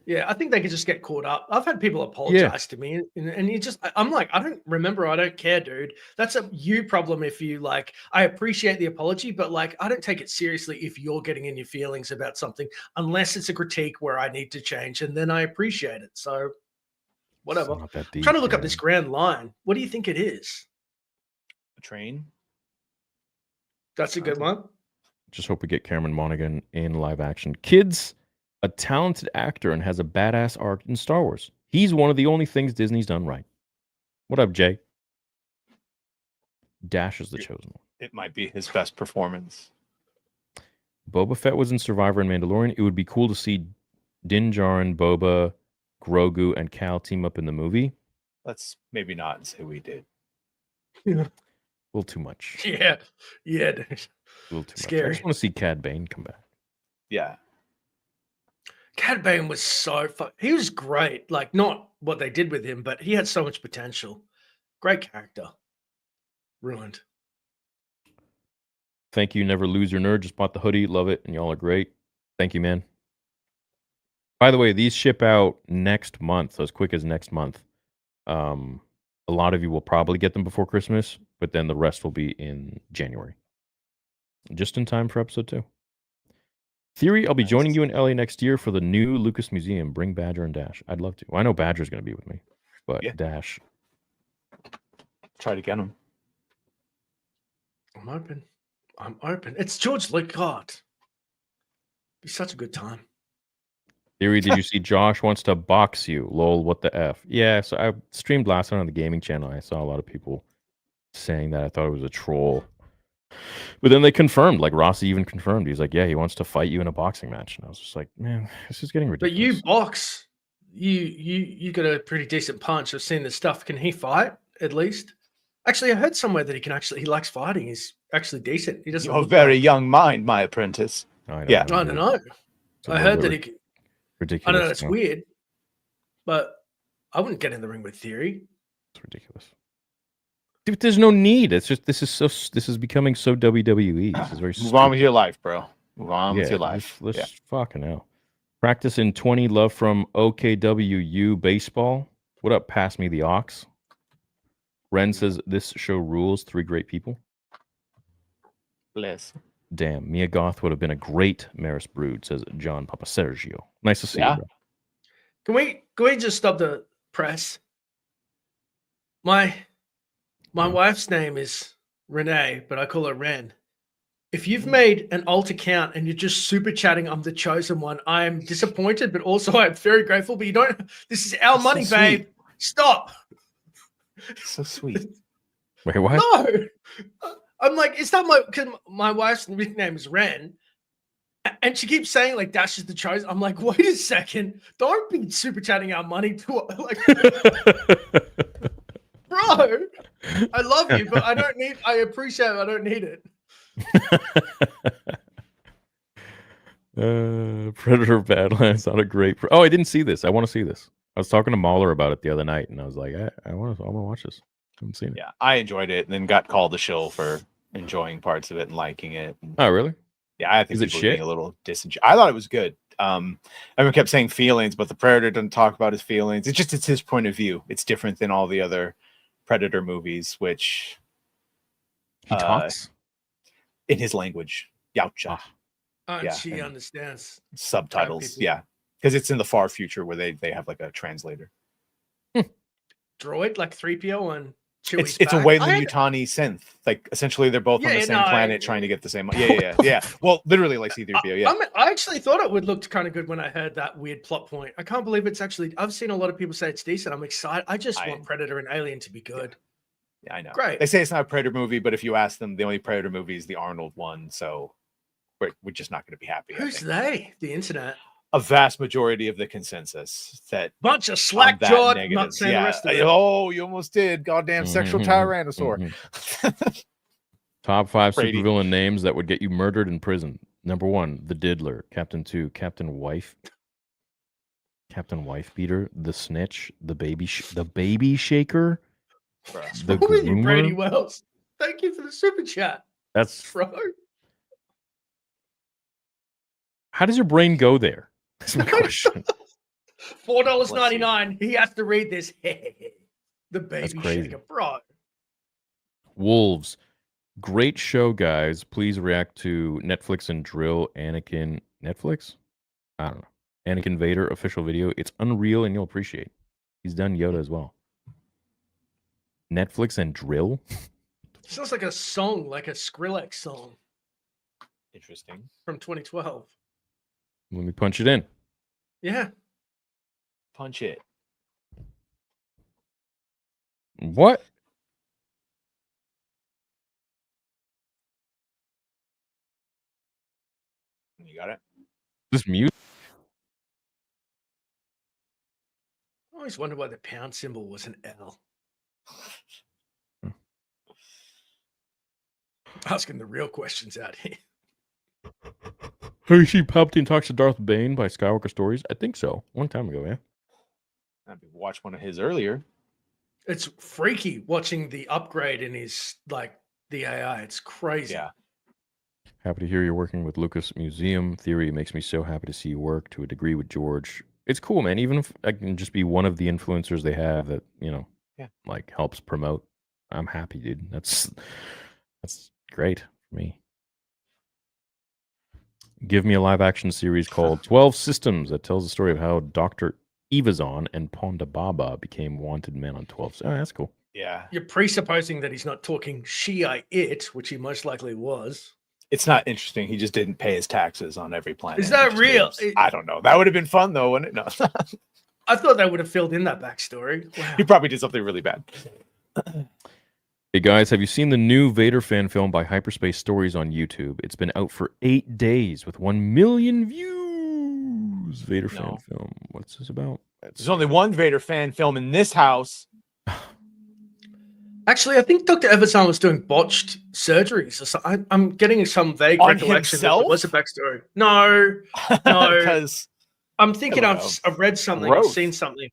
yeah. I think they could just get caught up. I've had people apologize to me, and you just, I'm like, I don't remember. I don't care, dude. That's a you problem. If you like, I appreciate the apology, but like, I don't take it seriously if you're getting in your feelings about something, unless it's a critique where I need to change, and then I appreciate it. So, whatever. not that I'm deep, trying to look up man. this Grand Line. What do you think it is? A train. That's a good one. Just hope we get Cameron Monaghan in live action. Kid's a talented actor and has a badass arc in Star Wars. He's one of the only things Disney's done right. What up, Jay? Dash is the chosen one. It might be his best performance. Boba Fett was in Survivor and Mandalorian. It would be cool to see Din Djarin, Boba, Grogu, and Cal team up in the movie. Let's maybe not say we did. A little too much. Yeah, dude. A little too much. I Scary. just want to see Cad Bane come back. Yeah. Cad Bane was so fun. He was great. Like, not what they did with him, but he had so much potential. Great character. Ruined. Thank you. Never lose your nerd. Just bought the hoodie. Love it. And y'all are great. Thank you, man. By the way, these ship out next month, so as quick as next month. A lot of you will probably get them before Christmas, but then the rest will be in January. Just in time for episode 2. Theory, I'll be joining you in LA next year for the new Lucas Museum. Bring Badger and Dash. I'd love to. Well, I know Badger's going to be with me, but Yeah. Dash. Try to get him. I'm open. It's George Lucas. Be such a good time. Theory, did you see Josh wants to box you? Lol, what the F? Yeah, so I streamed last night on the gaming channel. I saw a lot of people saying that. I thought it was a troll. But then they confirmed, like Rossi even confirmed. He's like, yeah, he wants to fight you in a boxing match. And I was just like, man, this is getting ridiculous. But you box. You got a pretty decent punch. I've seen the stuff. Can he fight at least? Actually, I heard somewhere that he likes fighting. He's actually decent. He doesn't. You're a look very like- young mind, my apprentice. I Yeah. I don't know. It's a I heard little that bit he. I ridiculous. don't know. It's no, weird, but I wouldn't get in the ring with Theory. It's ridiculous. Dude, there's no need. It's just this is becoming so WWE. This is very Move on with your life, bro. Move on with Yeah, your life. Let's fucking hell. Practice in 20. Love from OKWU Baseball. What up? Pass me the ox. Ren says this show rules. 3 great people. Bless. Damn, Mia Goth would have been a great Maris Brood, says John Papa Sergio. Nice to see Yeah. you, bro. Can we just stop the press? My wife's name is Renee, but I call her Ren. If you've made an alt account and you're just super chatting, I'm the chosen one, I'm disappointed, but also I'm very grateful. But you don't. This is our money, so babe. Stop. So sweet. Wait, what? No. I'm like, is that because my wife's nickname is Ren, and she keeps saying like Dash is the chosen. I'm like, wait a second, don't be super chatting our money to like, bro. I love you, but I don't need. I appreciate it. I don't need it. Predator Badlands not a great. Oh, I didn't see this. I want to see this. I was talking to Mahler about it the other night, and I was like, I want to watch this. I haven't seen it. Yeah, I enjoyed it, and then got called the shill for enjoying parts of it and liking it. Oh, really? Yeah, I think Is it people were shit? being a little disingenuous. I thought it was good. Everyone kept saying feelings, but the Predator doesn't talk about his feelings. It's his point of view. It's different than all the other Predator movies, which he talks in his language. Yautja. And Yeah, she and understands subtitles. people. Yeah, because it's in the far future where they have like a translator. Droid like 3PO and Chewie's It's a back. Wayland Yutani synth. Like essentially, they're both on the same planet trying to get the same. Yeah. Well, literally like C-3PO. Yeah. I actually thought it would look kind of good when I heard that weird plot point. I can't believe it's actually. I've seen a lot of people say it's decent. I'm excited. I just want Predator and Alien to be good. Yeah, I know. Great. They say it's not a Predator movie, but if you ask them, the only Predator movie is the Arnold one. So we're just not going to be happy. Who's they? The internet. A vast majority of the consensus that bunch of slack jawed. Not saying the rest of it. Oh, you almost did. Goddamn sexual tyrannosaur. Top 5 supervillain names that would get you murdered in prison. Number 1, the Diddler. Captain 2, Captain Wife Beater. The Snitch. The Baby Shaker. The Groomer. Brady Wells. Thank you for the super chat. That's bro. How does your brain go there? That's my question. $4.99. He has to read this. The Baby Shaker, bro. Wolves. Great show, guys. Please react to Netflix and Drill Anakin. Netflix? I don't know. Anakin Vader official video. It's unreal and you'll appreciate. He's done Yoda as well. Netflix and Drill? Sounds like a song, like a Skrillex song. Interesting. From 2012. Let me punch it in. Yeah. Punch it. What? You got it? This music? I always wondered why the pound symbol was an L. Asking the real questions out here. Have you seen Palpatine Talks to Darth Bane by Skywalker Stories? I think so. Long time ago, yeah. I watched one of his earlier. It's freaky watching the upgrade in his, like, the AI. It's crazy. Yeah. Happy to hear you're working with Lucas Museum Theory. It makes me so happy to see you work to a degree with George. It's cool, man. Even if I can just be one of the influencers they have that, like helps promote, I'm happy, dude. That's great for me. Give me a live action series called 12 Systems that tells the story of how Dr. Evazan and Ponda Baba became wanted men on 12. Oh, that's cool. Yeah. You're presupposing that he's not talking Shiite, which he most likely was. It's not interesting. He just didn't pay his taxes on every planet. Is that real? I don't know. That would have been fun, though, wouldn't it? No. I thought they would have filled in that backstory. Wow. He probably did something really bad. Hey, guys, have you seen the new Vader fan film by Hyperspace Stories on YouTube? It's been out for 8 days with 1 million views. Vader fan film. What's this about? There's only one Vader fan film in this house. Actually, I think Dr. Evazan was doing botched surgeries. Or something. I'm getting some vague On recollection. himself? What's the backstory? No. Because I'm thinking I've read something, I've seen something.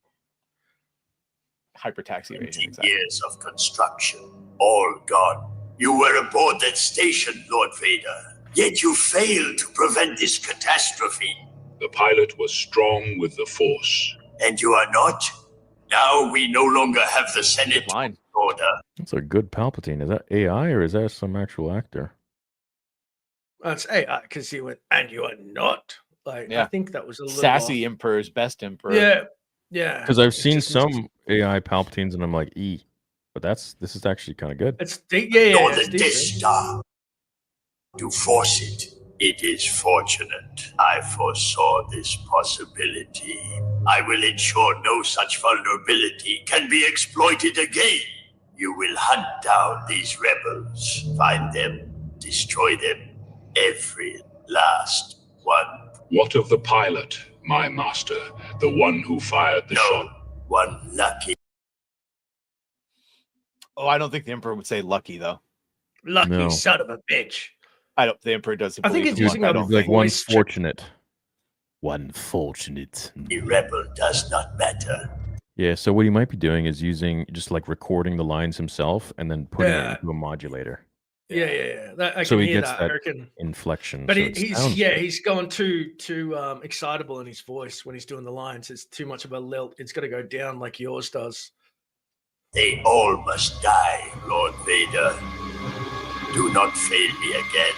Hypertaxi evasion. Years of construction, all gone. You were aboard that station, Lord Vader. Yet you failed to prevent this catastrophe. The pilot was strong with the Force. And you are not? Now we no longer have the Senate order. That's a good Palpatine. Is that AI or is that some actual actor? That's AI because he went, and you are not. Like, I think that was a little sassy off. Emperor's best Emperor. Yeah. Because I've seen some AI Palpatines and I'm like, but this is actually kind of good. It's You're the Death Star. to force it. It is fortunate I foresaw this possibility. I will ensure no such vulnerability can be exploited again. You will hunt down these rebels, find them, destroy them, every last one. What of the pilot, my master, the one who fired the shot? One lucky. Oh, I don't think the Emperor would say lucky though. Lucky son of a bitch. I don't. The Emperor doesn't. I think he's using like one fortunate. One fortunate. The rebel does not matter. Yeah, so what he might be doing is using just like recording the lines himself and then putting it into a modulator. Yeah. I So can he hear gets that. that inflection. But so it sounds good. he's gone too excitable in his voice when he's doing the lines. It's too much of a lilt. It's got to go down like yours does. They all must die, Lord Vader. Do not fail me again.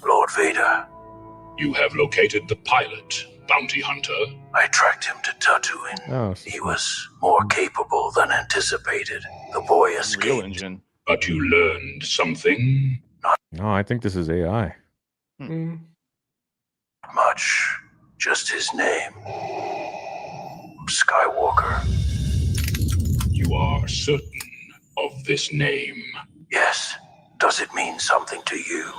Lord Vader. You have located the pilot, bounty hunter. I tracked him to Tatooine. Oh, he was more capable than anticipated. The boy escaped. Engine. But you learned something? No, I think this is AI. Much. Just his name. Skywalker. You are certain of this name? Yes. Does it mean something to you?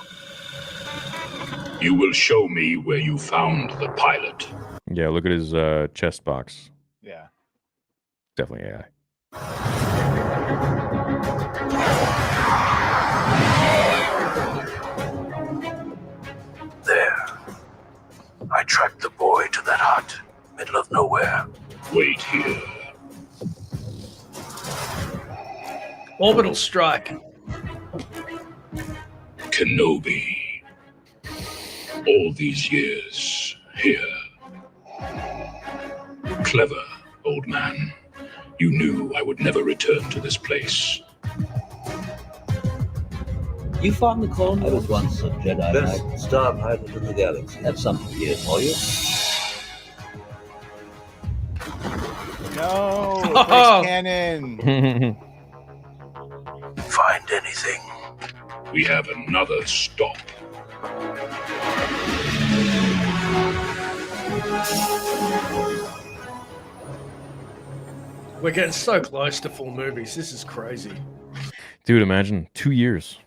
You will show me where you found the pilot. Yeah, look at his chest box. Yeah. Definitely AI. There. I tracked the boy to that hut, middle of nowhere. Wait here. Orbital strike. Kenobi. All these years, here. Clever, old man. You knew I would never return to this place. You fought in the Clone Wars? I was once a Jedi Knight. Star pilot in the galaxy. That's something here for you. No, Oh. cannon. Find anything? We have another stop. We're getting so close to full movies. This is crazy. Dude, imagine 2 years.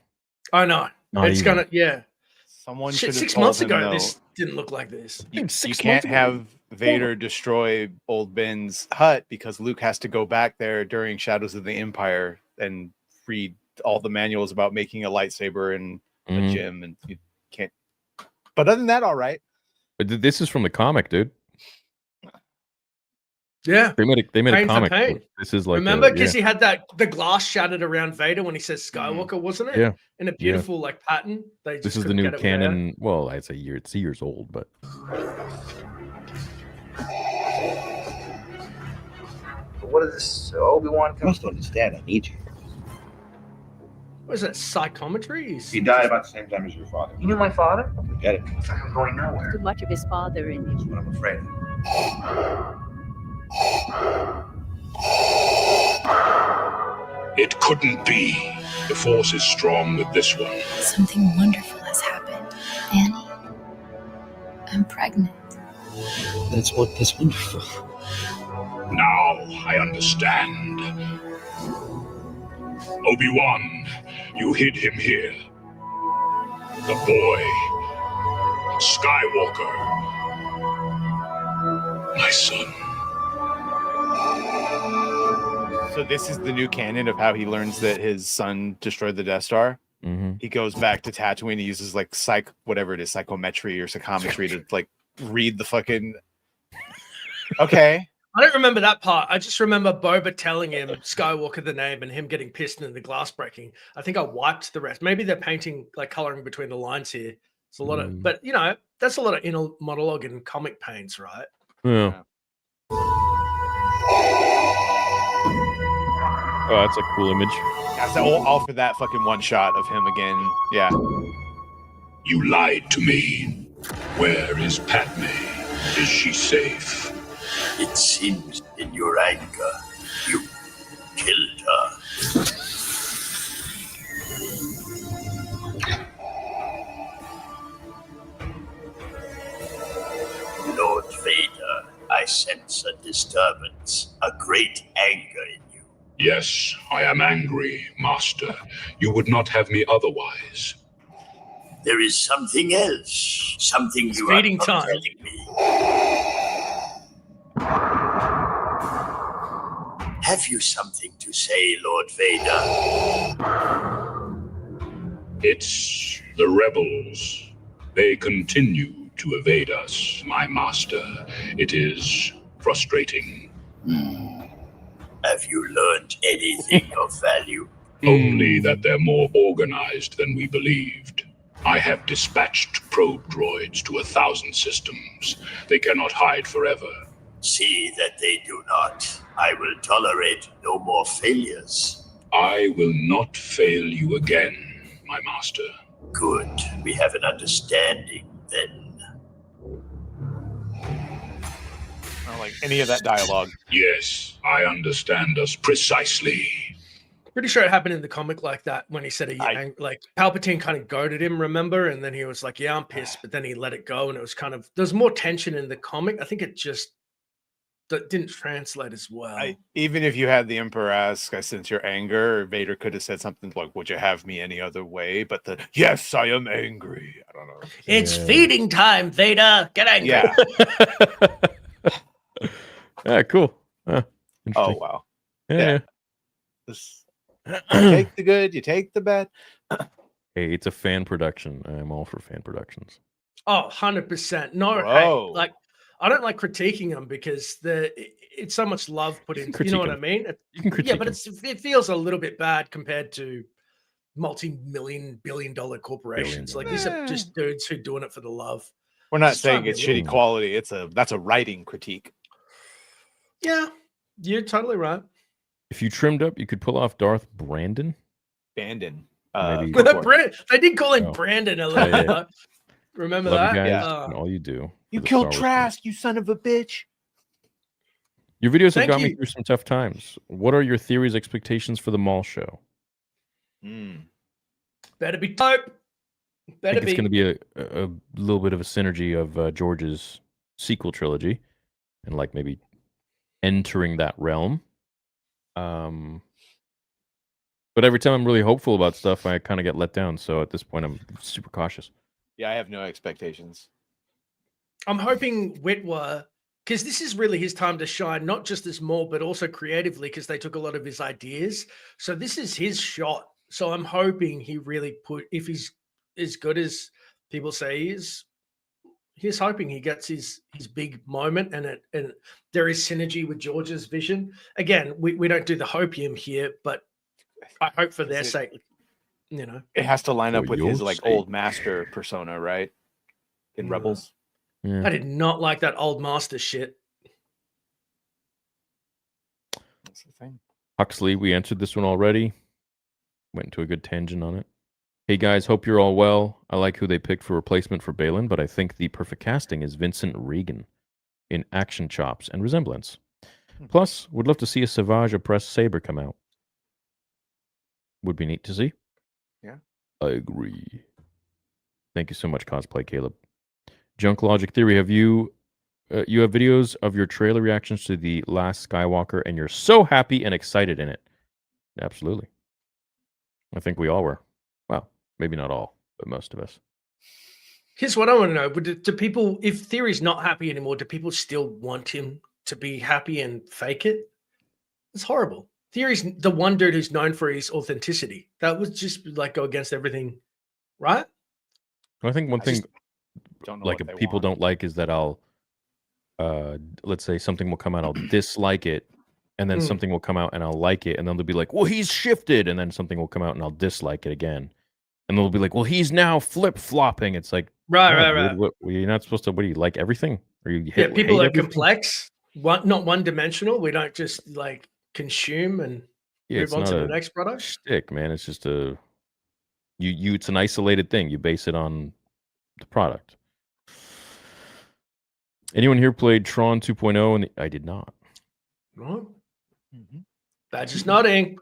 I know. Not It's even. gonna, yeah. Someone Shit, should have 6 told months him, ago, though, this didn't look like this. You 6 can't months ago. have Vader destroy Old Ben's hut because Luke has to go back there during Shadows of the Empire and read all the manuals about making a lightsaber and a gym, and you can't. But other than that, all right. But this is from the comic, dude. Yeah. They made a Pain for comic. pain. This is like Remember, yeah. because he had the glass shattered around Vader when he says Skywalker, wasn't it? Yeah. In a beautiful like pattern. They This just is the couldn't new get it right out. canon. Well, I'd say it's years old, but What is this, Obi-Wan? You must understand, I need you. What is that, psychometry? He died about the same time as your father. You knew my father? Forget it. It's like I'm going nowhere. Too much of his father in That's you. what I'm afraid of. It couldn't be. The Force is strong with this one. Something wonderful has happened. Annie, I'm pregnant. That's wonderful. Now I understand. Obi-Wan, you hid him here. The boy. Skywalker. My son. So this is the new canon of how he learns that his son destroyed the Death Star. He goes back to Tatooine. He uses like psychometry or psychometry to like read the fucking. Okay. I don't remember that part. I just remember Boba telling him Skywalker the name and him getting pissed and the glass breaking. I think I wiped the rest. Maybe they're painting, like coloring between the lines here. It's a lot of, but you know, that's a lot of inner monologue and comic pains, right? yeah. Oh, that's a cool image. That's all for that fucking one shot of him again. Yeah. You lied to me. Where is Padme? Is she safe? It seems in your anger, you killed her. Lord Vader, I sense a disturbance, a great anger in you. Yes, I am angry, Master. You would not have me otherwise. There is something else. Something It's you are feeding not time. telling me. Have you something to say, Lord Vader? It's the rebels. They continue to evade us, my master. It is frustrating. Have you learned anything of value? Only that they're more organized than we believed. I have dispatched probe droids to 1,000 systems. They cannot hide forever. See that they do not. I will tolerate no more failures. I will not fail you again, my master. Good. We have an understanding then. I don't like any of that dialogue. Yes, I understand us precisely. Pretty sure it happened in the comic like that when he said like Palpatine kind of goaded him, remember? And then he was like, yeah, I'm pissed, but then he let it go, and it was kind of there's more tension in the comic. I think it just didn't translate as well. Even if you had the Emperor ask, I sense your anger, Vader could have said something like, would you have me any other way? But the yes, I am angry. I don't know. It's feeding time, Vader. Get angry. Yeah. Yeah, cool. Oh wow. Yeah. You take the good, you take the bad. Hey, it's a fan production. I'm all for fan productions. Oh, 100%. No, Whoa. I don't like critiquing them because it's so much love put into. You know what I mean? You can critique yeah, but it feels a little bit bad compared to multi-million, billion-dollar corporations. Like these are just dudes who are doing it for the love. We're not Just trying saying to it's be a shitty quality. That's a writing critique. Yeah, you're totally right. If you trimmed up, you could pull off Darth Brandon. Bandon. Maybe they did call him Brandon a little bit. Yeah. Remember Love that? you guys and all you do. You for the killed Star Wars Trask, you son of a bitch. Your videos have Thank got me you. through some tough times. What are your theories, expectations for the mall show? Better be dope. I Better think it's be. going to be a little bit of a synergy of George's sequel trilogy and like maybe entering that realm. But every time I'm really hopeful about stuff, I kind of get let down. So at this point, I'm super cautious. Yeah, I have no expectations. I'm hoping Witwer, because this is really his time to shine, not just as Maul, but also creatively, because they took a lot of his ideas. So this is his shot. So I'm hoping he really if he's as good as people say he is, he's hoping he gets his big moment and there is synergy with George's vision. Again, we don't do the hopium here, but I hope for their sake, you know. It has to line up For with your his like sake. old master persona, right? In Rebels. Yeah. I did not like that old master shit. That's the thing. Huxley, we answered this one already. Went into a good tangent on it. Hey guys, hope you're all well. I like who they picked for replacement for Balin, but I think the perfect casting is Vincent Regan in action chops and resemblance. Plus, would love to see a Savage oppressed saber come out. Would be neat to see. Yeah. I agree. Thank you so much, Cosplay Caleb. Junk Logic Theory, have you have videos of your trailer reactions to The Last Skywalker, and you're so happy and excited in it? Absolutely. I think we all were. Well, maybe not all, but most of us. Here's what I want to know. Do people, if Theory's not happy anymore, do people still want him to be happy and fake it? It's horrible. Theory's the one dude who's known for his authenticity. That would just like go against everything, right? I think one thing like what they people want. don't like is that I'll let's say something will come out, I'll dislike it, and then something will come out and I'll like it, and then they'll be like, well, he's shifted, and then something will come out and I'll dislike it again. And they'll be like, well, he's now flip-flopping. It's like, Right. What, you're not supposed to, what do you like everything? Or you People hate are everything? complex, not one-dimensional. We don't just like consume and move on to the next product. Shtick, man. It's just it's an isolated thing. You base it on the product. Anyone here played Tron 2.0? And I did not. No. That's just nodding.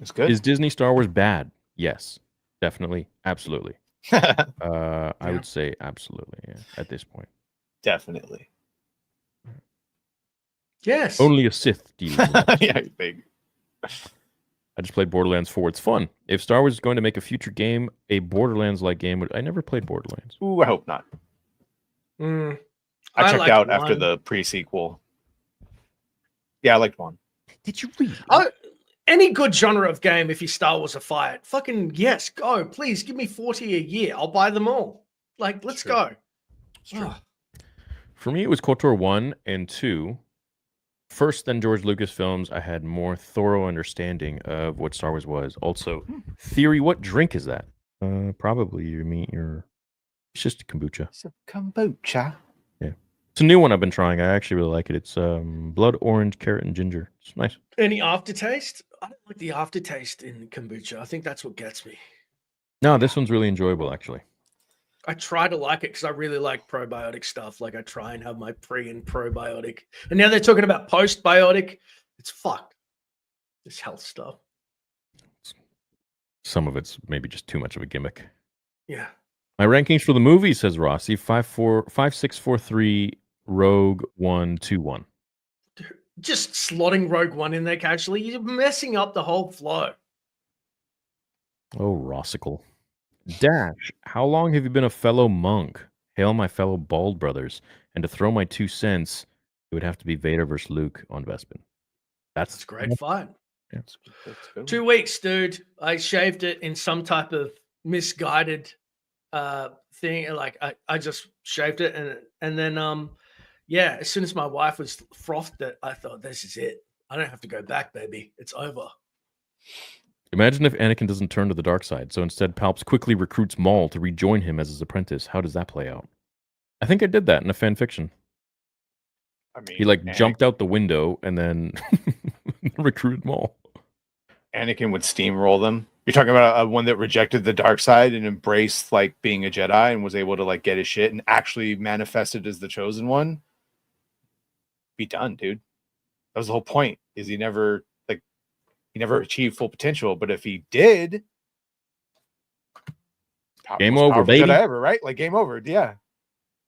It's good. Is Disney Star Wars bad? Yes, definitely, absolutely. I would say absolutely. Yeah, at this point, Definitely. Yes. only a Sith. Yeah, big. I just played Borderlands 4. It's fun. If Star Wars is going to make a future game, a Borderlands-like game, I never played Borderlands. Ooh, I hope not. Mm. I checked liked out after one. the pre-sequel. Yeah, I liked one. Did you read? Any good genre of game, if you Star Wars afire it, fucking yes, go. Please give me 40 a year. I'll buy them all. Like, let's go. It's true. For me, it was KOTOR 1 and 2. First, than George Lucas films, I had more thorough understanding of what Star Wars was. Also, theory, what drink is that? Probably it's just kombucha. It's a kombucha. Yeah. It's a new one I've been trying. I actually really like it. It's blood orange, carrot, and ginger. It's nice. Any aftertaste? I don't like the aftertaste in kombucha. I think that's what gets me. No, this one's really enjoyable, actually. I try to like it because I really like probiotic stuff. Like I try and have my pre and probiotic. And now they're talking about postbiotic. It's fucked. This health stuff. Some of it's maybe just too much of a gimmick. Yeah. My rankings for the movie, says Rossi, 5-6-4-3, Rogue 1-2-1. Just slotting Rogue One in there casually. You're messing up the whole flow. Oh, Rossicle. Dash, how long have you been a fellow monk? Hail my fellow bald brothers. And to throw my 2 cents, it would have to be Vader versus Luke on Bespin. That's Great fight. Yeah. 2 weeks, dude. I shaved it in some type of misguided thing. Like I just shaved it and then yeah, as soon as my wife was frothed it, I thought, this is it. I don't have to go back, baby. It's over. Imagine if Anakin doesn't turn to the dark side, so instead Palps quickly recruits Maul to rejoin him as his apprentice. How does that play out? I think I did that in a fan fiction. I mean, He jumped out the window and then recruited Maul. Anakin would steamroll them. You're talking about one that rejected the dark side and embraced being a Jedi and was able to get his shit and actually manifested as the chosen one. Be done, dude. That was the whole point. Is he never achieved full potential, but if he did, game over, baby. Jedi ever, right? Game over. Yeah.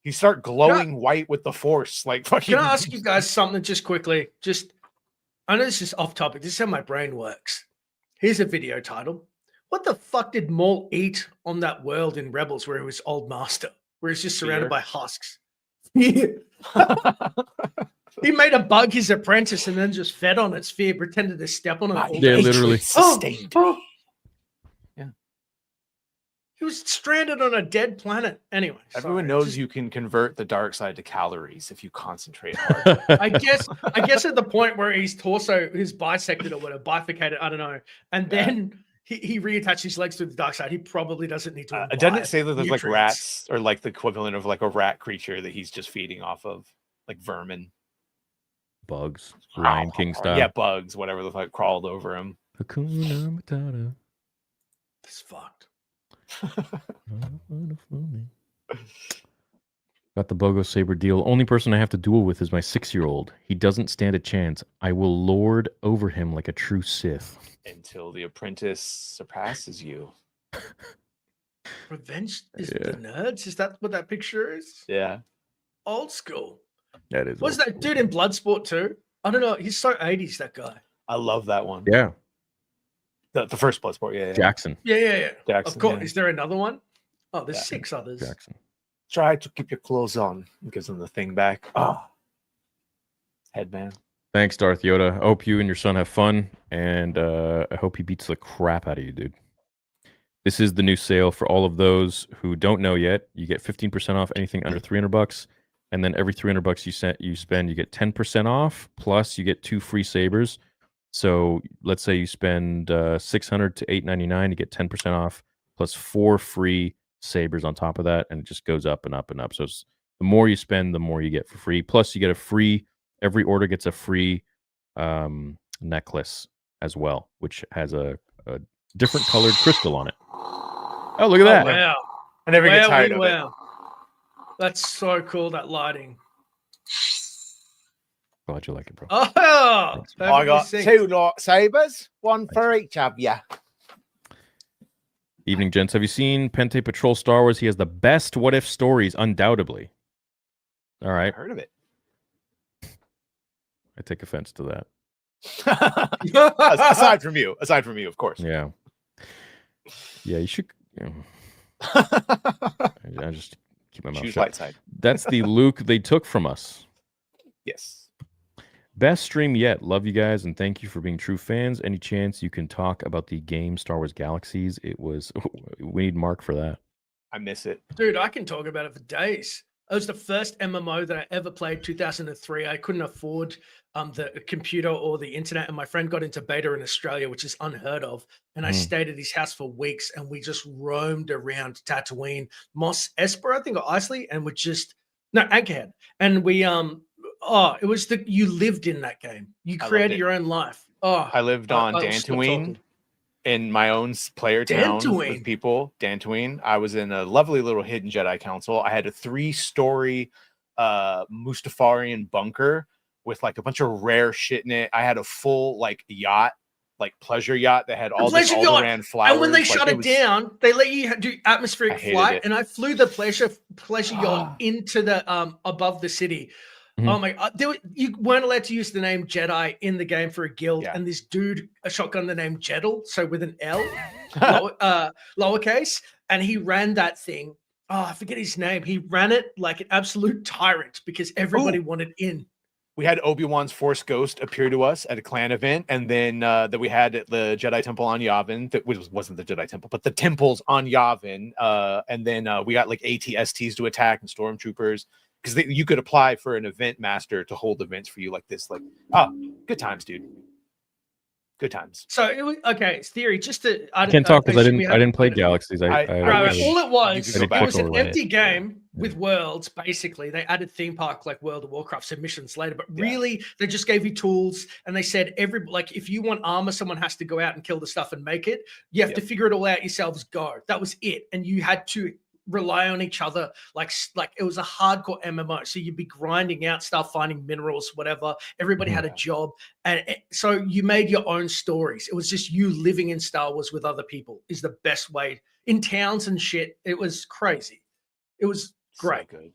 He start glowing white with the Force, fucking. Can I ask you guys something just quickly? I know this is off topic. This is how my brain works. Here's a video title. What the fuck did Maul eat on that world in Rebels where he was Old Master, where he's just surrounded by husks? He made a bug his apprentice and then just fed on its fear, pretended to step on it. Yeah, literally. Yeah. He was stranded on a dead planet. Anyway, everyone knows you can convert the dark side to calories if you concentrate hard. I guess at the point where his torso is bisected or whatever, bifurcated, I don't know, and then he reattached his legs to the dark side. He probably doesn't need to. Doesn't it say that there's rats or the equivalent of a rat creature that he's just feeding off of, vermin? Bugs, Lion King style. Yeah, bugs, whatever the fuck crawled over him. Hakuna Matata. This fucked. Got the Bogo Saber deal. Only person I have to duel with is my 6-year-old. He doesn't stand a chance. I will lord over him like a true Sith. Until the apprentice surpasses you. Revenge is the nerds? Is that what that picture is? Yeah. Old school. That is. What's that dude in Bloodsport too? I don't know. He's so 80s, that guy. I love that one. Yeah. The first Bloodsport, yeah. Jackson. Yeah. Jackson, of course. yeah. Is there another one? Oh, there's 6 others. Jackson. Try to keep your clothes on. Gives him the thing back. Headband. Thanks, Darth Yoda. I hope you and your son have fun, and I hope he beats the crap out of you, dude. This is the new sale for all of those who don't know yet. You get 15% off anything under $300, and then every $300 you spend, you get 10% off. Plus, you get 2 free sabers. So let's say you spend $600 to $899, you get 10% off, plus 4 free sabers on top of that, and it just goes up and up and up. So the more you spend, the more you get for free. Plus, you get a free. Every order gets a free necklace as well, which has a different colored crystal on it. Oh, look at that! Wow! I never get tired of it. That's so cool. That lighting. Glad you like it, bro. Oh, Thanks. I got perfectly synced. 2 lightsabers, one for each of you. Evening, gents. Have you seen Pente Patrol Star Wars? He has the best what if stories, undoubtedly. All I right. heard of it. I take offense to that. aside from you, of course. Yeah. Yeah, you should. I just keep my mouth Choose shut. light side. That's the Luke they took from us. Yes. Best stream yet. Love you guys and thank you for being true fans. Any chance you can talk about the game Star Wars Galaxies? It was. We need Mark for that. I miss it. Dude, I can talk about it for days. It was the first MMO that I ever played, 2003. I couldn't afford the computer or the internet, and my friend got into beta in Australia, which is unheard of. And I stayed at his house for weeks, and we just roamed around Tatooine, Mos Espa, I think, or Isley, and we just Anchorhead, and we it was you lived in that game. You created your own life. Oh, I lived on I will stop Dantooine talking. in my own player town Dantooine. with people. Dantooine. I was in a lovely little hidden Jedi council. I had a 3-story Mustafarian bunker with like a bunch of rare shit in it. I had a full like yacht, like pleasure yacht that had all this Alderaan flowers. And when they like, shut it down, they let you do atmospheric hated flight. it. And I flew the pleasure yacht into the above the city. Mhm. Oh my! You weren't allowed to use the name Jedi in the game for a guild, Yeah. and this dude a shotgun the name Jeddle, so with an L, lowercase, and he ran that thing. Oh, I forget his name. He ran it like an absolute tyrant because everybody wanted in. We had Obi-Wan's Force Ghost appear to us at a clan event, and then that we had at the Jedi Temple on Yavin. That wasn't the Jedi Temple, but the temples on Yavin. And then we got like ATSTs to attack and stormtroopers because you could apply for an event master to hold events for you like this. Like, good times, dude. Good times. So it was okay. It's theory. Just to I can't talk because I didn't play Galaxies. Right, all it was, I it was an away. empty game with worlds, basically. They added theme park like World of Warcraft submissions later, but really they just gave you tools and they said if you want armor, someone has to go out and kill the stuff and make it. You have to figure it all out yourselves, go. That was it. And you had to rely on each other like it was a hardcore MMO. So you'd be grinding out stuff, finding minerals, whatever. Everybody had a job. And so you made your own stories. It was just you living in Star Wars with other people is the best way in towns and shit. It was crazy. It was great. So good.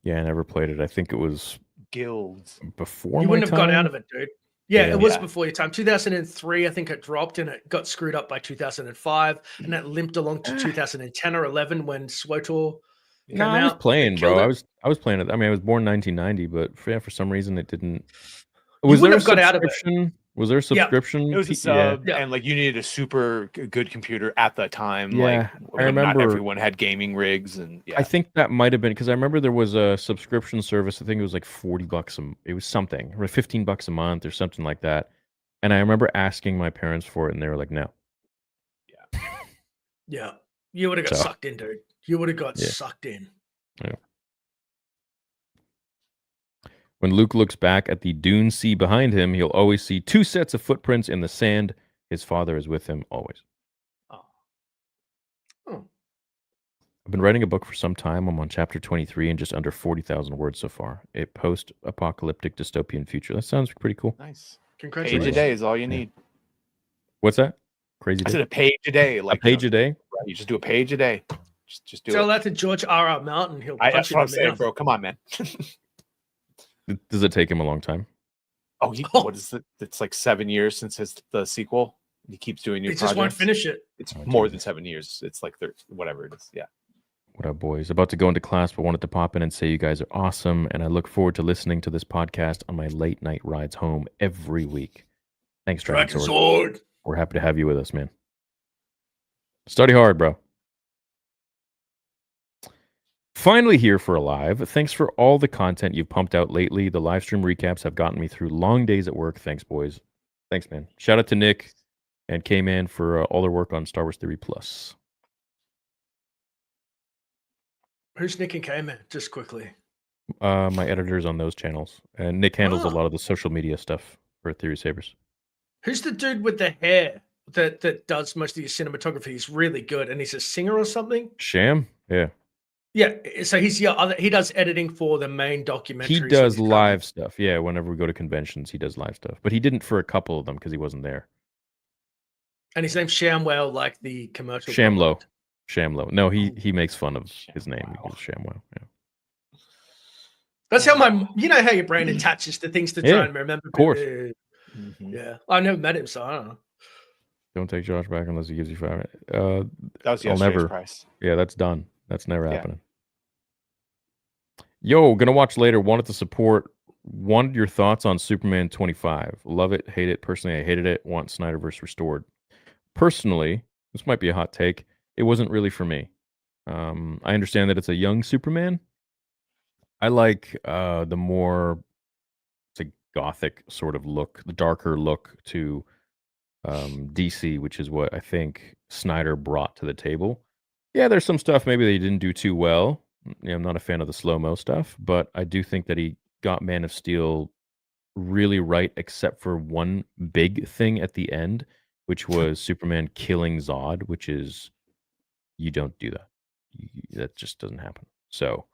Yeah, I never played it. I think it was Guilds before you my wouldn't have time. got out of it, dude. Yeah, Yeah. it was before your time. 2003, I think it dropped and it got screwed up by 2005. And that limped along to 2010 or 11 when SWTOR came No, out. I was playing, Killed bro. it. I was playing it. I mean, I was born 1990, but for some reason it didn't. You Was there a wouldn't have got out of it. subscription? Was there a subscription? It was a sub, and like you needed a super good computer at the time. Yeah, like I remember. not everyone had gaming rigs, and I think that might have been because I remember there was a subscription service. I think it was like $40 it was something, or $15 a month, or something like that. And I remember asking my parents for it, and they were like, "No." Yeah. You would have got So- sucked in, dude. You would have got Yeah. sucked in. Yeah. When Luke looks back at the dune sea behind him, he'll always see 2 sets of footprints in the sand. His father is with him always. Oh. I've been writing a book for some time. I'm on chapter 23 and just under 40,000 words so far. A post-apocalyptic dystopian future. That sounds pretty cool. nice. Congratulations. Page a day is all you need. What's that? Crazy I day? said a page a day. Like a page a day? Right, you just do a page a day. Just do Tell it. that to George R.R. Martin. He'll That's punch you what in I'm the saying, mouth. bro. Come on, man. Does it take him a long time? Oh, what is it? It's like 7 years since the sequel. He keeps doing new He projects. just won't finish it. It's more than 7 years. It's like 30, whatever it is. Yeah. What up, boys? About to go into class, but wanted to pop in and say you guys are awesome, and I look forward to listening to this podcast on my late night rides home every week. Thanks, Dragon Sword. We're happy to have you with us, man. Study hard, bro. Finally here for a live. Thanks for all the content you've pumped out lately. The live stream recaps have gotten me through long days at work. Thanks, boys. Thanks, man. Shout out to Nick and K-Man for all their work on Star Wars Theory Plus. Who's Nick and K-Man? Just quickly. My editors on those channels. And Nick handles a Oh. lot of the social media stuff for Theory Sabers. Who's the dude with the hair that does most of your cinematography? He's really good, and he's a singer or something. Sham? Yeah. Yeah, so he's your other. He does editing for the main documentary. He does live stuff. Yeah, whenever we go to conventions, he does live stuff. But he didn't for a couple of them because he wasn't there. And his name's Shamwell, like the commercial. Shamlo. Shamlo. No, he makes fun of his name. He goes Shamwell. Yeah. That's how you know how your brain attaches to things to try and remember. Of course. Yeah, I never met him, so I don't know. Don't take Josh back unless he gives you 5 minutes. That was yesterday's price. Yeah, that's done. That's never happening. Yo, gonna watch later. Wanted to support. Wanted your thoughts on Superman 25. Love it, hate it. Personally, I hated it. Want Snyderverse restored. Personally, this might be a hot take. It wasn't really for me. I understand that it's a young Superman. I like the more gothic sort of look, the darker look to DC, which is what I think Snyder brought to the table. Yeah, there's some stuff maybe they didn't do too well. I'm not a fan of the slow-mo stuff, but I do think that he got Man of Steel really right, except for one big thing at the end, which was Superman killing Zod, which is, you don't do that. That just doesn't happen. So,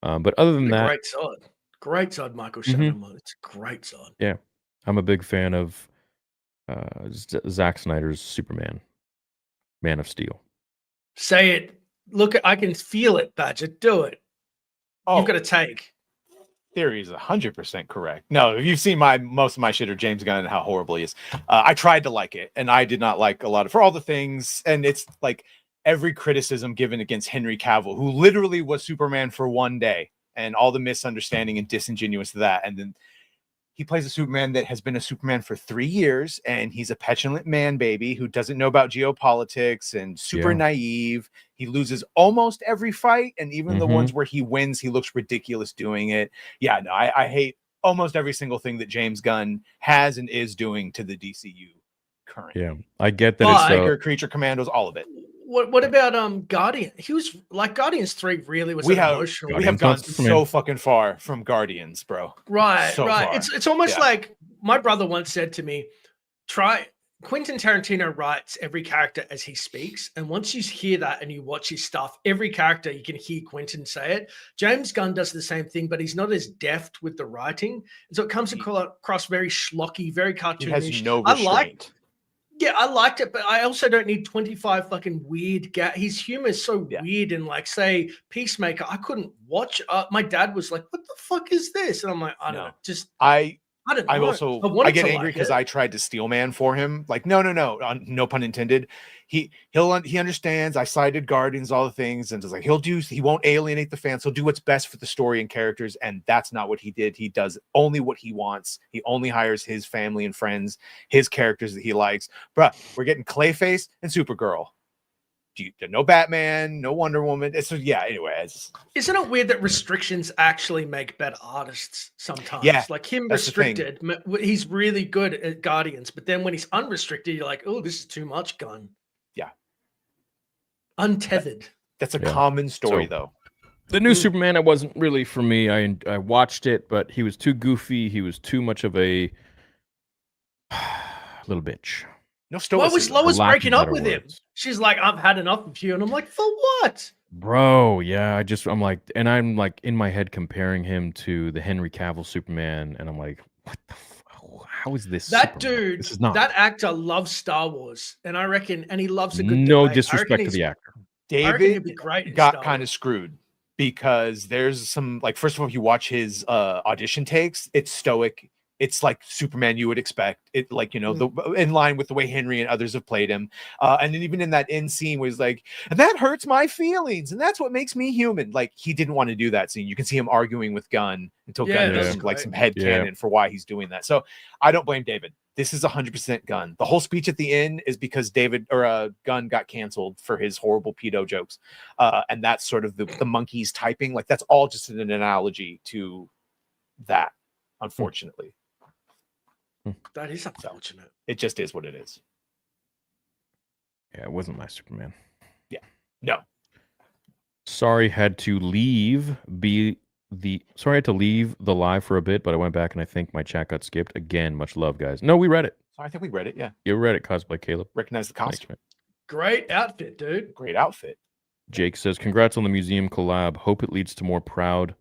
but other than that, great Zod, Michael Shannon. It's a great Zod. Yeah, I'm a big fan of Zack Snyder's Superman, Man of Steel. Say it. Look, I can feel it, Badger. Do it. You've got to take. Theory is 100% correct. No, you've seen most of my shit or James Gunn and how horrible he is. I tried to like it, and I did not like a lot of for all the things. And it's like every criticism given against Henry Cavill, who literally was Superman for one day, and all the misunderstanding and disingenuous to that, and then he plays a Superman that has been a Superman for 3 years, and he's a petulant man baby who doesn't know about geopolitics and super naive. He loses almost every fight, and even the ones where he wins, he looks ridiculous doing it. Yeah, no, I hate almost every single thing that James Gunn has and is doing to the DCU currently. Yeah, I get that. It's Creature Commandos, all of it. What about Guardian? He was like Guardians 3 really was emotional. We have gone so fucking far from Guardians, bro. Right, so right. Far. It's almost like my brother once said to me, Quentin Tarantino writes every character as he speaks, and once you hear that and you watch his stuff, every character you can hear Quentin say it. James Gunn does the same thing, but he's not as deft with the writing, and so it comes across very schlocky, very cartoonish. He has no restraint. I liked it, but I also don't need 25 fucking weird his humor is so weird, and like, say, Peacemaker, I couldn't watch. My dad was like, "What the fuck is this?" And I'm like, I don't know. Just I don't know. I get angry because I tried to Steel Man for him. Like, no, no pun intended. He understands. I cited Guardians, all the things, and it's like he won't alienate the fans. He'll do what's best for the story and characters, and that's not what he did. He does only what he wants. He only hires his family and friends, his characters that he likes. Bruh, we're getting Clayface and Supergirl. No Batman, no Wonder Woman. Anyway. Isn't it weird that restrictions actually make better artists sometimes? Yeah, like him restricted, he's really good at Guardians, but then when he's unrestricted, you're like, oh, this is too much Gun. Yeah. Untethered. That's a common story, though. The new Superman, it wasn't really for me. I watched it, but he was too goofy. He was too much of a little bitch. No stoicism. Why was Lois breaking up with him? She's like, I've had enough of you. And I'm like, for what? Bro, yeah. I'm like in my head comparing him to the Henry Cavill Superman. And I'm like, what the how is this? That Superman? dude, this is not. That actor loves Star Wars. And I reckon, and he loves a good No debate. disrespect to the actor. David got kind of screwed because there's some, like, first of all, if you watch his audition takes, it's stoic. It's like Superman you would expect. It, like, in line with the way Henry and others have played him. And then even in that end scene where he's like, and that hurts my feelings, and that's what makes me human. Like, he didn't want to do that scene. You can see him arguing with Gunn until Gunn does like some headcanon for why he's doing that. So I don't blame David. This is 100% Gunn. The whole speech at the end is because Gunn got canceled for his horrible pedo jokes. And that's sort of the monkeys typing. Like, that's all just an analogy to that, unfortunately. That is unfortunate. It just is what it is. Yeah, it wasn't my Superman. Yeah. No. Sorry, had to leave the live for a bit, but I went back and I think my chat got skipped again. Much love, guys. No, we read it. I think we read it. Yeah. You read it, Cosplay Caleb. Recognize the costume. Great outfit, dude. Great outfit. Jake says, "Congrats on the museum collab. Hope it leads to more proud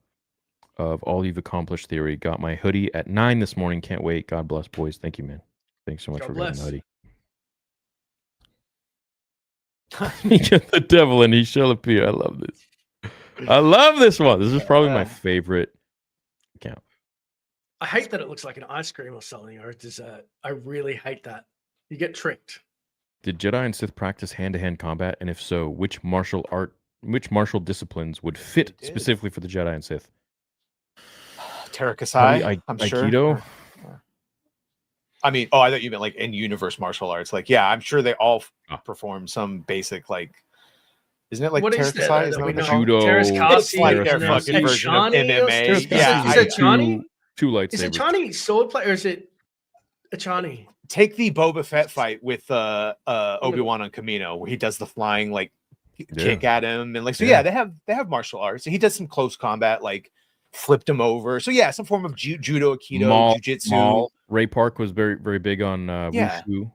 of all you've accomplished." Theory got my hoodie at 9 this morning. Can't wait. God bless, boys. Thank you, man. Thanks so much God for getting the bless. hoodie. You get the devil and he shall appear. I love this. I love this one. This is probably my favorite account. I hate that it looks like an ice cream or something or a dessert. I really hate that. You get tricked. Did Jedi and Sith practice hand-to-hand combat? And if so, which martial disciplines would fit specifically for the Jedi and Sith? Terakasai, I'm sure. Aikido? I mean, I thought you meant like in universe martial arts. Like, yeah, I'm sure they all perform some basic, like, isn't it like Terakasai? Isn't that what they call it? Judo. It's like their fucking version of MMA. Yeah, is it Chani? Two lightsabers. Is it Chani sword play or is it Chani? Take the Boba Fett fight with Obi-Wan on Camino, where he does the flying like kick at him, and like so. Yeah, they have martial arts. He does some close combat, like flipped him over. So yeah, some form of judo, aikido, jiu-jitsu. Ray Park was very, very big on wushu.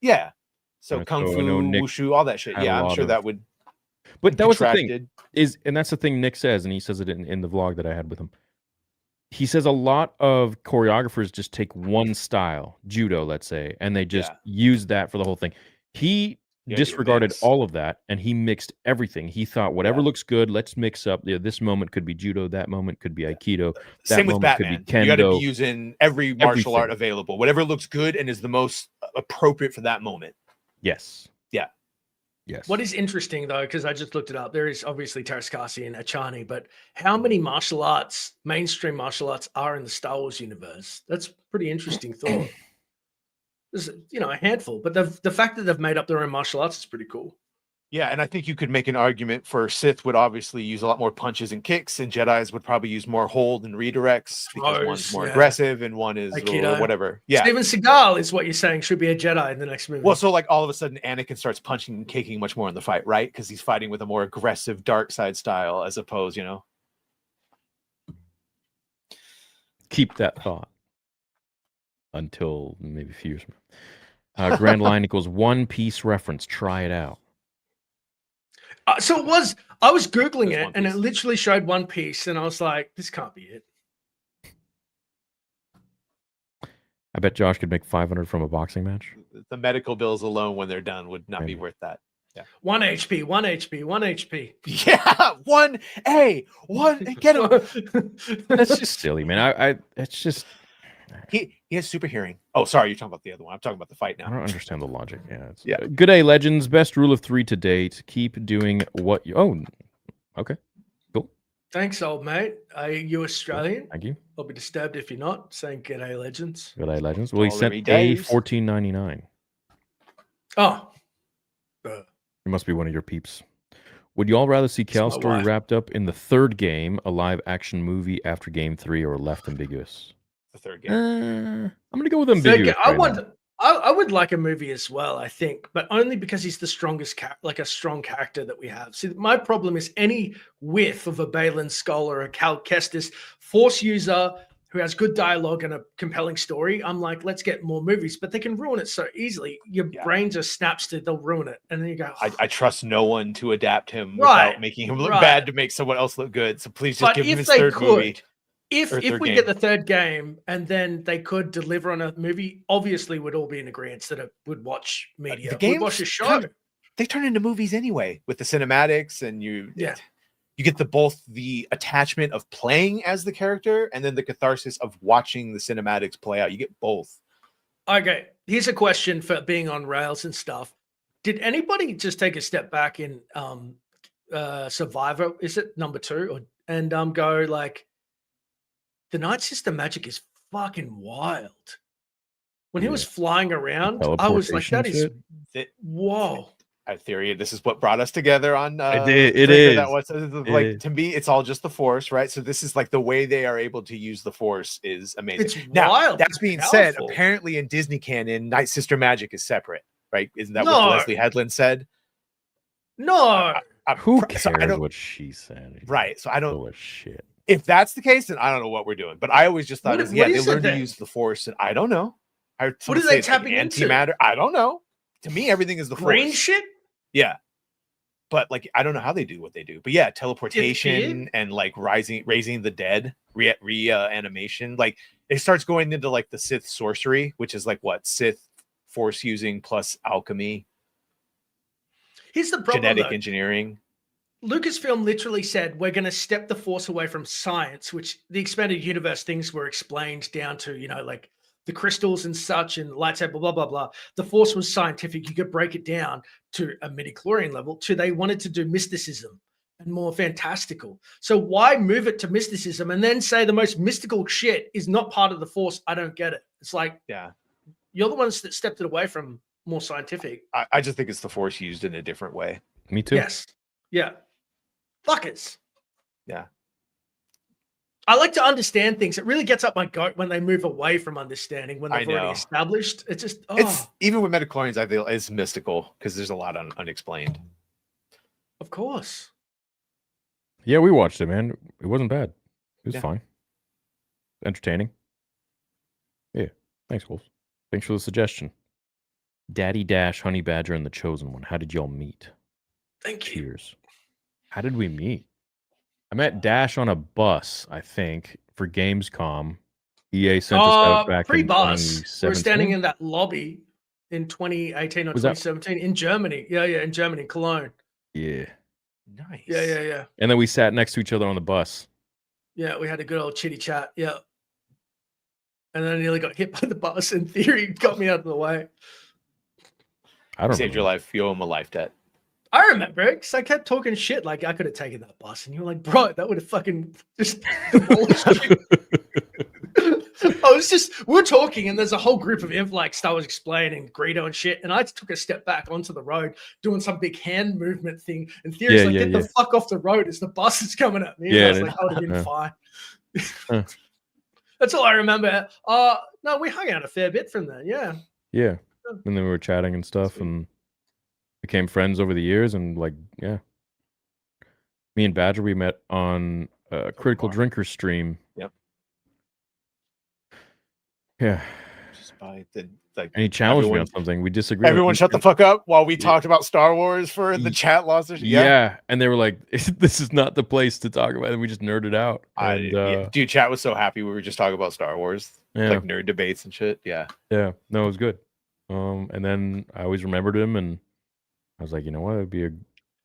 Yeah. So kung fu, wushu, all that shit. Yeah, I'm sure that would. But that was the thing and that's the thing Nick says, and he says it in the vlog that I had with him. He says a lot of choreographers just take one style, judo, let's say, and they just use that for the whole thing. He disregarded all of that, and he mixed everything. He thought, whatever looks good, let's mix up. This moment could be judo, that moment could be aikido, that Same with moment Batman. could be kendo. You got to be using every martial art available. Whatever looks good and is the most appropriate for that moment. Yes. Yeah. Yes. What is interesting though, because I just looked it up, there is obviously Taraskasi and Achani, but how many martial arts, mainstream martial arts, are in the Star Wars universe? That's a pretty interesting thought. There's, a handful, but the fact that they've made up their own martial arts is pretty cool. Yeah, and I think you could make an argument for Sith would obviously use a lot more punches and kicks, and Jedis would probably use more hold and redirects because one's more aggressive and one is whatever. Yeah, Steven Seagal is what you're saying should be a Jedi in the next movie. Well, so like all of a sudden Anakin starts punching and kicking much more in the fight, right? Because he's fighting with a more aggressive dark side style as opposed, Keep that thought until maybe a few years from now. Grand Line equals One Piece reference. Try it out. So it was, I was Googling it and it literally showed One Piece and I was like, this can't be it. I bet Josh could make 500 from a boxing match. The medical bills alone when they're done would not be worth that. Yeah. 1 HP, 1 HP, 1 HP. Yeah, get him. That's just silly, man. It's just he has super hearing. Oh, sorry, you're talking about the other one. I'm talking about the fight now. I don't understand the logic. Yeah. Good day, legends. Best rule of 3 to date. Keep doing what you. Oh, okay, cool. Thanks, old mate. Are you Australian? Thank you. I'll be disturbed if you're not. Saying good day, legends. Good day, legends. Well, he sent $14.99. Oh. It must be one of your peeps. Would you all rather see Cal's story wrapped up in the third game, a live action movie after game 3, or left ambiguous? The third game. I'm gonna go with ambiguous. I would like a movie as well, I think, but only because he's the strongest, like a strong character that we have. See, my problem is any whiff of a Baylan Skull or a Cal Kestis Force user who has good dialogue and a compelling story. I'm like, let's get more movies, but they can ruin it so easily. Your brain just snaps to they'll ruin it, and then you go. I trust no one to adapt him without making him look bad to make someone else look good. So please just give him his third movie. If we get the third game and then they could deliver on a movie, obviously we'd all be in agreement that it would watch media. The games would watch a show. They turn into movies anyway with the cinematics, and you get both the attachment of playing as the character and then the catharsis of watching the cinematics play out. You get both. Okay, here's a question for being on rails and stuff. Did anybody just take a step back in Survivor? Is it number 2 and go like? The Night Sister magic is fucking wild. When he was flying around, I was like, that is whoa. Theory. This is what brought us together on it is. That was like to me, it's all just the Force, right? So this is like the way they are able to use the Force is amazing. It's wild. That's being said, apparently in Disney canon, Night Sister magic is separate, right? Isn't that what Leslie Headland said? No. Who cares what she said? Right. So I don't know shit. If that's the case, then I don't know what we're doing. But I always just thought, they learned to use the Force, and I don't know. What are they tapping into? Antimatter? I don't know. To me, everything is the Force. Brain shit? Yeah. but like I don't know how they do what they do. But yeah, teleportation and like raising the dead, reanimation. Like it starts going into like the Sith sorcery, which is like what Sith force using plus alchemy. Here's the problem, genetic though. engineering. Lucasfilm literally said, we're going to step the Force away from science, which the expanded universe things were explained down to, you know, like the crystals and such and lightsaber, blah, blah, blah. The Force was scientific. You could break it down to a midichlorian level to they wanted to do mysticism and more fantastical. So why move it to mysticism and then say the most mystical shit is not part of the Force? I don't get it. It's like, yeah, you're the ones that stepped it away from more scientific. I just think it's the Force used in a different way. Me too. Yes. Yeah. Fuckers. Yeah. I like to understand things. It really gets up my goat when they move away from understanding when they've already established. It's just, it's even with midichlorians, I feel it's mystical because there's a lot unexplained. Of course. Yeah, we watched it, man. It wasn't bad. It was Yeah. fine. Entertaining. Yeah. Thanks, Wolf. Thanks for the suggestion. Daddy Dash, Honey Badger, and the Chosen One. How did y'all meet? Thank you. Cheers. How did we meet? I met Dash on a bus, I think, for Gamescom. EA sent us out back in pre-bus. 2017. We're standing in that lobby in 2018 or Was that- 2017 in Germany. Yeah, in Germany, Cologne. Yeah. Nice. Yeah. And then we sat next to each other on the bus. Yeah, we had a good old chitty chat. Yeah. And then I nearly got hit by the bus. In theory, got me out of the way. I don't saved your life. You owe him a life debt. I remember it because I kept talking shit. Like I could have taken that bus, and you were like, "Bro, that would have fucking just demolished you." We're talking, and there's a whole group of inflights that was explaining Greedo and shit, and I took a step back onto the road, doing some big hand movement thing, and Theory's get the fuck off the road as the bus is coming at me. And I was like, "I would have been fine." That's all I remember. No, we hung out a fair bit from there. Yeah. Yeah. And then we were chatting and stuff and became friends over the years. And like, yeah. Me and Badger, we met on a Critical Drinker stream. Yep. Yeah. Just by the like. And he challenged me on something. We disagreed. Everyone shut the fuck up while we talked about Star Wars for the chat loss. Yeah. And they were like, this is not the place to talk about it. And we just nerded out. And, dude, chat was so happy we were just talking about Star Wars. Yeah. Like nerd debates and shit. Yeah. Yeah. No, it was good. And then I always remembered him and I was like, you know what? It'd be a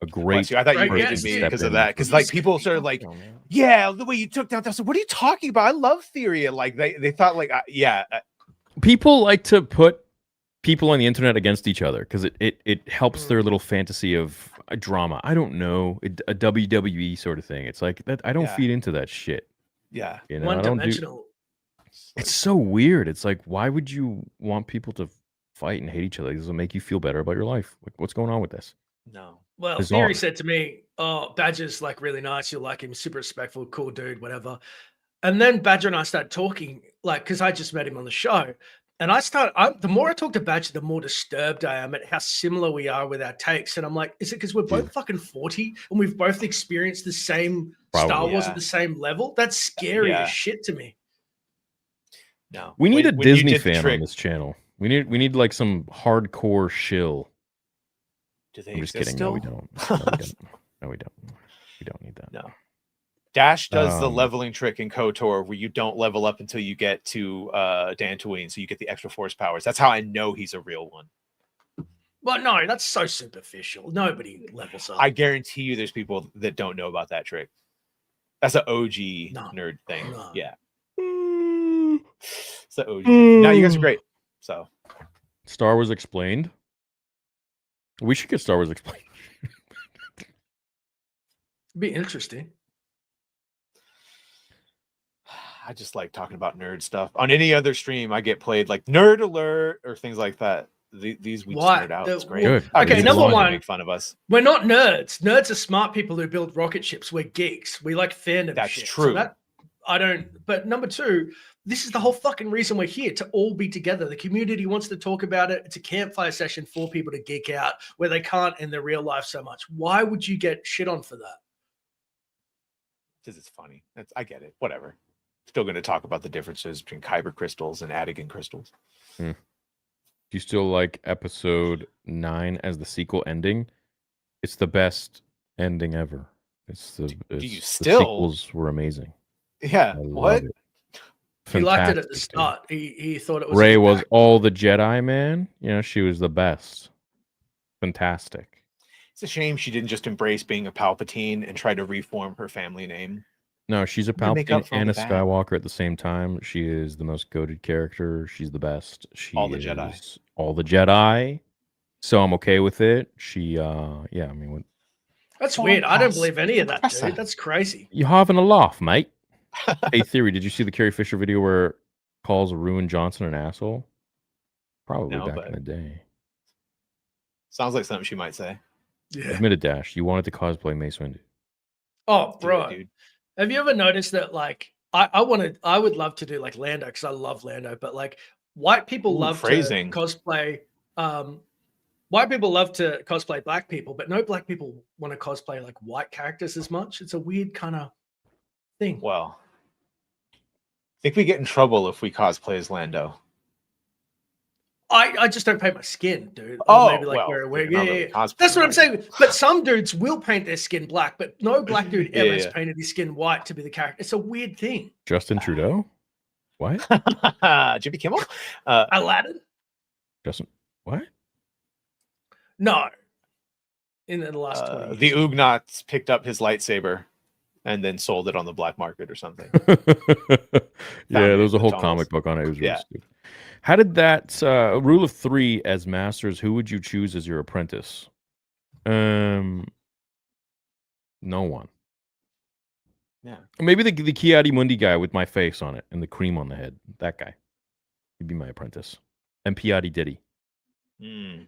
great. I thought you hated me because of that. Because like people started like, yeah, the way you took down. So what are you talking about? I love Theory. And like they thought like, people like to put people on the internet against each other because it helps their little fantasy of a drama. I don't know, a WWE sort of thing. It's like that. I don't feed into that shit. Yeah, you know, one-dimensional. It's so weird. It's like, why would you want people to fight and hate each other? This will make you feel better about your life. Like, what's going on with this? No. Well, Theory said to me, "Oh, Badger's like really nice. You'll like him. Super respectful, cool dude, whatever." And then Badger and I started talking, like, because I just met him on the show. And the more I talk to Badger, the more disturbed I am at how similar we are with our takes. And I'm like, is it because we're both fucking 40 and we've both experienced the same Star Wars at the same level? That's scary as shit to me. No. We need a Disney fan on this channel. We need like some hardcore shill. Do they I'm just exist kidding. still? No, we don't. No, we don't. We don't need that. No. Dash does the leveling trick in KOTOR where you don't level up until you get to Dantooine, so you get the extra force powers. That's how I know he's a real one. Well, no, that's so superficial. Nobody levels up. I guarantee you there's people that don't know about that trick. That's an OG nerd thing. No. Yeah. It's the OG. Now you guys are great. So Star Wars Explained. We should get Star Wars Explained. It'd be interesting. I just like talking about nerd stuff. On any other stream, I get played like Nerd Alert or things like that. These we just nerd out. It's great. Good. Okay, number one, make fun of us. We're not nerds. Nerds are smart people who build rocket ships. We're geeks. We like fandom. That's shit. true. So I don't. But number two, this is the whole fucking reason we're here, to all be together. The community wants to talk about it. It's a campfire session for people to geek out where they can't in their real life so much. Why would you get shit on for that? Because it's funny. I get it. Whatever. Still going to talk about the differences between Kyber crystals and Adigan crystals. Do you still like episode 9 as the sequel ending? It's the best ending ever. It's the Do you the still? sequels were amazing. Yeah. I What? love it. He liked it at the Fantastic, dude. start. He thought it was Rey his was back. all the Jedi, man. You know, she was the best. Fantastic. It's a shame she didn't just embrace being a Palpatine and try to reform her family name. No, she's a To make up Palpatine for all and a the bad. Skywalker at the same time. She is the most goated character. She's the best. She All the Jedi. is all the Jedi. So I'm okay with it. She yeah, I mean, That's So weird. I don't impress- believe any of that, impressive. dude. That's crazy. you having a laugh, mate. Hey, Theory, did you see the Carrie Fisher video where calls Ruin Johnson an asshole? Probably No, back but- in the day. Sounds like something she might say. Yeah. Admit it, Dash. You wanted to cosplay Mace Windu. Oh, Do bro. it, dude. Have you ever noticed that, like, I would love to do like Lando because I love Lando, but like white people Ooh, love phrasing. to cosplay. White people love to cosplay black people, but no black people want to cosplay like white characters as much. It's a weird kind of thing. Well, I think we get in trouble if we cosplay as Lando. I just don't paint my skin, dude. Or Oh, maybe like well, wear a wig. you're not Yeah, really yeah. cosplaying, That's what I'm right? saying. But some dudes will paint their skin black, but no black dude Yeah, ever has yeah. painted his skin white to be the character. It's a weird thing. Justin Trudeau? What? Jimmy Kimmel? Aladdin? Justin what? No. In the last 20 years. The Ugnots picked up his lightsaber and then sold it on the black market or something. Yeah, it there was a in the whole tunnels. comic book on it. It was really Yeah. stupid. How did that rule of 3 as masters? Who would you choose as your apprentice? No one. Yeah. Maybe the Kiadi Mundi guy with my face on it and the cream on the head. That guy. He'd be my apprentice. And Piatti Diddy Mm.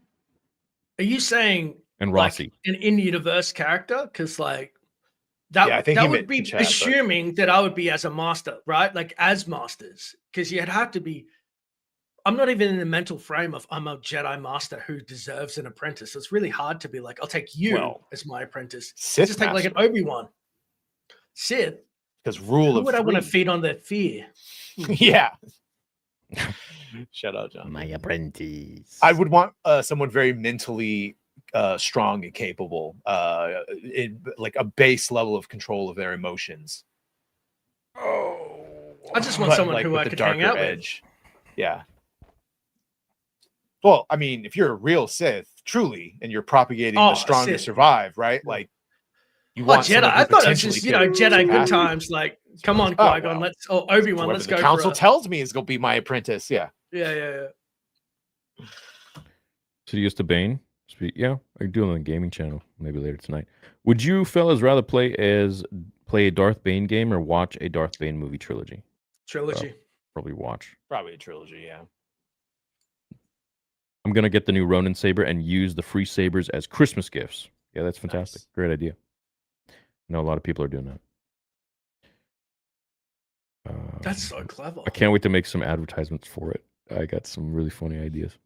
Are you saying and like Rossi. an in-universe character? Because like that, Yeah, I think he that would meant be the chat, but- assuming that I would be as a master, right? Like as masters, because you'd have to be. I'm not even in the mental frame of I'm a Jedi master who deserves an apprentice. It's really hard to be like, I'll take you Well, as my apprentice. Sith Just take like an master. Obi-Wan. Sith. Because rule Who of would I want to 3. feed on their fear? Yeah. Shout out, John. My apprentice. I would want someone very mentally strong and capable, like a base level of control of their emotions. Oh. I just want But, someone like, who with I the could hang darker out edge. Yeah. Well, I mean, if you're a real Sith, truly, and you're propagating Oh, the a strong to Sith. survive, right? Like, you with. want Oh, Jedi. someone who I thought it was potentially just, could Jedi good surpass you. times. Like, come on, Oh, Qui-Gon, well. Obi-Wan, Whatever let's the go council for tells me is going to be my apprentice. Yeah. Yeah. Sidious to Bane. Yeah, I can do it on the gaming channel maybe later tonight. Would you fellas rather play a Darth Bane game or watch a Darth Bane movie trilogy? Trilogy. Probably watch. Probably a trilogy, yeah. I'm gonna get the new Ronin saber and use the free sabers as Christmas gifts. Yeah, that's fantastic. Nice. Great idea. I know a lot of people are doing that. That's so clever. I can't wait to make some advertisements for it. I got some really funny ideas.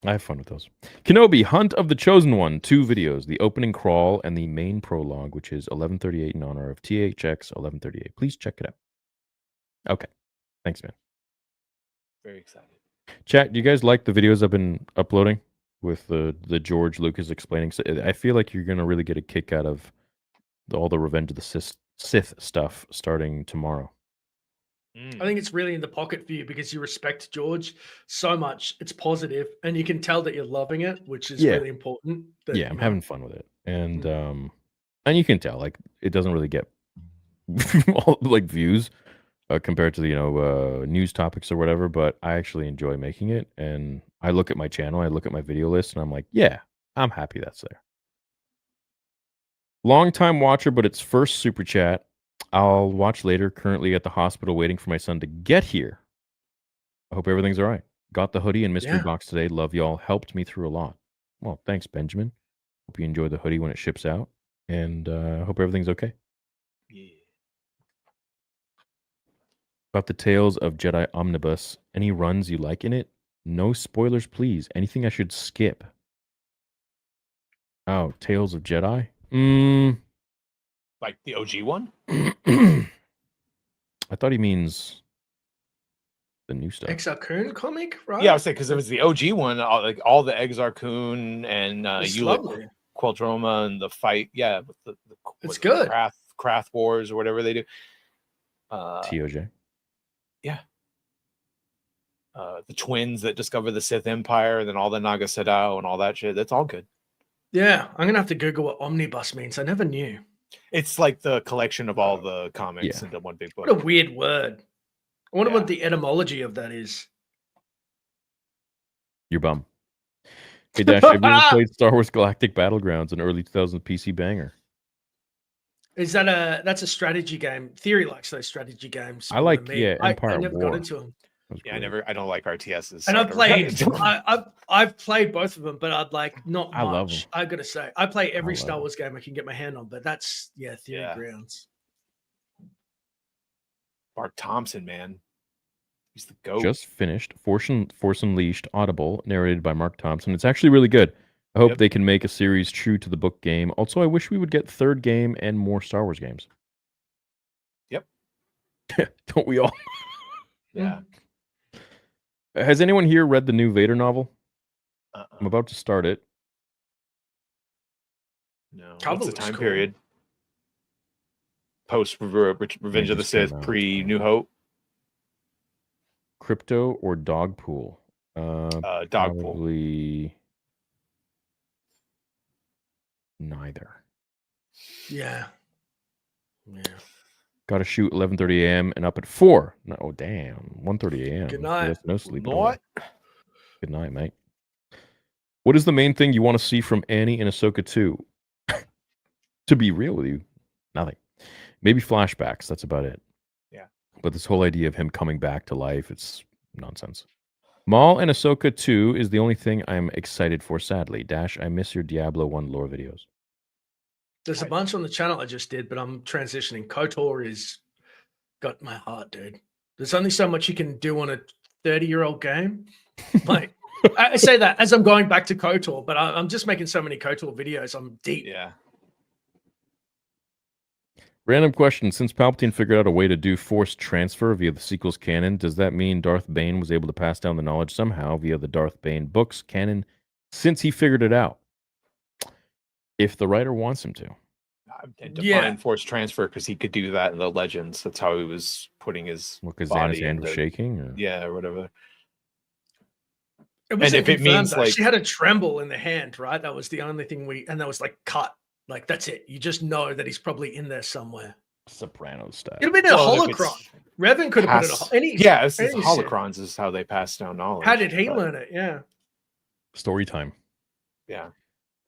I have fun with those. Kenobi, Hunt of the Chosen One, 2 videos, the opening crawl and the main prologue, which is 11:38 in honor of THX 11:38. Please check it out. Okay. Thanks, man. Very excited. Chat, do you guys like the videos I've been uploading with the George Lucas explaining? I feel like you're going to really get a kick out of all the Revenge of the Sith stuff starting tomorrow. I think it's really in the pocket for you because you respect George so much. It's positive, and you can tell that you're loving it, which is Yeah. really important. That, Yeah, I'm you know, having fun with it. And you can tell like it doesn't really get all, like views compared to the news topics or whatever, but I actually enjoy making it, and I look at my channel, I look at my video list, and I'm like, yeah, I'm happy that's there. Long time watcher, but it's first super chat. I'll watch later. Currently at the hospital waiting for my son to get here. I hope everything's all right. Got the hoodie and mystery box today. Love y'all. Helped me through a lot. Well, thanks, Benjamin. Hope you enjoy the hoodie when it ships out, and hope everything's okay. Yeah. About the Tales of Jedi Omnibus. Any runs you like in it? No spoilers, please. Anything I should skip? Oh, Tales of Jedi? Like the OG one? I thought he means the new stuff. Exar Kun comic, right? Yeah, I was saying because it was the OG one, all the Exar Kun and It's Ulic lovely. Quadroma and the fight. Yeah, with the It's good. Krath Wars or whatever they do. TOJ. Yeah. The twins that discover the Sith Empire, and then all the Naga Sadow and all that shit. That's all good. Yeah, I'm gonna have to Google what omnibus means. I never knew. It's like the collection of all the comics into one big book. What a weird word. I wonder what the etymology of that is. Your bum. Hey Dash, have you ever played Star Wars Galactic Battlegrounds, an early 2000s PC banger? Is that that's a strategy game? Theory likes those strategy games. I like I Empire never War. got into them. Yeah, I don't like RTSs. And So I've played both of them, but I'd like not much. I love 'em. I gotta say, I play every love Star Wars game I can get my hand on, but that's theory grounds. Mark Thompson, man, he's the GOAT. Just finished Force Unleashed Audible, narrated by Mark Thompson. It's actually really good. I hope they can make a series true to the book game. Also, I wish we would get third game and more Star Wars games. Yep. Don't we all? Yeah. Has anyone here read the new Vader novel? I'm about to start it. No. Cover What's the looks time cool. period? Post Revenge of the just came Sith, out. pre New Hope. Crypto or Dogpool? Dogpool. Probably neither. Yeah. Got to shoot 11:30 a.m. and up at 4. No, oh, damn. 1:30 a.m. Good night. That's no sleep. at all. What? Good night, mate. What is the main thing you want to see from Annie and Ahsoka 2? To be real with you, nothing. Maybe flashbacks. That's about it. Yeah. But this whole idea of him coming back to life, it's nonsense. Maul and Ahsoka 2 is the only thing I'm excited for, sadly. Dash, I miss your Diablo 1 lore videos. There's a bunch on the channel I just did, but I'm transitioning. KOTOR is got my heart, dude. There's only so much you can do on a 30-year-old game. Like, I say that as I'm going back to KOTOR, but I'm just making so many KOTOR videos. I'm deep. Yeah. Random question. Since Palpatine figured out a way to do force transfer via the sequel's canon, does that mean Darth Bane was able to pass down the knowledge somehow via the Darth Bane books canon since he figured it out? If the writer wants him to. And define force transfer because he could do that in the Legends. That's how he was putting his Because body Xana's hand was into- shaking? Or? Yeah, or whatever. It wasn't if it confirmed, means, though. like- She had a tremble in the hand, right? That was the only thing and that was like cut. Like, that's it. You just know that he's probably in there somewhere. Sopranos style. It'd been a Well, if it's holocron. Revan could have put it pass- any. Yeah, this is any holocrons is how they pass down knowledge. How did he but- learn it? Yeah. Story time. Yeah.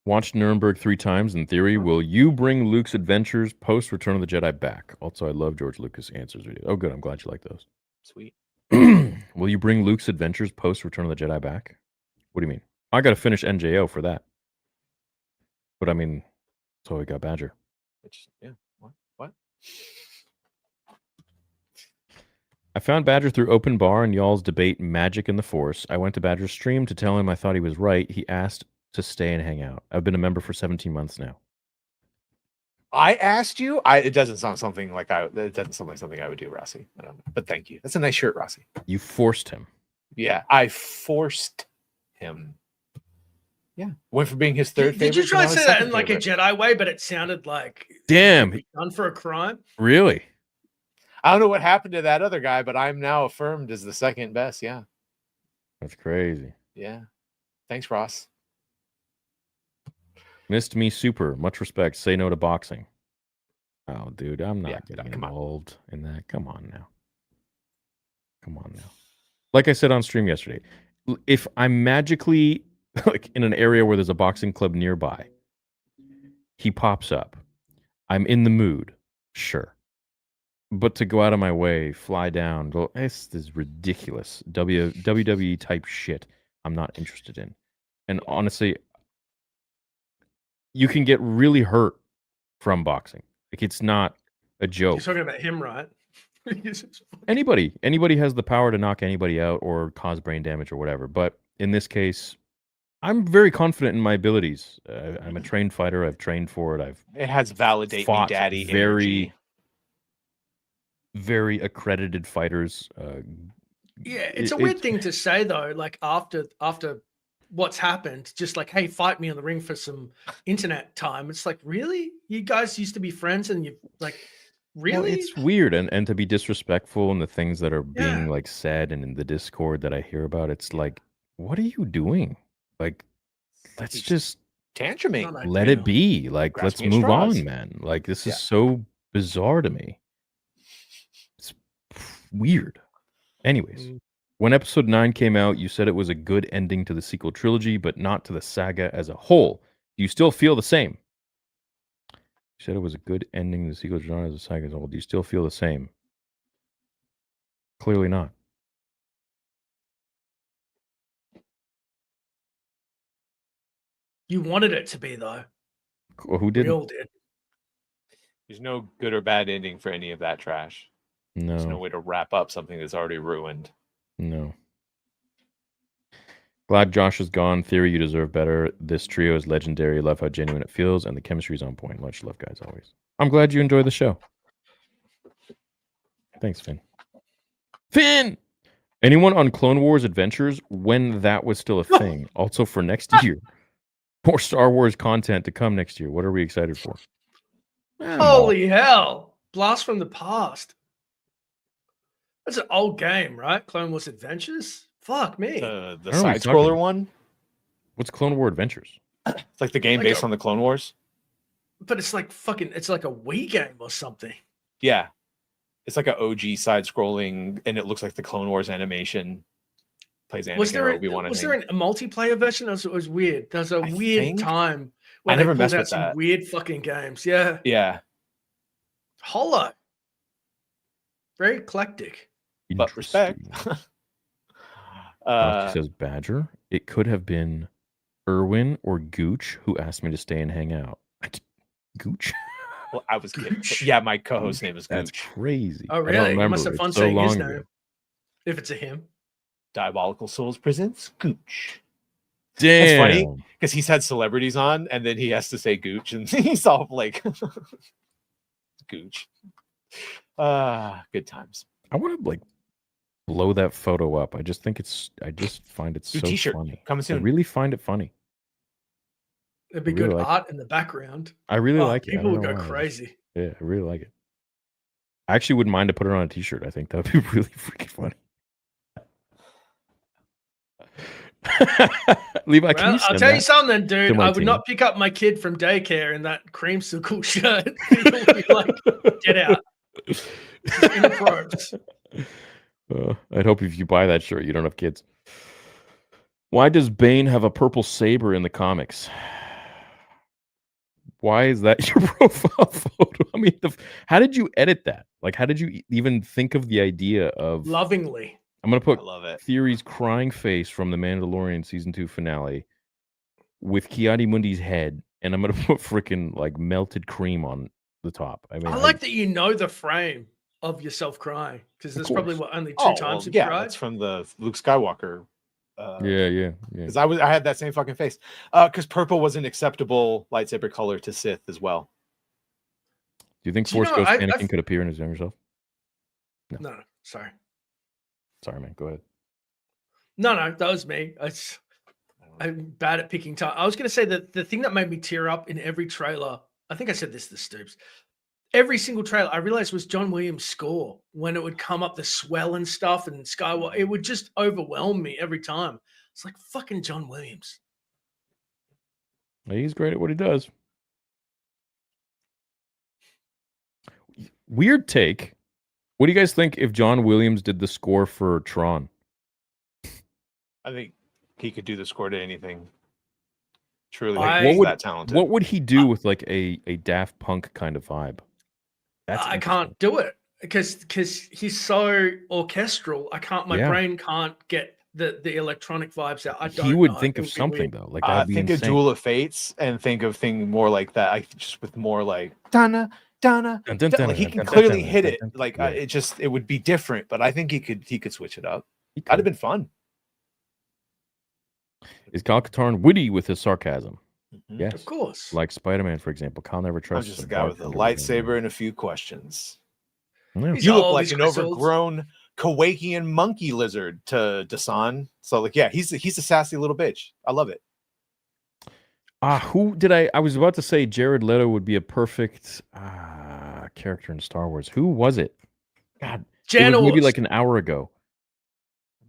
Watched Nuremberg 3 times. In theory, will you bring Luke's adventures post Return of the Jedi back? Also, I love George Lucas answers videos. Oh, good. I'm glad you like those. Sweet. Will you bring Luke's adventures post Return of the Jedi back? What do you mean? I got to finish NJO for that. But I mean, so we got Badger. Yeah. What? I found Badger through Open Bar and y'all's debate Magic and the Force. I went to Badger's stream to tell him I thought he was right. He asked to stay and hang out. I've been a member for 17 months now. I asked you. It doesn't sound something like it doesn't sound like something I would do, Rossi. I don't know. But thank you. That's a nice shirt, Rossi. You forced him. Yeah, I forced him. Yeah, went from being his third favorite. Did you try to and now his say that second in like a favorite. Jedi way, but it sounded like Damn. done for a crime? Really? I don't know what happened to that other guy, but I'm now affirmed as the second best. Yeah. That's crazy. Yeah. Thanks, Ross. Missed me super. Much respect. Say no to boxing. Oh, dude, I'm not getting involved in that. Come on now. Come on now. Like I said on stream yesterday, if I'm magically like in an area where there's a boxing club nearby, he pops up. I'm in the mood. Sure. But to go out of my way, fly down, go, this is ridiculous. WWE type shit I'm not interested in. And honestly, you can get really hurt from boxing. Like, it's not a joke. You're talking about him, right? Anybody has the power to knock anybody out or cause brain damage or whatever. But in this case, I'm very confident in my abilities. I'm a trained fighter. I've trained for it. It has validate me, fought daddy. very, very accredited fighters. Yeah, it's a weird thing to say though. Like after what's happened. Just like, hey, fight me in the ring for some internet time. It's like, really? You guys used to be friends and you like, really? Well, it's weird, and to be disrespectful and the things that are being Yeah. like said and in the Discord that I hear about, it's like, what are you doing? Like, let's just tantruming. let it be. Like, let's grasping at move straws. on, man. Like, this is Yeah. so bizarre to me. It's weird. Anyways, when episode 9 came out, you said it was a good ending to the sequel trilogy, but not to the saga as a whole. Do you still feel the same? You said it was a good ending to the sequel trilogy as a saga as a whole. Do you still feel the same? Clearly not. You wanted it to be though. Well, who We didn't? all did. There's no good or bad ending for any of that trash. There's no No, way to wrap up something that's already ruined. no. Glad Josh is gone. Theory, you deserve better. This trio is legendary. Love how genuine it feels, and the chemistry is on point. Much love, guys, always. I'm glad you enjoy the show. Thanks, Finn. Finn! Anyone on Clone Wars Adventures when that was still a thing? Also for next year. More Star Wars content to come next year. What are we excited for? Holy hell. Blast from the past. That's an old game, right? Clone Wars Adventures? Fuck me. The I don't know what side you're talking scroller about. one? What's Clone War Adventures? It's like the game Like based on the Clone Wars. But it's like fucking, it's like a Wii game or something. Yeah. It's like an OG side scrolling, and it looks like the Clone Wars animation. Plays Anakin Was there or a, Obi-Wan. was there a multiplayer version? It was weird. There's a weird think- time I where never they pulled messed out with some that. weird fucking games. Yeah. Yeah. Hollow. Very eclectic. But respect. He says Badger. It could have been Irwin or Gooch who asked me to stay and hang out. Gooch? Well, I was kidding. Yeah, my co-host name is That's Gooch. crazy. Oh, I don't really? You remember. must have It's fun so saying his long name. ago. If it's a him. Diabolical Souls presents Gooch. Damn. It's funny because he's had celebrities on, and then he has to say Gooch, and he's all like, Gooch. Good times. I want to like blow that photo up. I just think I just find it New so t-shirt funny. coming I soon. really find it funny. It'd be I really good like art in the background. I really Oh, like it. I people don't would know go why. I just- crazy. Yeah, I really like it. I actually wouldn't mind to put it on a t-shirt. I think that would be really freaking funny. Levi, can Well, you I'll send tell you that something, to dude. my I would team? not pick up my kid from daycare in that creamsicle shirt. He'll be like, get out. This is inappropriate. I'd hope if you buy that shirt, you don't have kids. Why does Bane have a purple saber in the comics? Why is that your profile photo? I mean, how did you edit that? Like, how did you even think of the idea of? Lovingly. I'm gonna put I love it. Theory's crying face from the Mandalorian season 2 finale with Ki-Adi-Mundi's head, and I'm gonna put freaking like melted cream on the top. I mean, I like that you know the frame of yourself crying because there's probably course. only two Oh, times you've yeah, cried. that's from the Luke Skywalker. yeah. Because I had that same fucking face. Because purple was an acceptable lightsaber color to Sith as well. Do you think Do you Force know, Ghost I- Anakin I've- could appear in his younger self? No, sorry. Sorry, man. Go ahead. No, that was me. I'm bad at picking time. I was going to say that the thing that made me tear up in every trailer, I think I said this to Stoops, every single trailer I realized was John Williams' score. When it would come up, the swell and stuff and Skywalker, it would just overwhelm me every time. It's like fucking John Williams. He's great at what he does. Weird take. What do you guys think if John Williams did the score for Tron? I think he could do the score to anything. Truly, I- he's What that talented. What would he do with like a Daft Punk kind of vibe? I can't do it because he's so orchestral. I can't. My Yeah. brain can't get the electronic vibes out. I don't. He would know. think It of would be something weird. though. Like that'd be think insane. of Duel of Fates and think of thing more like that. Just with more like Donna. Dun, dun, dun, Like he dun, can dun, clearly dun, hit dun, it. dun, Like yeah. it would be different, but I think he could switch it up. He That'd have could. been fun. Is Kyle Katarn witty with his sarcasm? Mhm. Yes. Of course. Like Spider-Man, for example. Kyle never I'm trusts just a guy with a lightsaber and a few questions. Yeah. He's You look old, like he's an grizzled. overgrown Kowakian monkey lizard to Dasan. So like, yeah, he's a sassy little bitch. I love it. Who did I was about to say Jared Leto would be a perfect character in Star Wars. Who was it? God, it was maybe like an hour ago.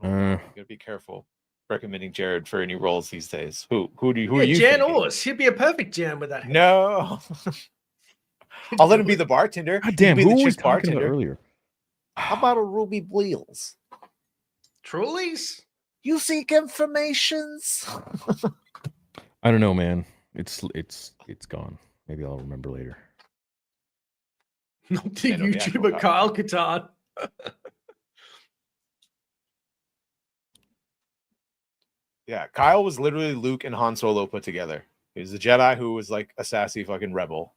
You gotta be careful recommending Jared for any roles these days. Who are you Jan thinking? Ors. He'd be a perfect Jan with that. No. I'll let him be the bartender. God damn, He who can be were the we chick talking about bartender. earlier? How about a Ruby Wheels? Trulies? You seek informations? I don't know, man. It's gone. Maybe I'll remember later. Not the YouTuber Kyle Katarn. Yeah, Kyle was literally Luke and Han Solo put together. He was a Jedi who was like a sassy fucking rebel.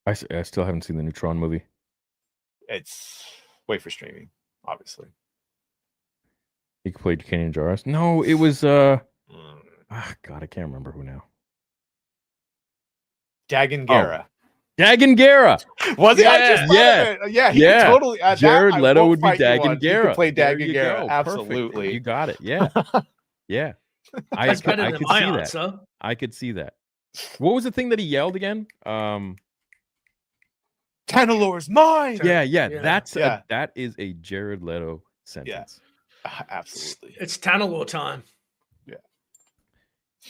I still haven't seen the Neutron movie. It's wait for streaming, obviously. He played Kenyon Jarrus. No, it was God, I can't remember who now. Dagan Gera. Dagan Gera. Was it? Yeah, I just thought of it. Yeah, he could totally. Jared that, Leto would be fight you Dagan on. He Gera. could play There Dagan you Gera. go. Absolutely. Perfect. You got it. Yeah. Yeah. That's better than my see answer. that. I could see that. What was the thing that he yelled again? Tanalor's mine. Yeah. That is a Jared Leto sentence. Yeah. Absolutely. It's Tanalor time.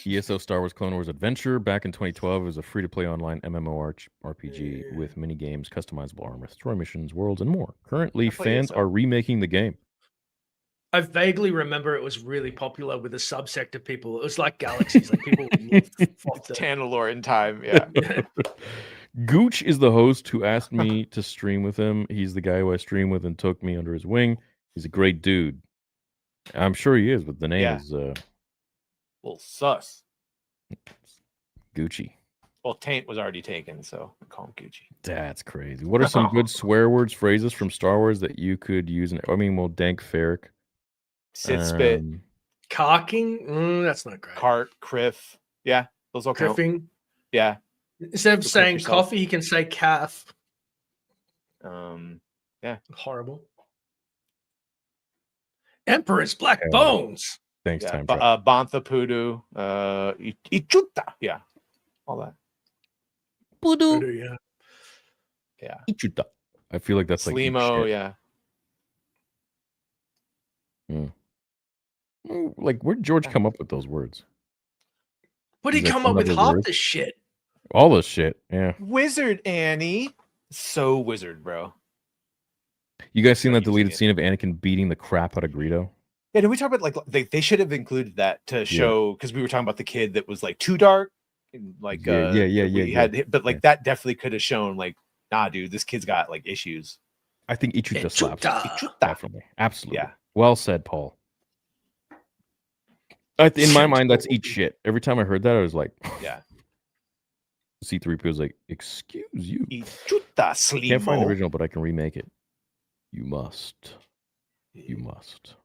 ESO Star Wars Clone Wars Adventure back in 2012 was a free-to-play online MMORPG with mini games, customizable armor, story missions, worlds, and more. Currently, fans are remaking the game. I vaguely remember it was really popular with a subsect of people. It was like Galaxies, like people would love Tanalor in time. Yeah. Gooch is the host who asked me to stream with him. He's the guy who I stream with and took me under his wing. He's a great dude. I'm sure he is, but the name is Well, sus. Gucci. Well, Taint was already taken, so I call him Gucci. That's crazy. What are some good swear words, phrases from Star Wars that you could use? Dank Ferrick. Sit spit. Cocking? That's not great. Cart, criff. Yeah, those all count. Criffing. Yeah. Instead of saying coffee, he can say calf. Yeah. Horrible. Emperor's Black Bones. Thanks, yeah. Time Bantha Pudu. Ichuta. Yeah. All that. Pudu. Yeah. Yeah. Ichuta. I feel like that's Slimo, like yeah. Like, where'd George come up with those words? What did he come up with half this shit? All this shit, yeah. Wizard Annie. So wizard, bro. You guys seen that deleted scene of Anakin beating the crap out of Greedo? Yeah, did we talk about like they should have included that to show because we were talking about the kid that was like too dark and like but like that definitely could have shown like, nah, dude, this kid's got like issues. I think Ichuta slaps. Ichuta. Definitely. Absolutely. Yeah. Well said, Paul. In my mind, that's eat shit. Every time I heard that, I was like, yeah. C3PO was like, excuse you. Ichuta, Slimo. Can't find the original, but I can remake it. You must. You must.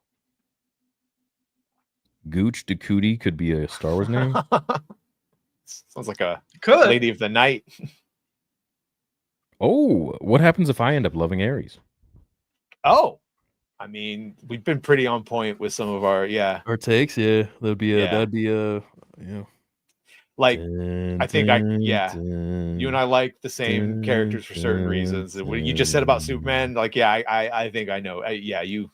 Gooch DeCootie could be a Star Wars name. Sounds like a Could. Lady of the Night. Oh, what happens if I end up loving Ares? Oh, I mean, we've been pretty on point with some of our our takes. Yeah, that'd be like I think you and I like the same characters for certain reasons. What you just said about Superman, like I think I know. You.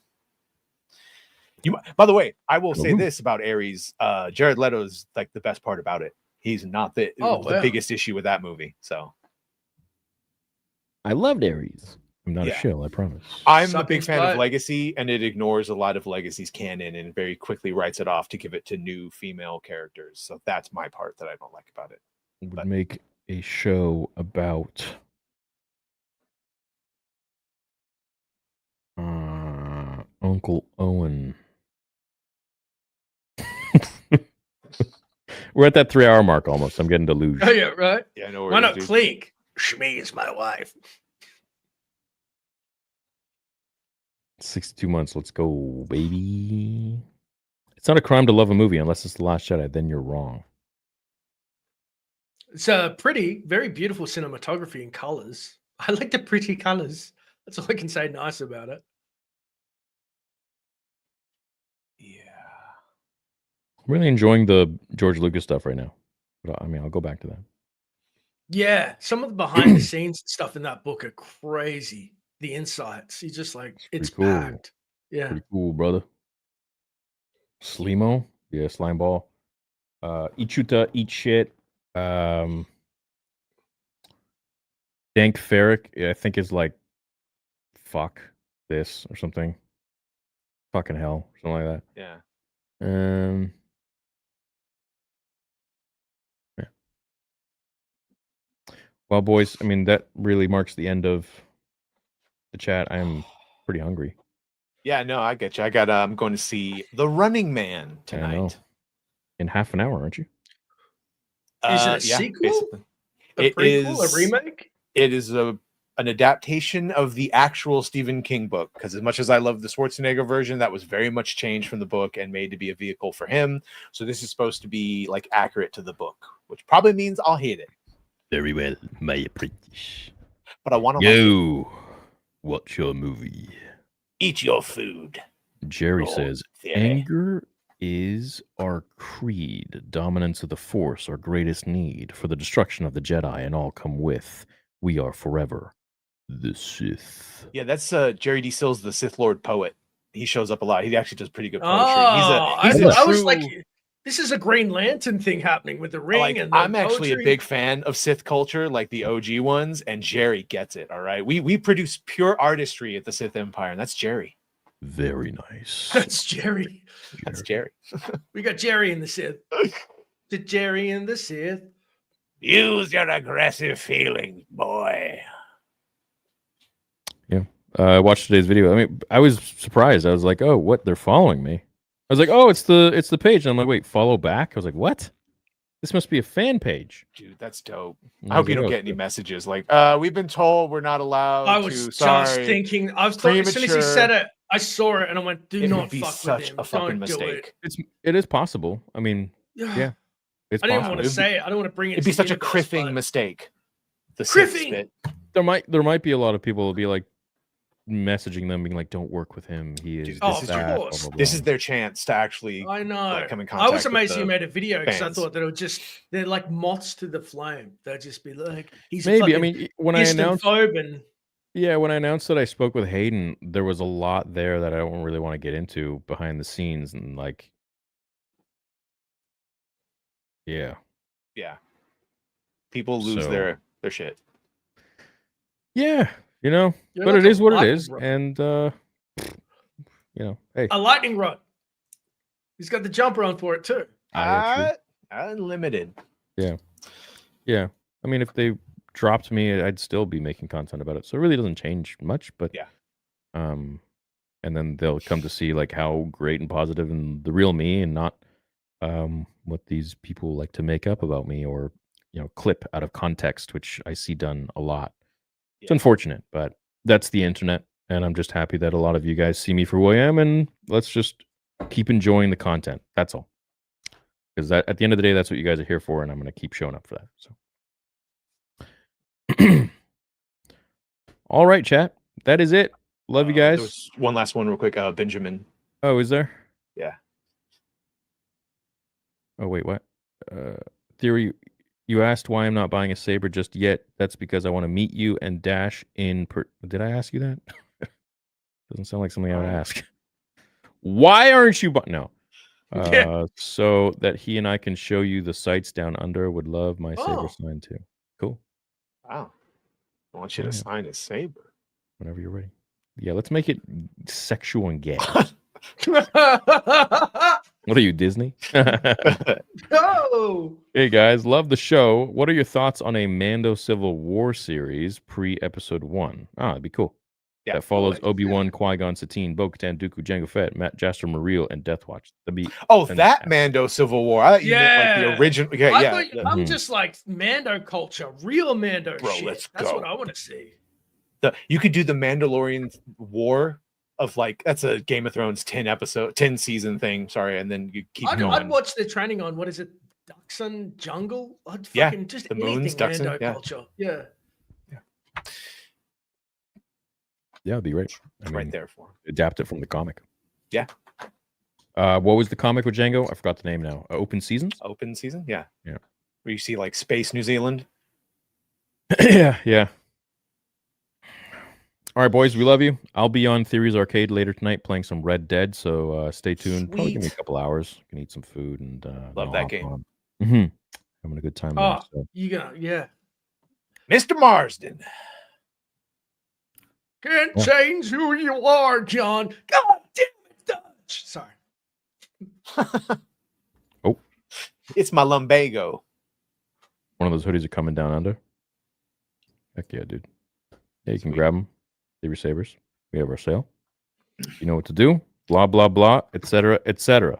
By the way, I will say this about Ares. Jared Leto's like the best part about it. He's not the biggest issue with that movie. So I loved Ares. I'm not a shill, I promise. I'm a big fan of Legacy, and it ignores a lot of Legacy's canon and very quickly writes it off to give it to new female characters. So that's my part that I don't like about it. Would make a show about Uncle Owen. We're at that 3-hour mark almost. I'm getting deluged. Oh yeah, right. Yeah, no worries. Why not Clink? Shmi is my wife. 62 months. Let's go, baby. It's not a crime to love a movie unless it's The Last Jedi. Then you're wrong. It's pretty, very beautiful cinematography and colors. I like the pretty colors. That's all I can say nice about it. I'm really enjoying the George Lucas stuff right now. But I mean, I'll go back to that. Yeah, some of the behind the scenes stuff in that book are crazy. The insights, he's just like, it's Pretty cool. packed. Yeah. Pretty cool, brother. Slimo, yeah, slime ball. Ichuta, eat shit. Dank Ferric, I think is like fuck this or something. Fucking hell, something like that. Yeah. Yeah. Well, boys, I mean that really marks the end of the chat. I'm pretty hungry. Yeah, no, I get you. I'm going to see The Running Man I know. tonight. In half an hour, aren't you? Is it a sequel? Basically. A prequel? A remake? It is an adaptation of the actual Stephen King book. Because as much as I love the Schwarzenegger version, that was very much changed from the book and made to be a vehicle for him. So this is supposed to be like accurate to the book, which probably means I'll hate it. Very well, my apprentice. But I want to. Yo, what's your movie? Eat your food. Jerry Roll says, theory. anger is our creed, dominance of the Force, our greatest need, for the destruction of the Jedi, and all come with. We are forever the Sith. Yeah, that's Jerry D. Sills, the Sith Lord poet. He shows up a lot. He actually does pretty good poetry. Oh, he's a I was true- like, this is a Green Lantern thing happening with the ring. Like, and the I'm actually a poetry. big fan of Sith culture, like the OG ones, and Jerry gets it. All right, we produce pure artistry at the Sith Empire, and that's Jerry. Very nice. That's Jerry. That's Jerry. We got Jerry in the Sith. The Jerry in the Sith. Use your aggressive feelings, boy. Yeah. I watched today's video. I mean, I was surprised. I was like, oh, what? They're following me. I was like, oh, it's the page. And I'm like, wait, follow back? I was like, what? This must be a fan page. Dude, that's dope. And I hope you was don't like, get oh, any messages like, we've been told we're not allowed I was to. just Sorry. thinking, as soon as he Premature. said it, I saw it and I went, do It not would be fuck such with him. a fucking Don't mistake. It is possible. I mean, do it. yeah. It's I didn't possible. want to say it. I don't want to bring it. It'd be to such the a universe, criffing but- mistake. The Sith Criffing! spit. There might be a lot of people who'll be like messaging them being like, don't work with him. He is Oh, this, of that, course. blah, blah, This blah. is their chance to actually I know. like, come in I contact was with amazed the you made a video because I fans. thought that it would they're like moths to the flame. They'd just be like, he's Maybe. a I mean, when I announced phobe and when I announced that I spoke with Hayden, there was a lot there that I don't really want to get into behind the scenes and like yeah. People lose So- their shit. Yeah, you know, You're but like it a is what it lightning is. rod. And you know, hey. a lightning rod. He's got the jumper on for it too. Unlimited. Yeah. I mean, if they dropped me, I'd still be making content about it. So it really doesn't change much, but Yeah. and then they'll come to see like how great and positive and the real me and not what these people like to make up about me or, you know, clip out of context, which I see done a lot. It's Yeah. unfortunate, but that's the internet. And I'm just happy that a lot of you guys see me for who I am, and let's just keep enjoying the content. That's all. Because at the end of the day, that's what you guys are here for, and I'm going to keep showing up for that. So, all right, chat. That is it. Love you There guys. was one last one real quick. Benjamin. Oh, is there? Yeah. Oh, wait, what? Theory, you asked why I'm not buying a saber just yet. That's because I want to meet you and dash in. Did I ask you that? Doesn't sound like something I would ask. Why aren't you? No. So that he and I can show you the sights down under. Would love my saber sign too. Cool. Wow. I want you to sign his saber. Whenever you're ready. Yeah, let's make it sexual and gay. What are you, Disney? Oh, Hey guys, love the show. What are your thoughts on a Mando Civil War series pre-episode 1? That'd be cool. Yeah, That follows Obi-Wan, Qui-Gon, Satine, Bo-Katan, Dooku, Jango Fett, Matt Jaster, Mareel, and Death Watch. That'd be Oh, that fantastic. Mando Civil War. I thought you meant like the original. Yeah, I yeah. thought- I'm just like Mando culture, real Mando Bro, shit. let's That's go. what I want to see. You could do the Mandalorian War of like that's a Game of Thrones 10 season thing. Sorry, and then you keep I'd going. watch the training on what is it, Duxon Jungle? I'd Yeah, fucking just the anything moons, Duxon, Mando yeah. culture. Yeah. Yeah, it'd be great. It's right there for him. Adapt it from the comic. Yeah. What was the comic with Django? I forgot the name now. Open Seasons? Open Season? Yeah. Yeah. Where you see like Space New Zealand. Yeah. All right, boys, we love you. I'll be on Theories Arcade later tonight playing some Red Dead, so stay tuned. Probably give me a couple hours. Can eat some food and love that game. Having a good time. Oh, there, so. you got Mr. Marsden. Can't change who you are, John. God damn it, Dutch. Sorry. Oh, it's my lumbago. One of those hoodies are coming down under. Heck yeah, dude. Yeah, you can grab them. Saber Sabers. We have our sale. You know what to do. Blah, blah, blah, etc., etc.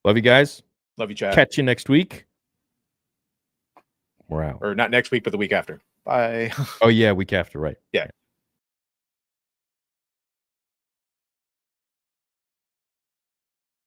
Love you guys. Love you, Chad. Catch you next week. We're out. Or not next week, but the week after. Bye. Oh, yeah, week after, right. Yeah.